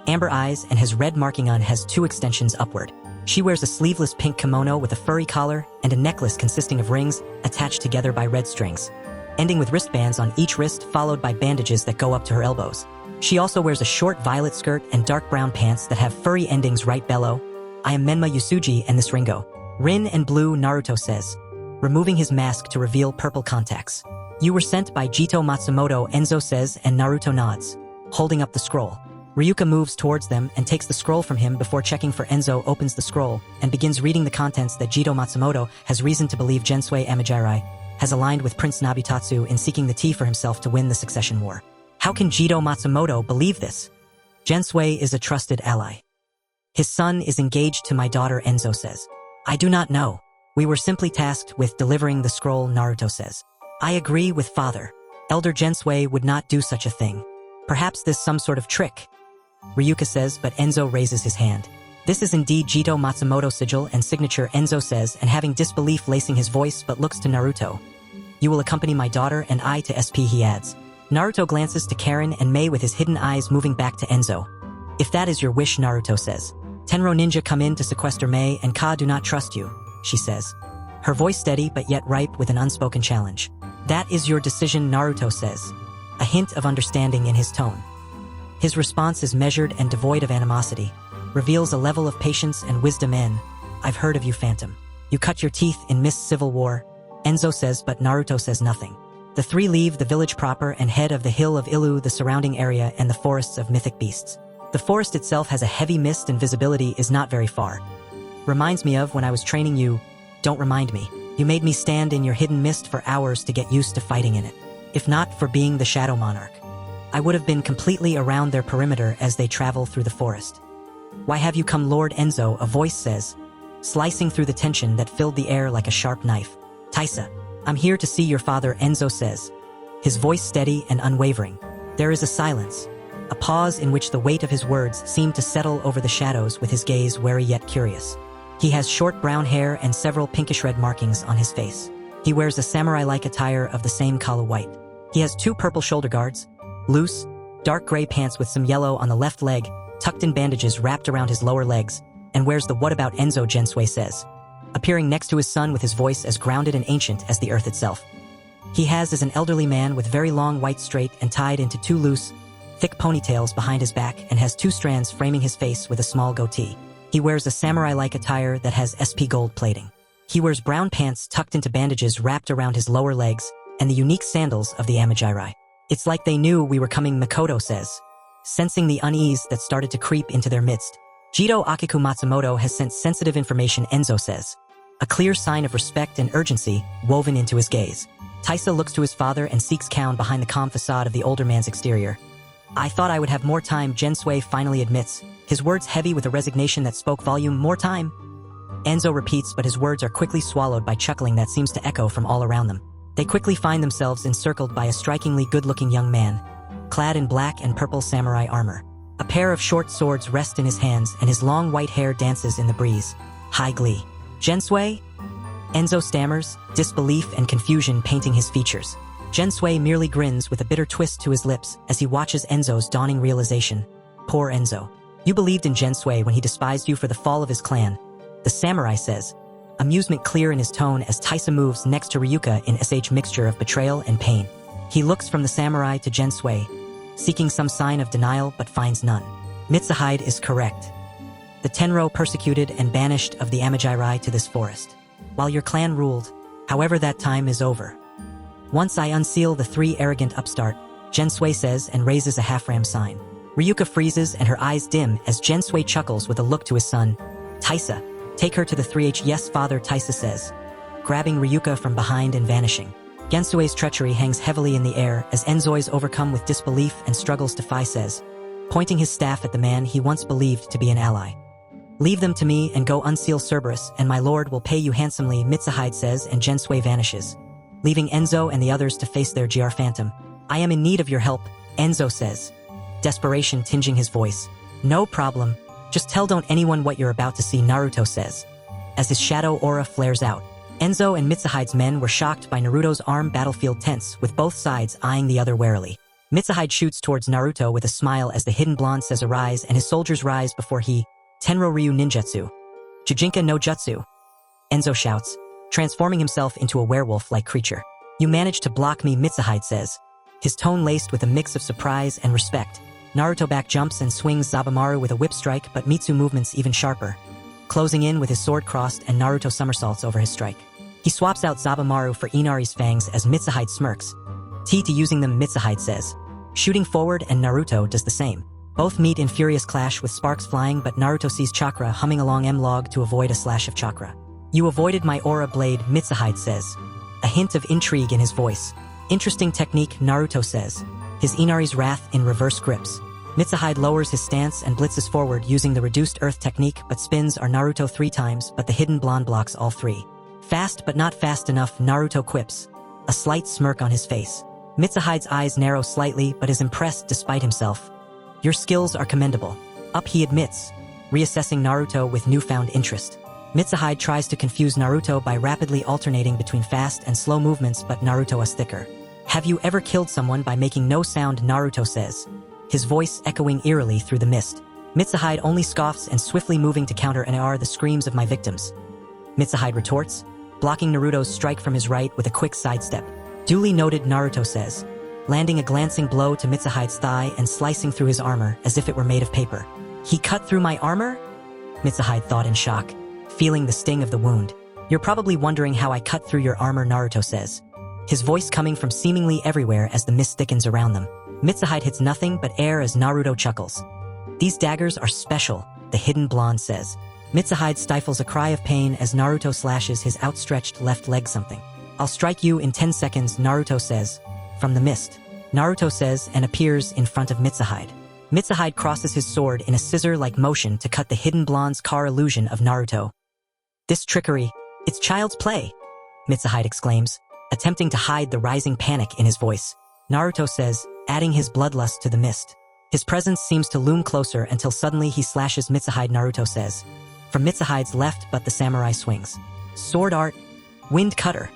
Speaker 1: amber eyes, and has red marking on has 2 extensions upward. She wears a sleeveless pink kimono with a furry collar and a necklace consisting of rings attached together by red strings, ending with wristbands on each wrist followed by bandages that go up to her elbows. She also wears a short violet skirt and dark brown pants that have furry endings right below. I am Menma Yusuji and this Ringo. Rin and Blue, Naruto says, removing his mask to reveal purple contacts. You were sent by Jito Matsumoto, Enzo says, and Naruto nods, holding up the scroll. Ryuka moves towards them and takes the scroll from him before checking for Enzo, opens the scroll, and begins reading the contents that Jito Matsumoto has reason to believe Gensui Amijairai has aligned with Prince Nabitatsu in seeking the tea for himself to win the succession war. How can Jito Matsumoto believe this? Gensui is a trusted ally. His son is engaged to my daughter, Enzo says. I do not know. We were simply tasked with delivering the scroll, Naruto says. I agree with father. Elder Gensui would not do such a thing. Perhaps this some sort of trick, Ryuka says, but Enzo raises his hand. This is indeed Jito Matsumoto's sigil and signature, Enzo says, and having disbelief lacing his voice but looks to Naruto. You will accompany my daughter and I to SP, he adds. Naruto glances to Karin and Mei with his hidden eyes moving back to Enzo. If that is your wish, Naruto says. Tenro ninja come in to sequester Mei and Ka do not trust you, she says. Her voice steady but yet ripe with an unspoken challenge. That is your decision, Naruto says, a hint of understanding in his tone. His response is measured and devoid of animosity, reveals a level of patience and wisdom in, I've heard of you, Phantom. You cut your teeth in Mist Civil War, Enzo says, but Naruto says nothing. The 3 leave the village proper and head of the hill of Ilu, the surrounding area, and the forests of mythic beasts. The forest itself has a heavy mist and visibility is not very far. Reminds me of when I was training you. Don't remind me. You made me stand in your hidden mist for hours to get used to fighting in it. If not for being the Shadow Monarch, I would have been completely around their perimeter as they travel through the forest. Why have you come, Lord Enzo? A voice says, slicing through the tension that filled the air like a sharp knife. Taisa, I'm here to see your father, Enzo says, his voice steady and unwavering. There is a silence, a pause in which the weight of his words seemed to settle over the shadows with his gaze wary yet curious. He has short brown hair and several pinkish-red markings on his face. He wears a samurai-like attire of the same color white. He has 2 purple shoulder guards, loose, dark gray pants with some yellow on the left leg, tucked in bandages wrapped around his lower legs, and wears the What About Enzo, Gensui says, appearing next to his son with his voice as grounded and ancient as the earth itself. He is an elderly man with very long white straight and tied into 2 loose, thick ponytails behind his back and has 2 strands framing his face with a small goatee. He wears a samurai-like attire that has SP gold plating. He wears brown pants tucked into bandages wrapped around his lower legs and the unique sandals of the Amijairai. It's like they knew we were coming, Makoto says, sensing the unease that started to creep into their midst. Jito Akiku Matsumoto has sent sensitive information, Enzo says, a clear sign of respect and urgency woven into his gaze. Taisa looks to his father and seeks calm behind the calm facade of the older man's exterior. I thought I would have more time, Gensui finally admits, his words heavy with a resignation that spoke volume. More time? Enzo repeats, but his words are quickly swallowed by chuckling that seems to echo from all around them. They quickly find themselves encircled by a strikingly good-looking young man, clad in black and purple samurai armor. A pair of short swords rest in his hands and his long white hair dances in the breeze. High glee. Gensui? Enzo stammers, disbelief and confusion painting his features. Gensui merely grins with a bitter twist to his lips as he watches Enzo's dawning realization. Poor Enzo. You believed in Gensui when he despised you for the fall of his clan. The samurai says, amusement clear in his tone as Taisa moves next to Ryuka in a mixture of betrayal and pain. He looks from the samurai to Gensui, seeking some sign of denial but finds none. Mizukage is correct. The Tenro persecuted and banished of the Amajiri to this forest, while your clan ruled. However, that time is over. Once I unseal the three arrogant upstart, Gensui says and raises a half-ram sign. Ryuka freezes and her eyes dim as Gensui chuckles with a look to his son. Taisa, take her to the 3H. Yes, father, Taisa says, grabbing Ryuka from behind and vanishing. Gensui's treachery hangs heavily in the air as Enzo is overcome with disbelief and struggles to fly says, pointing his staff at the man he once believed to be an ally. Leave them to me and go unseal Cerberus, and my lord will pay you handsomely, Mizukage says, and Gensui vanishes, leaving Enzo and the others to face their GR Phantom. I am in need of your help, Enzo says, desperation tinging his voice. No problem. Just tell don't anyone what you're about to see, Naruto says, as his shadow aura flares out. Enzo and Mitsukage's men were shocked by Naruto's armed battlefield tense, with both sides eyeing the other warily. Mizukage shoots towards Naruto with a smile as the hidden blonde says arise and his soldiers rise before he, Tenro Ryu Ninjutsu. Jujinka no Jutsu. Enzo shouts, transforming himself into a werewolf-like creature. You managed to block me, Mizukage says, his tone laced with a mix of surprise and respect. Naruto back jumps and swings Zabumaru with a whip strike, but Mitsu movements even sharper, closing in with his sword crossed and Naruto somersaults over his strike. He swaps out Zabumaru for Inari's fangs as Mizukage smirks. T to using them, Mizukage says, shooting forward, and Naruto does the same. Both meet in furious clash with sparks flying, but Naruto sees chakra humming along M-log to avoid a slash of chakra. You avoided my aura blade, Mizukage says, a hint of intrigue in his voice. Interesting technique, Naruto says, his Inari's wrath in reverse grips. Mizukage lowers his stance and blitzes forward using the reduced earth technique, but spins are Naruto 3 times, but the hidden blonde blocks all 3. Fast but not fast enough, Naruto quips, a slight smirk on his face. Mitsukage's eyes narrow slightly but is impressed despite himself. Your skills are commendable. Up, he admits, reassessing Naruto with newfound interest. Mizukage tries to confuse Naruto by rapidly alternating between fast and slow movements, but Naruto is thicker. Have you ever killed someone by making no sound, Naruto says, his voice echoing eerily through the mist. Mizukage only scoffs and swiftly moving to counter and are the screams of my victims. Mizukage retorts, blocking Naruto's strike from his right with a quick sidestep. Duly noted, Naruto says, landing a glancing blow to Mitsukage's thigh and slicing through his armor as if it were made of paper. He cut through my armor? Mizukage thought in shock, feeling the sting of the wound. You're probably wondering how I cut through your armor, Naruto says, his voice coming from seemingly everywhere as the mist thickens around them. Mizukage hits nothing but air as Naruto chuckles. These daggers are special, the hidden blonde says. Mizukage stifles a cry of pain as Naruto slashes his outstretched left leg. Something. I'll strike you in 10 seconds, Naruto says, from the mist. Naruto says and appears in front of Mizukage. Mizukage crosses his sword in a scissor-like motion to cut the hidden blonde's car illusion of Naruto. This trickery, it's child's play, Mizukage exclaims, attempting to hide the rising panic in his voice. Naruto says, adding his bloodlust to the mist. His presence seems to loom closer until suddenly he slashes Mizukage, Naruto says. From Mitsukage's left, but the samurai swings. Sword art, wind cutter,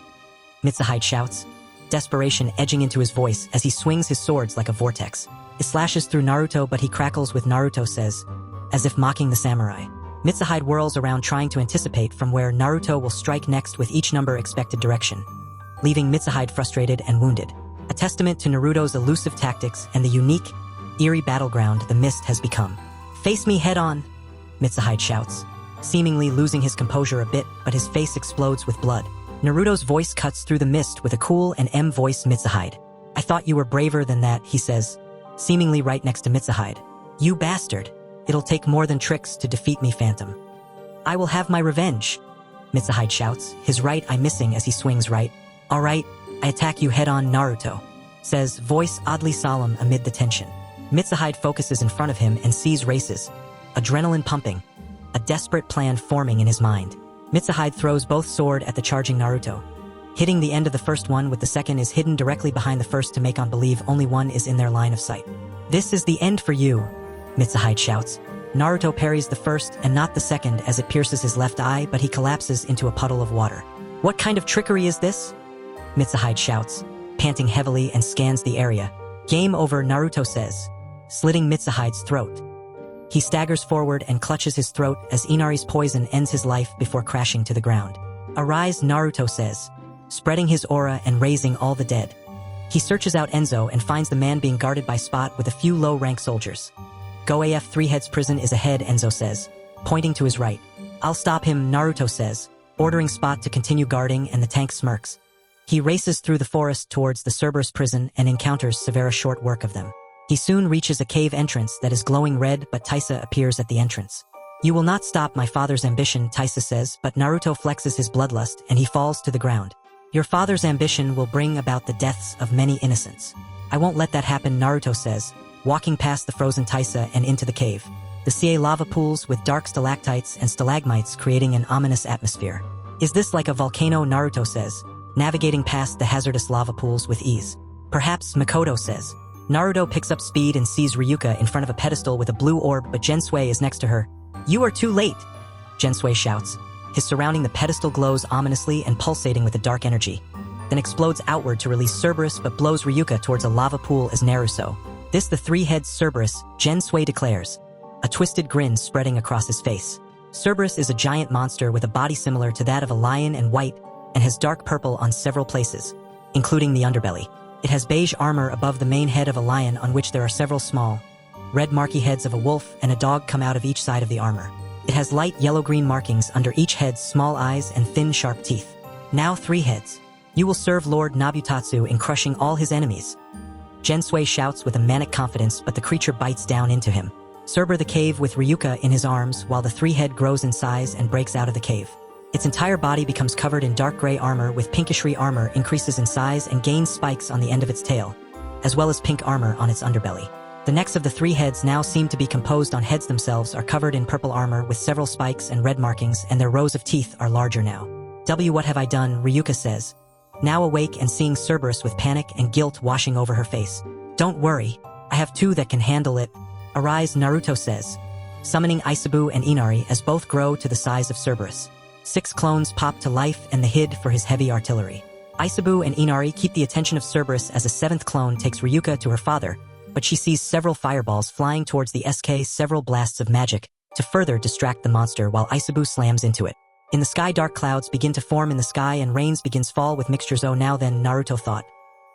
Speaker 1: Mizukage shouts, desperation edging into his voice as he swings his swords like a vortex. It slashes through Naruto, but he crackles with Naruto says, as if mocking the samurai. Mizukage whirls around trying to anticipate from where Naruto will strike next with each number expected direction, leaving Mizukage frustrated and wounded. A testament to Naruto's elusive tactics and the unique, eerie battleground the mist has become. Face me head on, Mizukage shouts, seemingly losing his composure a bit, but his face explodes with blood. Naruto's voice cuts through the mist with a cool and voice. Mizukage. I thought you were braver than that, he says, seemingly right next to Mizukage. You bastard. It'll take more than tricks to defeat me, Phantom. I will have my revenge, Mizukage shouts, his right eye missing as he swings right. All right, I attack you head on, Naruto says, voice oddly solemn amid the tension. Mizukage focuses in front of him and sees races, adrenaline pumping, a desperate plan forming in his mind. Mizukage throws both sword at the charging Naruto. Hitting the end of the first one with the second is hidden directly behind the first to make on believe only one is in their line of sight. "This is the end for you," Mizukage shouts. Naruto parries the first and not the second as it pierces his left eye, but he collapses into a puddle of water. "What kind of trickery is this?" Mizukage shouts, panting heavily and scans the area. "Game over," Naruto says, slitting Mitsukage's throat. He staggers forward and clutches his throat as Inari's poison ends his life before crashing to the ground. "Arise," Naruto says, spreading his aura and raising all the dead. He searches out Enzo and finds the man being guarded by Spot with a few low-rank soldiers. "Go AF, Three Heads prison is ahead," Enzo says, pointing to his right. "I'll stop him," Naruto says, ordering Spot to continue guarding, and the tank smirks. He races through the forest towards the Cerberus prison and encounters Severa's short work of them. He soon reaches a cave entrance that is glowing red, but Taisa appears at the entrance. "You will not stop my father's ambition," Taisa says, but Naruto flexes his bloodlust and he falls to the ground. "Your father's ambition will bring about the deaths of many innocents. I won't let that happen," Naruto says, walking past the frozen Taisa and into the cave. The sea lava pools with dark stalactites and stalagmites creating an ominous atmosphere. "Is this like a volcano?" Naruto says, navigating past the hazardous lava pools with ease. "Perhaps," Makoto says. Naruto picks up speed and sees Ryuka in front of a pedestal with a blue orb, but Gensui is next to her. "You are too late," Gensui shouts. His surrounding the pedestal glows ominously and pulsating with a dark energy, then explodes outward to release Cerberus but blows Ryuka towards a lava pool as Naruto. "This the three-headed Cerberus," Gensui declares, a twisted grin spreading across his face. Cerberus is a giant monster with a body similar to that of a lion and white, and has dark purple on several places, including the underbelly. It has beige armor above the main head of a lion on which there are several small, red marky heads of a wolf and a dog come out of each side of the armor. It has light yellow-green markings under each head's small eyes and thin, sharp teeth. "Now, Three Heads, you will serve Lord Nabutatsu in crushing all his enemies," Gensui shouts with a manic confidence, but the creature bites down into him. Cerber the cave with Ryuka in his arms while the three-head grows in size and breaks out of the cave. Its entire body becomes covered in dark gray armor with pinkish-red armor increases in size and gains spikes on the end of its tail, as well as pink armor on its underbelly. The necks of the three heads now seem to be composed on heads themselves are covered in purple armor with several spikes and red markings, and their rows of teeth are larger now. What have I done?" Ryuka says, now awake and seeing Cerberus with panic and guilt washing over her face. "Don't worry, I have two that can handle it." "Arise," Naruto says, summoning Isabu and Inari as both grow to the size of Cerberus. 6 clones pop to life and the hid for his heavy artillery. Isabu and Inari keep the attention of Cerberus as a 7th clone takes Ryuka to her father, but she sees several fireballs flying towards the SK, several blasts of magic, to further distract the monster while Isabu slams into it. In the sky, dark clouds begin to form in the sky and rains begins fall with mixtures. "Oh, now then," Naruto thought,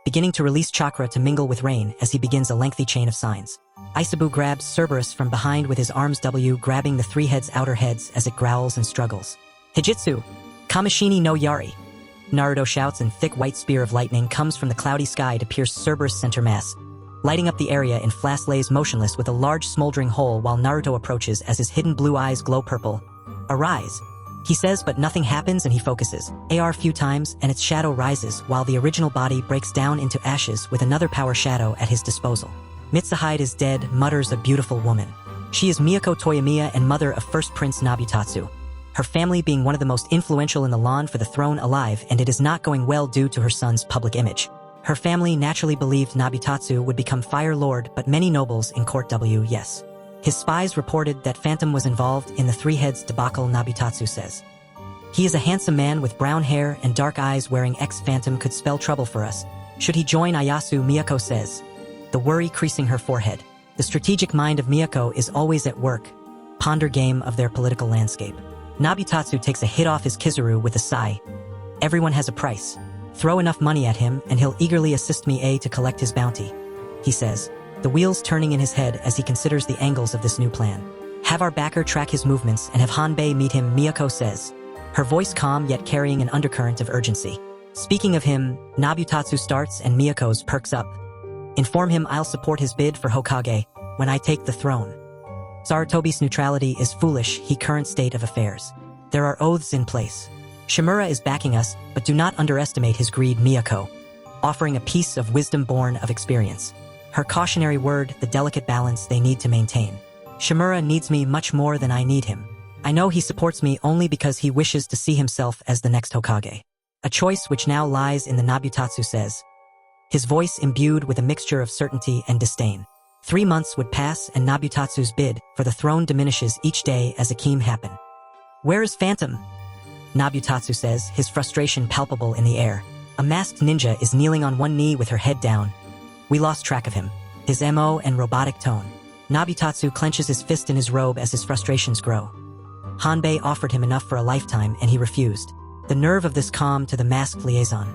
Speaker 1: beginning to release chakra to mingle with rain as he begins a lengthy chain of signs. Isabu grabs Cerberus from behind with his arms, grabbing the three heads' outer heads as it growls and struggles. "Hijitsu! Kamishini no Yari!" Naruto shouts, and thick white spear of lightning comes from the cloudy sky to pierce Cerberus' center mass, lighting up the area. In Flask lays motionless with a large smoldering hole while Naruto approaches as his hidden blue eyes glow purple. "Arise," he says, but nothing happens and he focuses AR a few times and its shadow rises while the original body breaks down into ashes with another power shadow at his disposal. "Mizukage is dead," mutters a beautiful woman. She is Miyako Toyomiya and mother of first Prince Nabutatsu, her family being one of the most influential in the lawn for the throne alive, and it is not going well due to her son's public image. Her family naturally believed Nabutatsu would become Fire Lord, but many nobles in court yes. His spies reported that Phantom was involved in the three heads debacle. Nabutatsu says, "He is a handsome man with brown hair and dark eyes wearing Phantom could spell trouble for us. Should he join Ayasu?" Miyako says, the worry creasing her forehead. The strategic mind of Miyako is always at work, ponder game of their political landscape. Nabutatsu takes a hit off his Kizaru with a sigh. "Everyone has a price. Throw enough money at him and he'll eagerly assist me to collect his bounty," he says, the wheels turning in his head as he considers the angles of this new plan. "Have our backer track his movements and have Hanbei meet him," Miyako says, her voice calm yet carrying an undercurrent of urgency. Speaking of him, Nabutatsu starts and Miyako's perks up. "Inform him I'll support his bid for Hokage when I take the throne. Sarutobi's neutrality is foolish, he current state of affairs. There are oaths in place. Shimura is backing us, but do not underestimate his greed," Miyako, offering a piece of wisdom born of experience. Her cautionary word, the delicate balance they need to maintain. Shimura needs me much more than I need him. I know he supports me only because he wishes to see himself as the next Hokage. A choice which now lies in the Narutotatsu says, his voice imbued with a mixture of certainty and disdain. 3 months would pass and Narutotatsu's bid for the throne diminishes each day as Akim happen. Where is Phantom? Narutotatsu says, his frustration palpable in the air. A masked ninja is kneeling on one knee with her head down. We lost track of him. His MO and robotic tone. Narutotatsu clenches his fist in his robe as his frustrations grow. Hanbei offered him enough for a lifetime and he refused. The nerve of this calm to the masked liaison.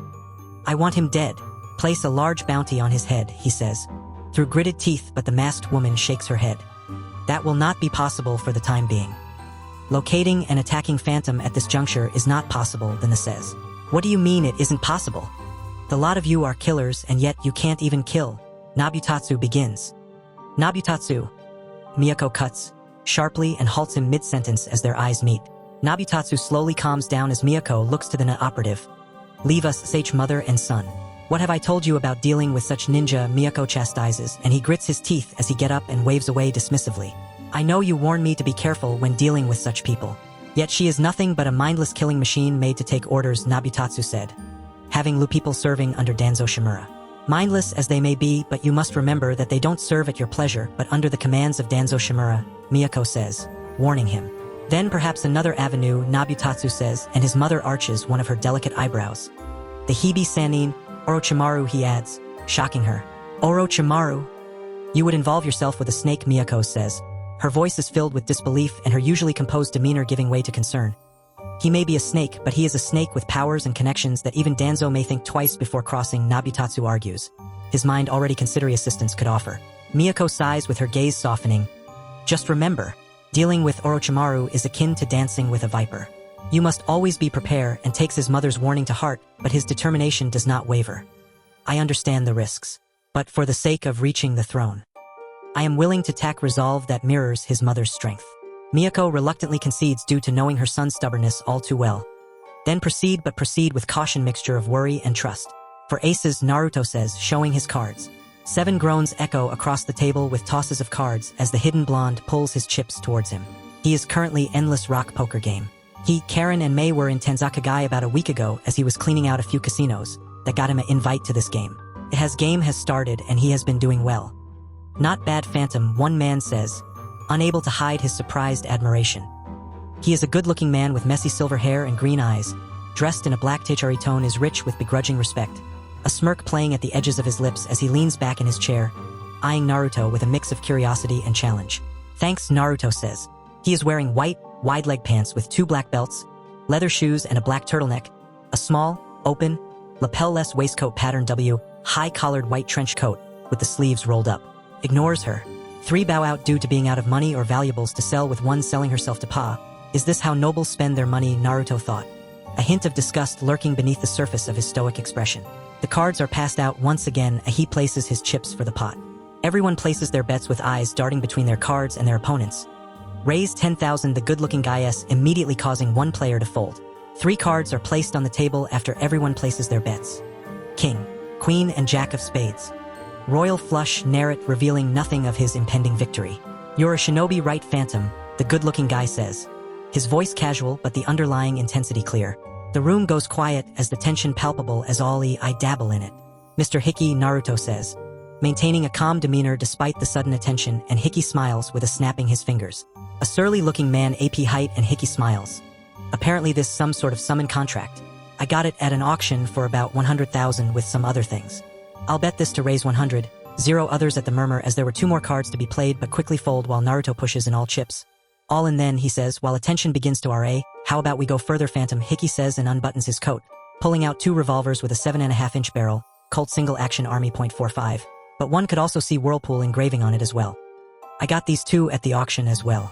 Speaker 1: I want him dead. Place a large bounty on his head, he says. Through gritted teeth, but the masked woman shakes her head. That will not be possible for the time being. Locating and attacking Phantom at this juncture is not possible, Dana says. What do you mean it isn't possible? The lot of you are killers and yet you can't even kill. Narutotatsu begins. Narutotatsu. Miyako cuts sharply and halts him mid-sentence as their eyes meet. Narutotatsu slowly calms down as Miyako looks to the operative. Leave us, sage mother and son. What have I told you about dealing with such ninja? Miyako chastises, and he grits his teeth as he gets up and waves away dismissively. I know you warned me to be careful when dealing with such people. Yet she is nothing but a mindless killing machine made to take orders, Narutotatsu said. Having people serving under Danzo Shimura. Mindless as they may be, but you must remember that they don't serve at your pleasure but under the commands of Danzo Shimura, Miyako says, warning him. Then perhaps another avenue, Narutotatsu says, and his mother arches one of her delicate eyebrows. The Hibi Sanin, Orochimaru, he adds, shocking her. Orochimaru? You would involve yourself with a snake, Miyako says. Her voice is filled with disbelief and her usually composed demeanor giving way to concern. He may be a snake, but he is a snake with powers and connections that even Danzo may think twice before crossing, Narutotatsu argues. His mind already considering assistance could offer. Miyako sighs with her gaze softening. Just remember, dealing with Orochimaru is akin to dancing with a viper. You must always be prepared and takes his mother's warning to heart, but his determination does not waver. I understand the risks, but for the sake of reaching the throne, I am willing to take resolve that mirrors his mother's strength. Miyako reluctantly concedes due to knowing her son's stubbornness all too well. Then proceed with caution mixture of worry and trust. For aces, Naruto says, showing his cards. 7 groans echo across the table with tosses of cards as the hidden blonde pulls his chips towards him. He is currently endless rock poker game. He, Karin and Mei were in Tanzakagai about a week ago as he was cleaning out a few casinos that got him an invite to this game. Game has started and he has been doing well. Not bad, Phantom, one man says, unable to hide his surprised admiration. He is a good-looking man with messy silver hair and green eyes, dressed in a black treachery tone is rich with begrudging respect. A smirk playing at the edges of his lips as he leans back in his chair, eyeing Naruto with a mix of curiosity and challenge. Thanks, Naruto says. He is wearing white, wide-leg pants with 2 black belts, leather shoes and a black turtleneck, a small, open, lapel-less waistcoat pattern W, high-collared white trench coat with the sleeves rolled up. Ignores her. 3 bow out due to being out of money or valuables to sell with one selling herself to Pa. Is this how nobles spend their money, Naruto thought. A hint of disgust lurking beneath the surface of his stoic expression. The cards are passed out once again and he places his chips for the pot. Everyone places their bets with eyes darting between their cards and their opponents. Raise 10,000, the good-looking guy immediately causing one player to fold. 3 cards are placed on the table after everyone places their bets. King, Queen and Jack of Spades. Royal flush, Narut revealing nothing of his impending victory. You're a shinobi, right, Phantom, the good-looking guy says. His voice casual but the underlying intensity clear. The room goes quiet as the tension palpable as I dabble in it. Mr. Hickey, Naruto says. Maintaining a calm demeanor despite the sudden attention, and Hickey smiles with a snapping his fingers. A surly-looking man AP height and Hickey smiles. Apparently this some sort of summon contract. I got it at an auction for about 100,000 with some other things. I'll bet this to raise 100. 0 others at the murmur as there were 2 more cards to be played but quickly fold while Naruto pushes in all chips. All in then, he says, while attention begins to RA, how about we go further, Phantom, Hickey says and unbuttons his coat, pulling out 2 revolvers with a 7.5-inch barrel, Colt Single Action Army .45. But one could also see Whirlpool engraving on it as well. I got these 2 at the auction as well.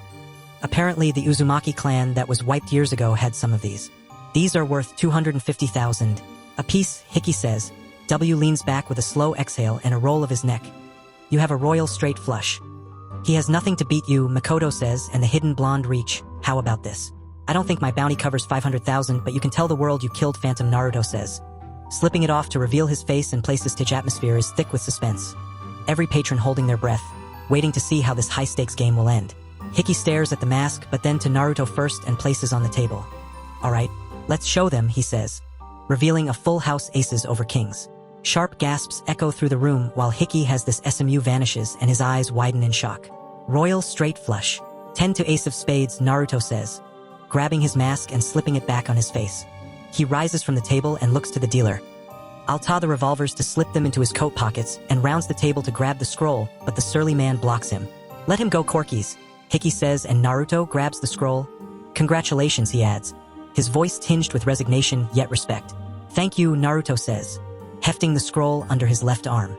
Speaker 1: Apparently the Uzumaki clan that was wiped years ago had some of these. These are worth 250,000 a piece, Hickey says. W leans back with a slow exhale and a roll of his neck. You have a royal straight flush. He has nothing to beat you, Makoto says, and the hidden blonde reach. How about this? I don't think my bounty covers 500,000, but you can tell the world you killed, Phantom, Naruto says. Slipping it off to reveal his face and place his stage atmosphere is thick with suspense. Every patron holding their breath, waiting to see how this high-stakes game will end. Hiki stares at the mask, but then to Naruto first and places on the table. Alright, let's show them, he says, revealing a full house aces over kings. Sharp gasps echo through the room while Hiki has this SMU vanishes and his eyes widen in shock. Royal straight flush. 10 to ace of spades, Naruto says, grabbing his mask and slipping it back on his face. He rises from the table and looks to the dealer. Alta the revolvers to slip them into his coat pockets and rounds the table to grab the scroll, but the surly man blocks him. Let him go, Corkies, Hiki says, and Naruto grabs the scroll. Congratulations, he adds, his voice tinged with resignation yet respect. Thank you, Naruto says, hefting the scroll under his left arm.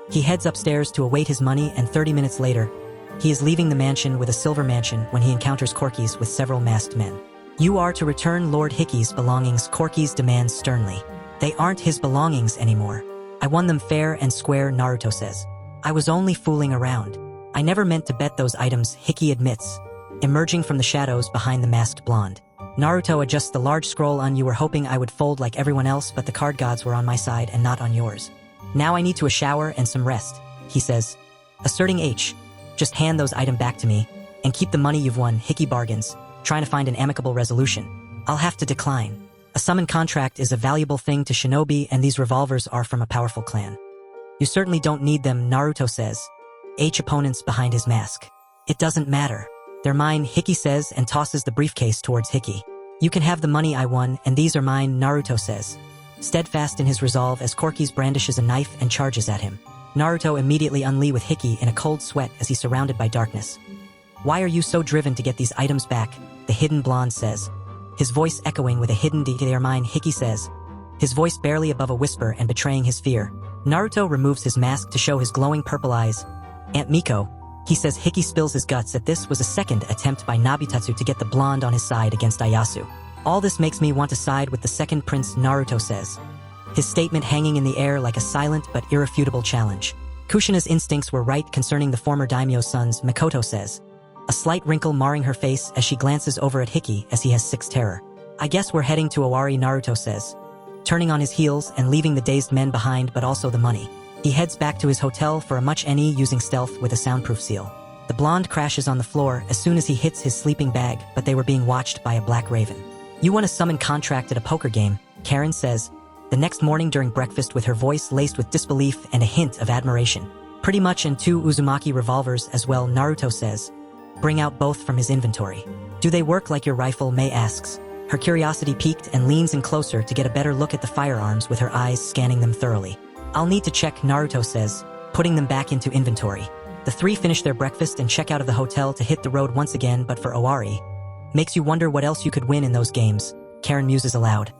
Speaker 1: He heads upstairs to await his money, and 30 minutes later, he is leaving the mansion with a silver mansion when he encounters Corkies with several masked men. You are to return Lord Hiki's belongings, Corkies demands sternly. They aren't his belongings anymore. I won them fair and square, Naruto says. I was only fooling around. I never meant to bet those items, Hiki admits, emerging from the shadows behind the masked blonde. Naruto adjusts the large scroll on. You were hoping I would fold like everyone else, but the card gods were on my side and not on yours. Now I need to a shower and some rest, he says, asserting H. Just hand those items back to me, and keep the money you've won, Hiki bargains, trying to find an amicable resolution. I'll have to decline. A summon contract is a valuable thing to shinobi, and these revolvers are from a powerful clan. You certainly don't need them, Naruto says, H opponents behind his mask. It doesn't matter. They're mine, Hiki says, and tosses the briefcase towards Hiki. You can have the money I won, and these are mine, Naruto says, steadfast in his resolve as Corkies brandishes a knife and charges at him. Naruto immediately unlee with Hiki in a cold sweat as he's surrounded by darkness. Why are you so driven to get these items back? The hidden blonde says, his voice echoing with a hidden "They are mine," Hiki says, his voice barely above a whisper and betraying his fear. Naruto removes his mask to show his glowing purple eyes. Aunt Miko, he says. Hiki spills his guts at this was a second attempt by Nabitatsu to get the blonde on his side against Ayasu. All this makes me want to side with the second prince, Naruto says, his statement hanging in the air like a silent but irrefutable challenge. Kushina's instincts were right concerning the former daimyo's sons, Mikoto says, a slight wrinkle marring her face as she glances over at Hiki as he has sixth terror. I guess we're heading to Owari, Naruto says, turning on his heels and leaving the dazed men behind, but also the money. He heads back to his hotel for a much any using stealth with a soundproof seal. The blonde crashes on the floor as soon as he hits his sleeping bag, but they were being watched by a black raven. You won a summon contract at a poker game, Karin says, the next morning during breakfast, with her voice laced with disbelief and a hint of admiration. Pretty much, and 2 Uzumaki revolvers as well, Naruto says, bring out both from his inventory. Do they work like your rifle? Mei asks. Her curiosity piqued and leans in closer to get a better look at the firearms with her eyes scanning them thoroughly. I'll need to check, Naruto says, putting them back into inventory. The three finish their breakfast and check out of the hotel to hit the road once again, but for Owari. Makes you wonder what else you could win in those games, Karin muses aloud,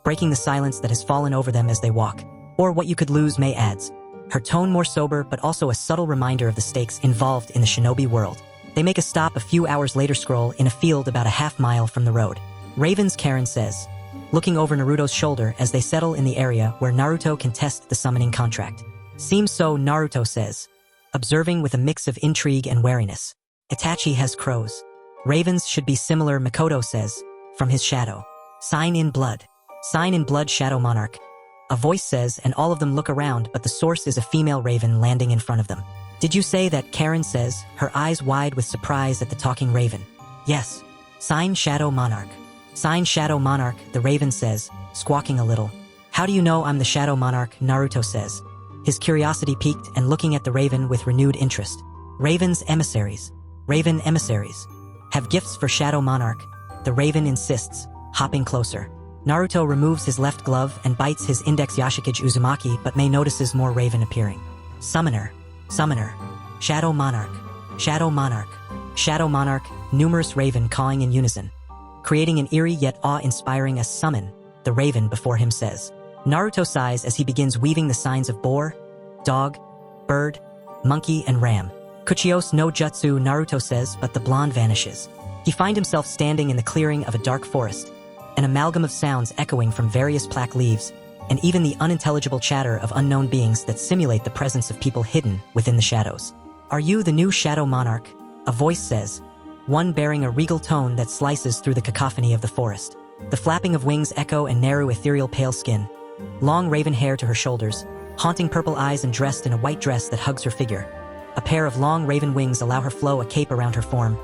Speaker 1: breaking the silence that has fallen over them as they walk. Or what you could lose, Mei adds, her tone more sober but also a subtle reminder of the stakes involved in the shinobi world. They make a stop a few hours later, scroll in a field about a half-mile from the road. Ravens, Karin says, looking over Naruto's shoulder as they settle in the area where Naruto can test the summoning contract. Seems so, Naruto says, observing with a mix of intrigue and wariness. Itachi has crows. Ravens should be similar, Mikoto says, from his shadow. Sign in blood. Sign in blood, Shadow Monarch. A voice says, and all of them look around, but the source is a female raven landing in front of them. Did you say that? Karin says, her eyes wide with surprise at the talking raven. Yes. Sign Shadow Monarch. Sign Shadow Monarch, the raven says, squawking a little. How do you know I'm the Shadow Monarch? Naruto says, his curiosity piqued and looking at the raven with renewed interest. Raven's emissaries. Raven emissaries. Have gifts for Shadow Monarch, the raven insists, hopping closer. Naruto removes his left glove and bites his index. Yashikage Uzumaki, but Mei notices more raven appearing. Summoner. Summoner. Shadow Monarch. Shadow Monarch. Shadow Monarch, numerous raven cawing in unison, creating an eerie yet awe-inspiring a summon, the raven before him says. Naruto sighs as he begins weaving the signs of boar, dog, bird, monkey, and ram. Kuchios no jutsu, Naruto says, but the blonde vanishes. He finds himself standing in the clearing of a dark forest, an amalgam of sounds echoing from various plaque leaves, and even the unintelligible chatter of unknown beings that simulate the presence of people hidden within the shadows. Are you the new Shadow Monarch? A voice says, one bearing a regal tone that slices through the cacophony of the forest. The flapping of wings echo and narrow ethereal pale skin, long raven hair to her shoulders, haunting purple eyes, and dressed in a white dress that hugs her figure. A pair of long raven wings allow her flow a cape around her form,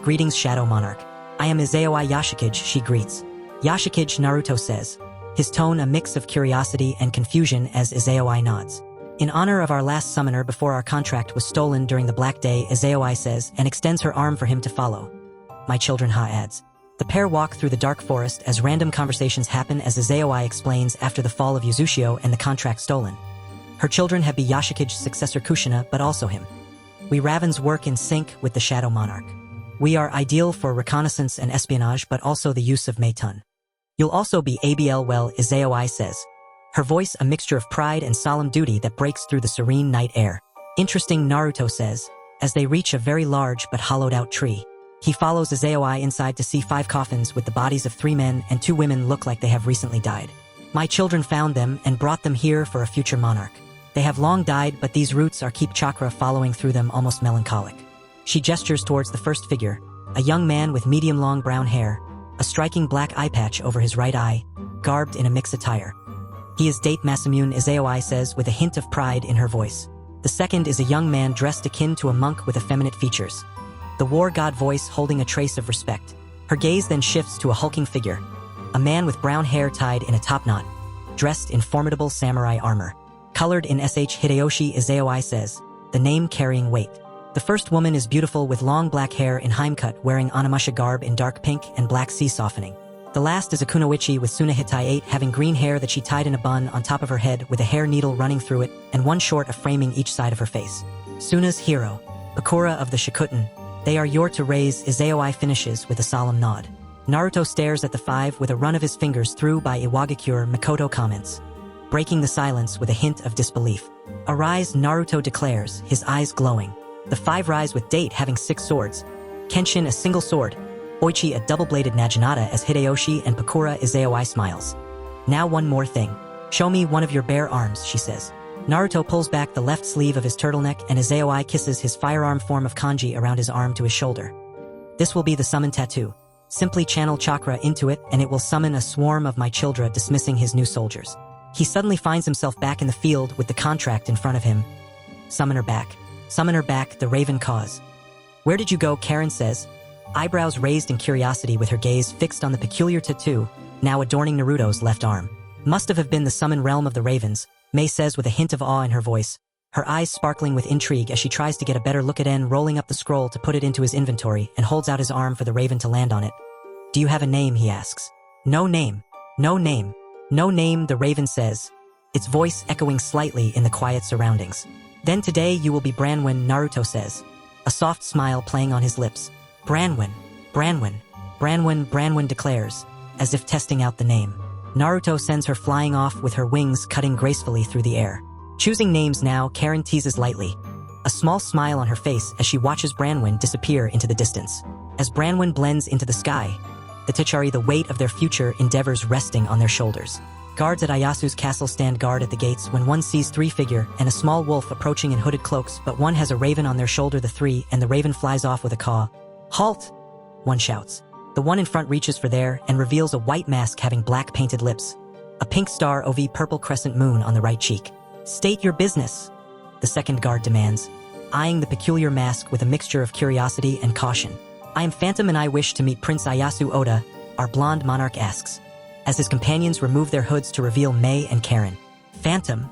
Speaker 1: Greetings, Shadow Monarch. I am Izayoi Yashikage, she greets. Yashikage, Naruto says, his tone a mix of curiosity and confusion as Izayoi nods. In honor of our last summoner before our contract was stolen during the Black Day, Izayoi says, and extends her arm for him to follow. My children, Ha adds. The pair walk through the dark forest as random conversations happen as Izayoi explains after the fall of Uzushio and the contract stolen. Her children have been Yashikage's successor Kushina, but also him. We Ravens work in sync with the Shadow Monarch. We are ideal for reconnaissance and espionage, but also the use of Meitun. You'll also be ABL well, Izayoi says. Her voice a mixture of pride and solemn duty that breaks through the serene night air. Interesting, Naruto says, as they reach a very large but hollowed-out tree. He follows Izayoi inside to see 5 coffins with the bodies of 3 men and 2 women look like they have recently died. My children found them and brought them here for a future monarch. They have long died, but these roots are keep chakra following through them, almost melancholic. She gestures towards the first figure, a young man with medium-long brown hair, a striking black eye patch over his right eye, garbed in a mixed attire. He is Date Masamune, Izayoi says with a hint of pride in her voice. The second is a young man dressed akin to a monk with effeminate features. The war god voice holding a trace of respect. Her gaze then shifts to a hulking figure, a man with brown hair tied in a top knot, dressed in formidable samurai armor. Colored in SH Hideyoshi, Izayoi says, the name carrying weight. The first woman is beautiful with long black hair in Heimcut, wearing Onimusha garb in dark pink and black sea softening. The last is a kunoichi with Suna Hitai 8 having green hair that she tied in a bun on top of her head with a hair needle running through it and one short of framing each side of her face. Suna's hero, Bakura of the Shikuten. They are your to raise, Izayoi finishes with a solemn nod. Naruto stares at the 5 with a run of his fingers through by Iwagakure. Makoto comments, breaking the silence with a hint of disbelief. Arise, Naruto declares, his eyes glowing. The 5 rise with Date having 6 swords, Kenshin a single sword, Oichi a double-bladed naginata as Hideyoshi and Bakura. Izayoi smiles. Now one more thing. Show me one of your bare arms, she says. Naruto pulls back the left sleeve of his turtleneck and Izayoi kisses his firearm form of kanji around his arm to his shoulder. This will be the summon tattoo. Simply channel chakra into it and it will summon a swarm of my children, dismissing his new soldiers. He suddenly finds himself back in the field with the contract in front of him. Summon her back. Summon her back, the raven caws. Where did you go, Karin says, eyebrows raised in curiosity with her gaze fixed on the peculiar tattoo, now adorning Naruto's left arm. Must have been the summon realm of the ravens, Mei says with a hint of awe in her voice, her eyes sparkling with intrigue as she tries to get a better look at En rolling up the scroll to put it into his inventory and holds out his arm for the raven to land on it. Do you have a name, he asks. No name. No name. No name, the raven says, its voice echoing slightly in the quiet surroundings. Then today you will be Branwen, Naruto says, a soft smile playing on his lips. Branwen, Branwen, Branwen, Branwen declares, as if testing out the name. Naruto sends her flying off with her wings cutting gracefully through the air. Choosing names now, Karin teases lightly, a small smile on her face as she watches Branwen disappear into the distance. As Branwen blends into the sky, the treachery, the weight of their future endeavors resting on their shoulders. Guards at Iyasu's castle stand guard at the gates when one sees 3 figure and a small wolf approaching in hooded cloaks, but one has a raven on their shoulder, the 3, and the raven flies off with a caw. Halt! One shouts. The one in front reaches for there and reveals a white mask having black painted lips. A pink star ov purple crescent moon on the right cheek. State your business, the second guard demands, eyeing the peculiar mask with a mixture of curiosity and caution. I am Phantom and I wish to meet Prince Iyasu Oda, our blonde monarch asks, as his companions remove their hoods to reveal Mei and Karin. Phantom?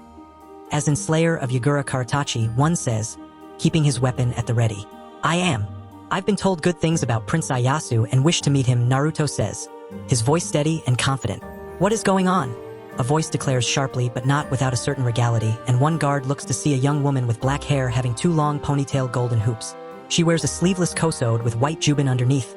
Speaker 1: As in Slayer of Yagura Karatachi, one says, keeping his weapon at the ready. I am. I've been told good things about Prince Iyasu and wish to meet him, Naruto says, his voice steady and confident. What is going on? A voice declares sharply but not without a certain regality, and one guard looks to see a young woman with black hair having 2 long ponytail golden hoops. She wears a sleeveless kosode with white jubin underneath,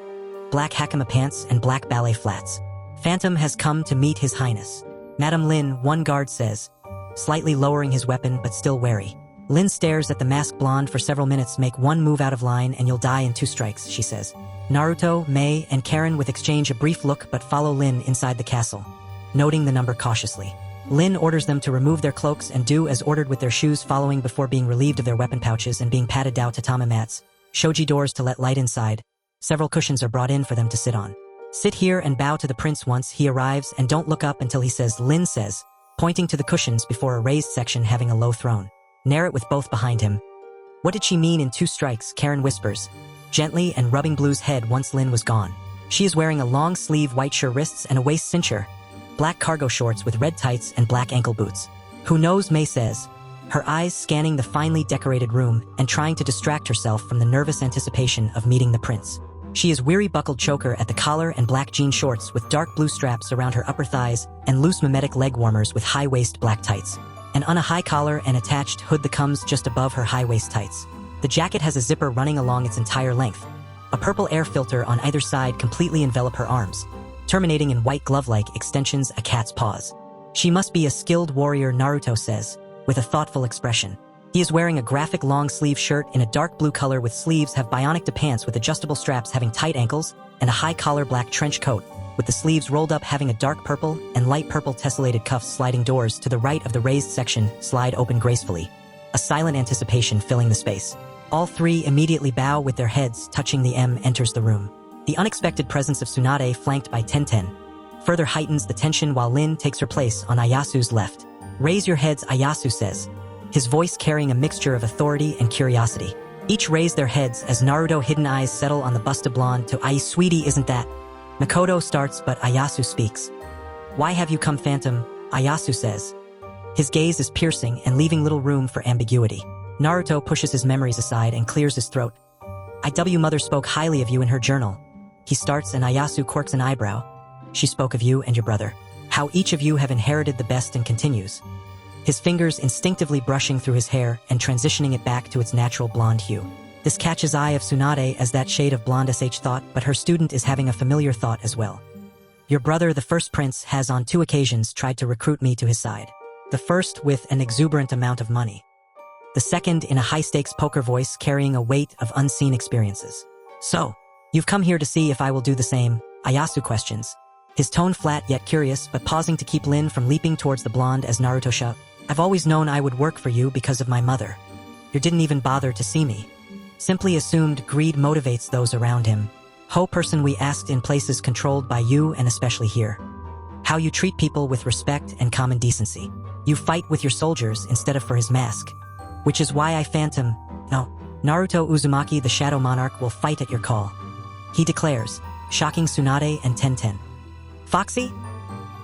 Speaker 1: black hakama pants and black ballet flats. Phantom has come to meet His Highness. Madam Lin, one guard says, slightly lowering his weapon but still wary. Lin stares at the masked blonde for several minutes. Make one move out of line and you'll die in 2 strikes, she says. Naruto, Mei, and Karin with exchange a brief look but follow Lin inside the castle, noting the number cautiously. Lin orders them to remove their cloaks and do as ordered with their shoes following before being relieved of their weapon pouches and being padded down tatami mats, shoji doors to let light inside. Several cushions are brought in for them to sit on. Sit here and bow to the prince once he arrives and don't look up until he says, Lin says, pointing to the cushions before a raised section having a low throne. Near it with both behind him. What did she mean in 2 strikes, Karin whispers, gently and rubbing Blue's head once Lin was gone. She is wearing a long-sleeve white shirt wrists and a waist cincher, black cargo shorts with red tights and black ankle boots. Who knows, Mei says, her eyes scanning the finely decorated room and trying to distract herself from the nervous anticipation of meeting the prince. She is weary buckled choker at the collar and black jean shorts with dark blue straps around her upper thighs and loose mimetic leg warmers with high-waist black tights. And on a high collar and attached hood that comes just above her high-waist tights. The jacket has a zipper running along its entire length. A purple air filter on either side completely envelop her arms, terminating in white glove-like extensions a cat's paws. She must be a skilled warrior, Naruto says, with a thoughtful expression. He is wearing a graphic long-sleeve shirt in a dark blue color with sleeves have bionic pants with adjustable straps having tight ankles, and a high-collar black trench coat, with the sleeves rolled up having a dark purple and light purple tessellated cuffs. Sliding doors to the right of the raised section slide open gracefully. A silent anticipation filling the space. All three immediately bow with their heads touching. The M enters the room. The unexpected presence of Tsunade flanked by Tenten further heightens the tension while Lin takes her place on Ayasu's left. Raise your heads, Ayasu says, his voice carrying a mixture of authority and curiosity. Each raise their heads as Naruto hidden eyes settle on the busted blonde to "Ai sweetie, isn't that?" Makoto starts but Ayasu speaks. "Why have you come, Phantom?" Ayasu says. His gaze is piercing and leaving little room for ambiguity. Naruto pushes his memories aside and clears his throat. "IW mother spoke highly of you in her journal." He starts and Ayasu quirks an eyebrow. "She spoke of you and your brother. How each of you have inherited the best," and continues. His fingers instinctively brushing through his hair and transitioning it back to its natural blonde hue. This catches eye of Tsunade as that shade of blonde sh thought, but her student is having a familiar thought as well. "Your brother, the first prince, has on 2 occasions tried to recruit me to his side. The first with an exuberant amount of money. The second in a high-stakes poker voice carrying a weight of unseen experiences. So, you've come here to see if I will do the same?" Ayasu questions. His tone flat yet curious, but pausing to keep Lin from leaping towards the blonde as Naruto shouts, "I've always known I would work for you because of my mother. You didn't even bother to see me." Simply assumed greed motivates those around him. "Ho person we asked in places controlled by you and especially here. How you treat people with respect and common decency. You fight with your soldiers instead of for his mask. Which is why I Phantom, no, Naruto Uzumaki the Shadow Monarch will fight at your call." He declares, shocking Tsunade and Tenten. "Foxy?"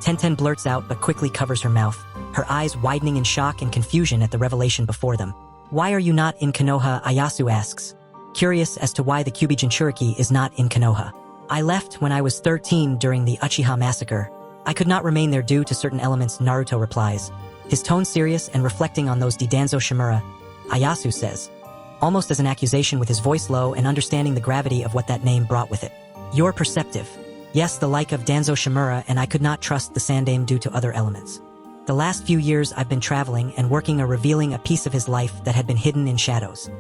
Speaker 1: Tenten blurts out but quickly covers her mouth, her eyes widening in shock and confusion at the revelation before them. "Why are you not in Konoha?" Ayasu asks, curious as to why the Kyuubi Jinchuriki is not in Konoha. "I left when I was 13 during the Uchiha massacre. I could not remain there due to certain elements," Naruto replies, his tone serious and reflecting on those di Danzo Shimura. Ayasu says, almost as an accusation with his voice low and understanding the gravity of what that name brought with it. "You're perceptive. Yes, the like of Danzo Shimura, and I could not trust the Sandame due to other elements. The last few years I've been traveling and working on revealing a piece of his life that had been hidden in shadows.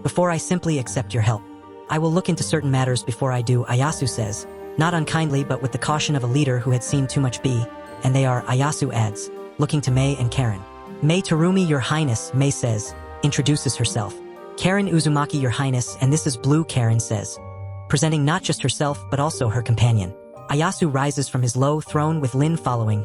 Speaker 1: Before I simply accept your help. I will look into certain matters before I do," Ayasu says, not unkindly but with the caution of a leader who had seen too much and they are, Ayasu adds, looking to Mei and Karin. "Mei Terumi, your highness," Mei says, introduces herself. "Karin Uzumaki, your highness, and this is Blue," Karin says, presenting not just herself but also her companion. Ayasu rises from his low throne with Lin following.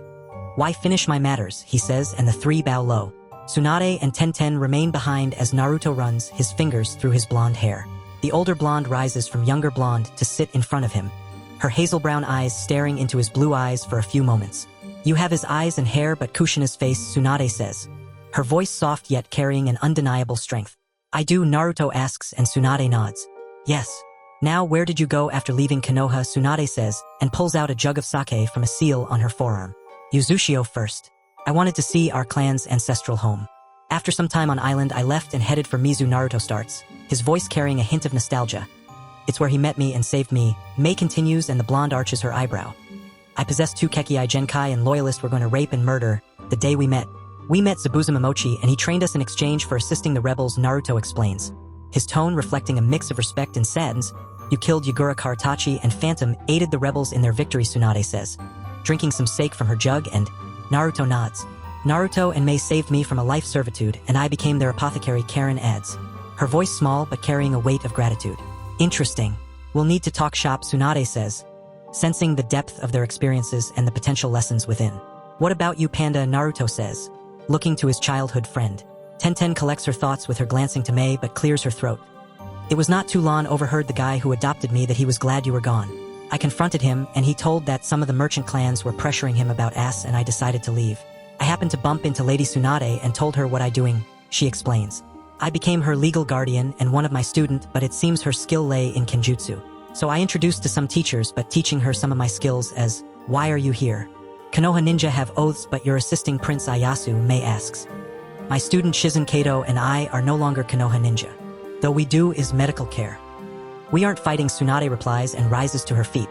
Speaker 1: "Why finish my matters," he says, and the three bow low. Tsunade and Tenten remain behind as Naruto runs his fingers through his blonde hair. The older blonde rises from younger blonde to sit in front of him, her hazel brown eyes staring into his blue eyes for a few moments. "You have his eyes and hair but Kushina's face," Tsunade says, her voice soft yet carrying an undeniable strength. "I do," Naruto asks and Tsunade nods. "Yes. Now where did you go after leaving Konoha?" Tsunade says, and pulls out a jug of sake from a seal on her forearm. "Yuzushio first. I wanted to see our clan's ancestral home. After some time on island I left and headed for Mizu," Naruto starts, his voice carrying a hint of nostalgia. "It's where he met me and saved me," Mei continues and the blonde arches her eyebrow. "I possessed 2 Kekii Genkai and loyalists were going to rape and murder. The day we met Zabuza Momochi and he trained us in exchange for assisting the rebels," Naruto explains, his tone reflecting a mix of respect and sadness. "You killed Yagura Karatachi and Phantom aided the rebels in their victory," Tsunade says, drinking some sake from her jug and Naruto nods. "Naruto and Mei saved me from a life servitude and I became their apothecary," Karin adds, her voice small but carrying a weight of gratitude. "Interesting. We'll need to talk shop," Tsunade says, sensing the depth of their experiences and the potential lessons within. "What about you, Panda?" Naruto says, looking to his childhood friend. Tenten collects her thoughts with her glancing to Mei but clears her throat. It was not too long overheard the guy who adopted me that he was glad you were gone. I confronted him, and he told that some of the merchant clans were pressuring him about ass, and I decided to leave. I happened to bump into Lady Tsunade and told her what I doing, she explains. I became her legal guardian and one of my student, but it seems her skill lay in kenjutsu. So I introduced to some teachers, but teaching her some of my skills as, why are you here? Konoha ninja have oaths, but your assisting Prince Ayasu, Mei asks. My student Shizen Kato and I are no longer Konoha ninja. Though we do is medical care. We aren't fighting, Tsunade replies and rises to her feet.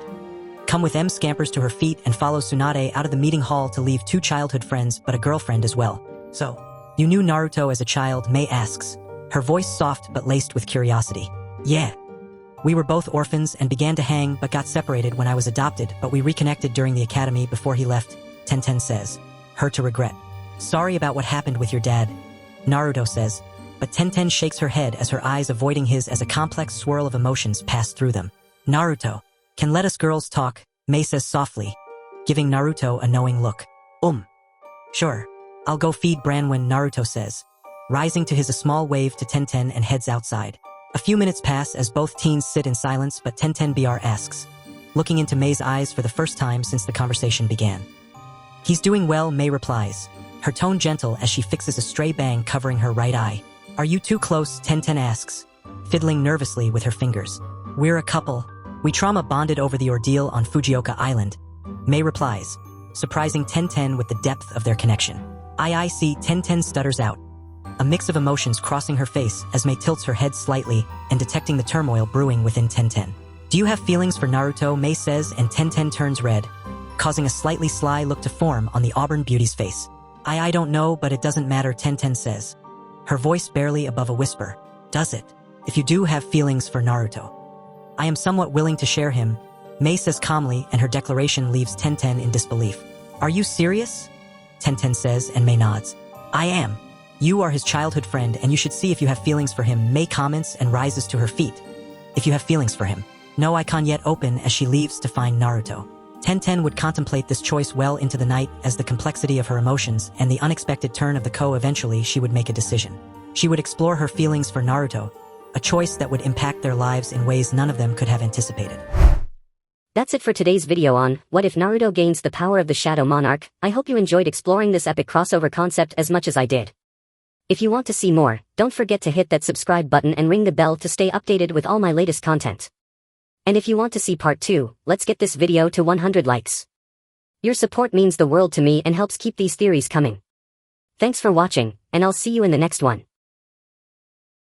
Speaker 1: Come with M scampers to her feet and follows Tsunade out of the meeting hall to leave 2 childhood friends but a girlfriend as well. So, you knew Naruto as a child, Mei asks, her voice soft but laced with curiosity. Yeah. We were both orphans and began to hang but got separated when I was adopted, but we reconnected during the academy before he left, Tenten says. Her to regret. Sorry about what happened with your dad, Naruto says. But Tenten shakes her head as her eyes avoiding his as a complex swirl of emotions pass through them. Naruto, can let us girls talk, Mei says softly, giving Naruto a knowing look. Sure. I'll go feed Branwen, Naruto says, rising to his a small wave to Tenten and heads outside. A few minutes pass as both teens sit in silence, but Tenten BR asks, looking into Mei's eyes for the first time since the conversation began. He's doing well, Mei replies, her tone gentle as she fixes a stray bang covering her right eye. Are you too close, Tenten asks, fiddling nervously with her fingers. We're a couple. We trauma bonded over the ordeal on Fujioka Island, Mei replies, surprising Tenten with the depth of their connection. I see, Tenten stutters out, a mix of emotions crossing her face as Mei tilts her head slightly and detecting the turmoil brewing within Tenten. Do you have feelings for Naruto, Mei says, and Tenten turns red, causing a slightly sly look to form on the auburn beauty's face. I don't know, but it doesn't matter, Tenten says, her voice barely above a whisper. Does it? If you do have feelings for Naruto, I am somewhat willing to share him, Mei says calmly, and her declaration leaves Tenten in disbelief. Are you serious? Tenten says, and Mei nods. I am. You are his childhood friend, and you should see if you have feelings for him, Mei comments and rises to her feet. If you have feelings for him. No icon yet open as she leaves to find Naruto. Tenten would contemplate this choice well into the night as the complexity of her emotions and the unexpected turn of the eventually she would make a decision. She would explore her feelings for Naruto, a choice that would impact their lives in ways none of them could have anticipated.
Speaker 2: That's it for today's video on What If Naruto Gains the Power of the Shadow Monarch. I hope you enjoyed exploring this epic crossover concept as much as I did. If you want to see more, don't forget to hit that subscribe button and ring the bell to stay updated with all my latest content. And if you want to see part 2, let's get this video to 100 likes. Your support means the world to me and helps keep these theories coming. Thanks for watching, and I'll see you in the next one.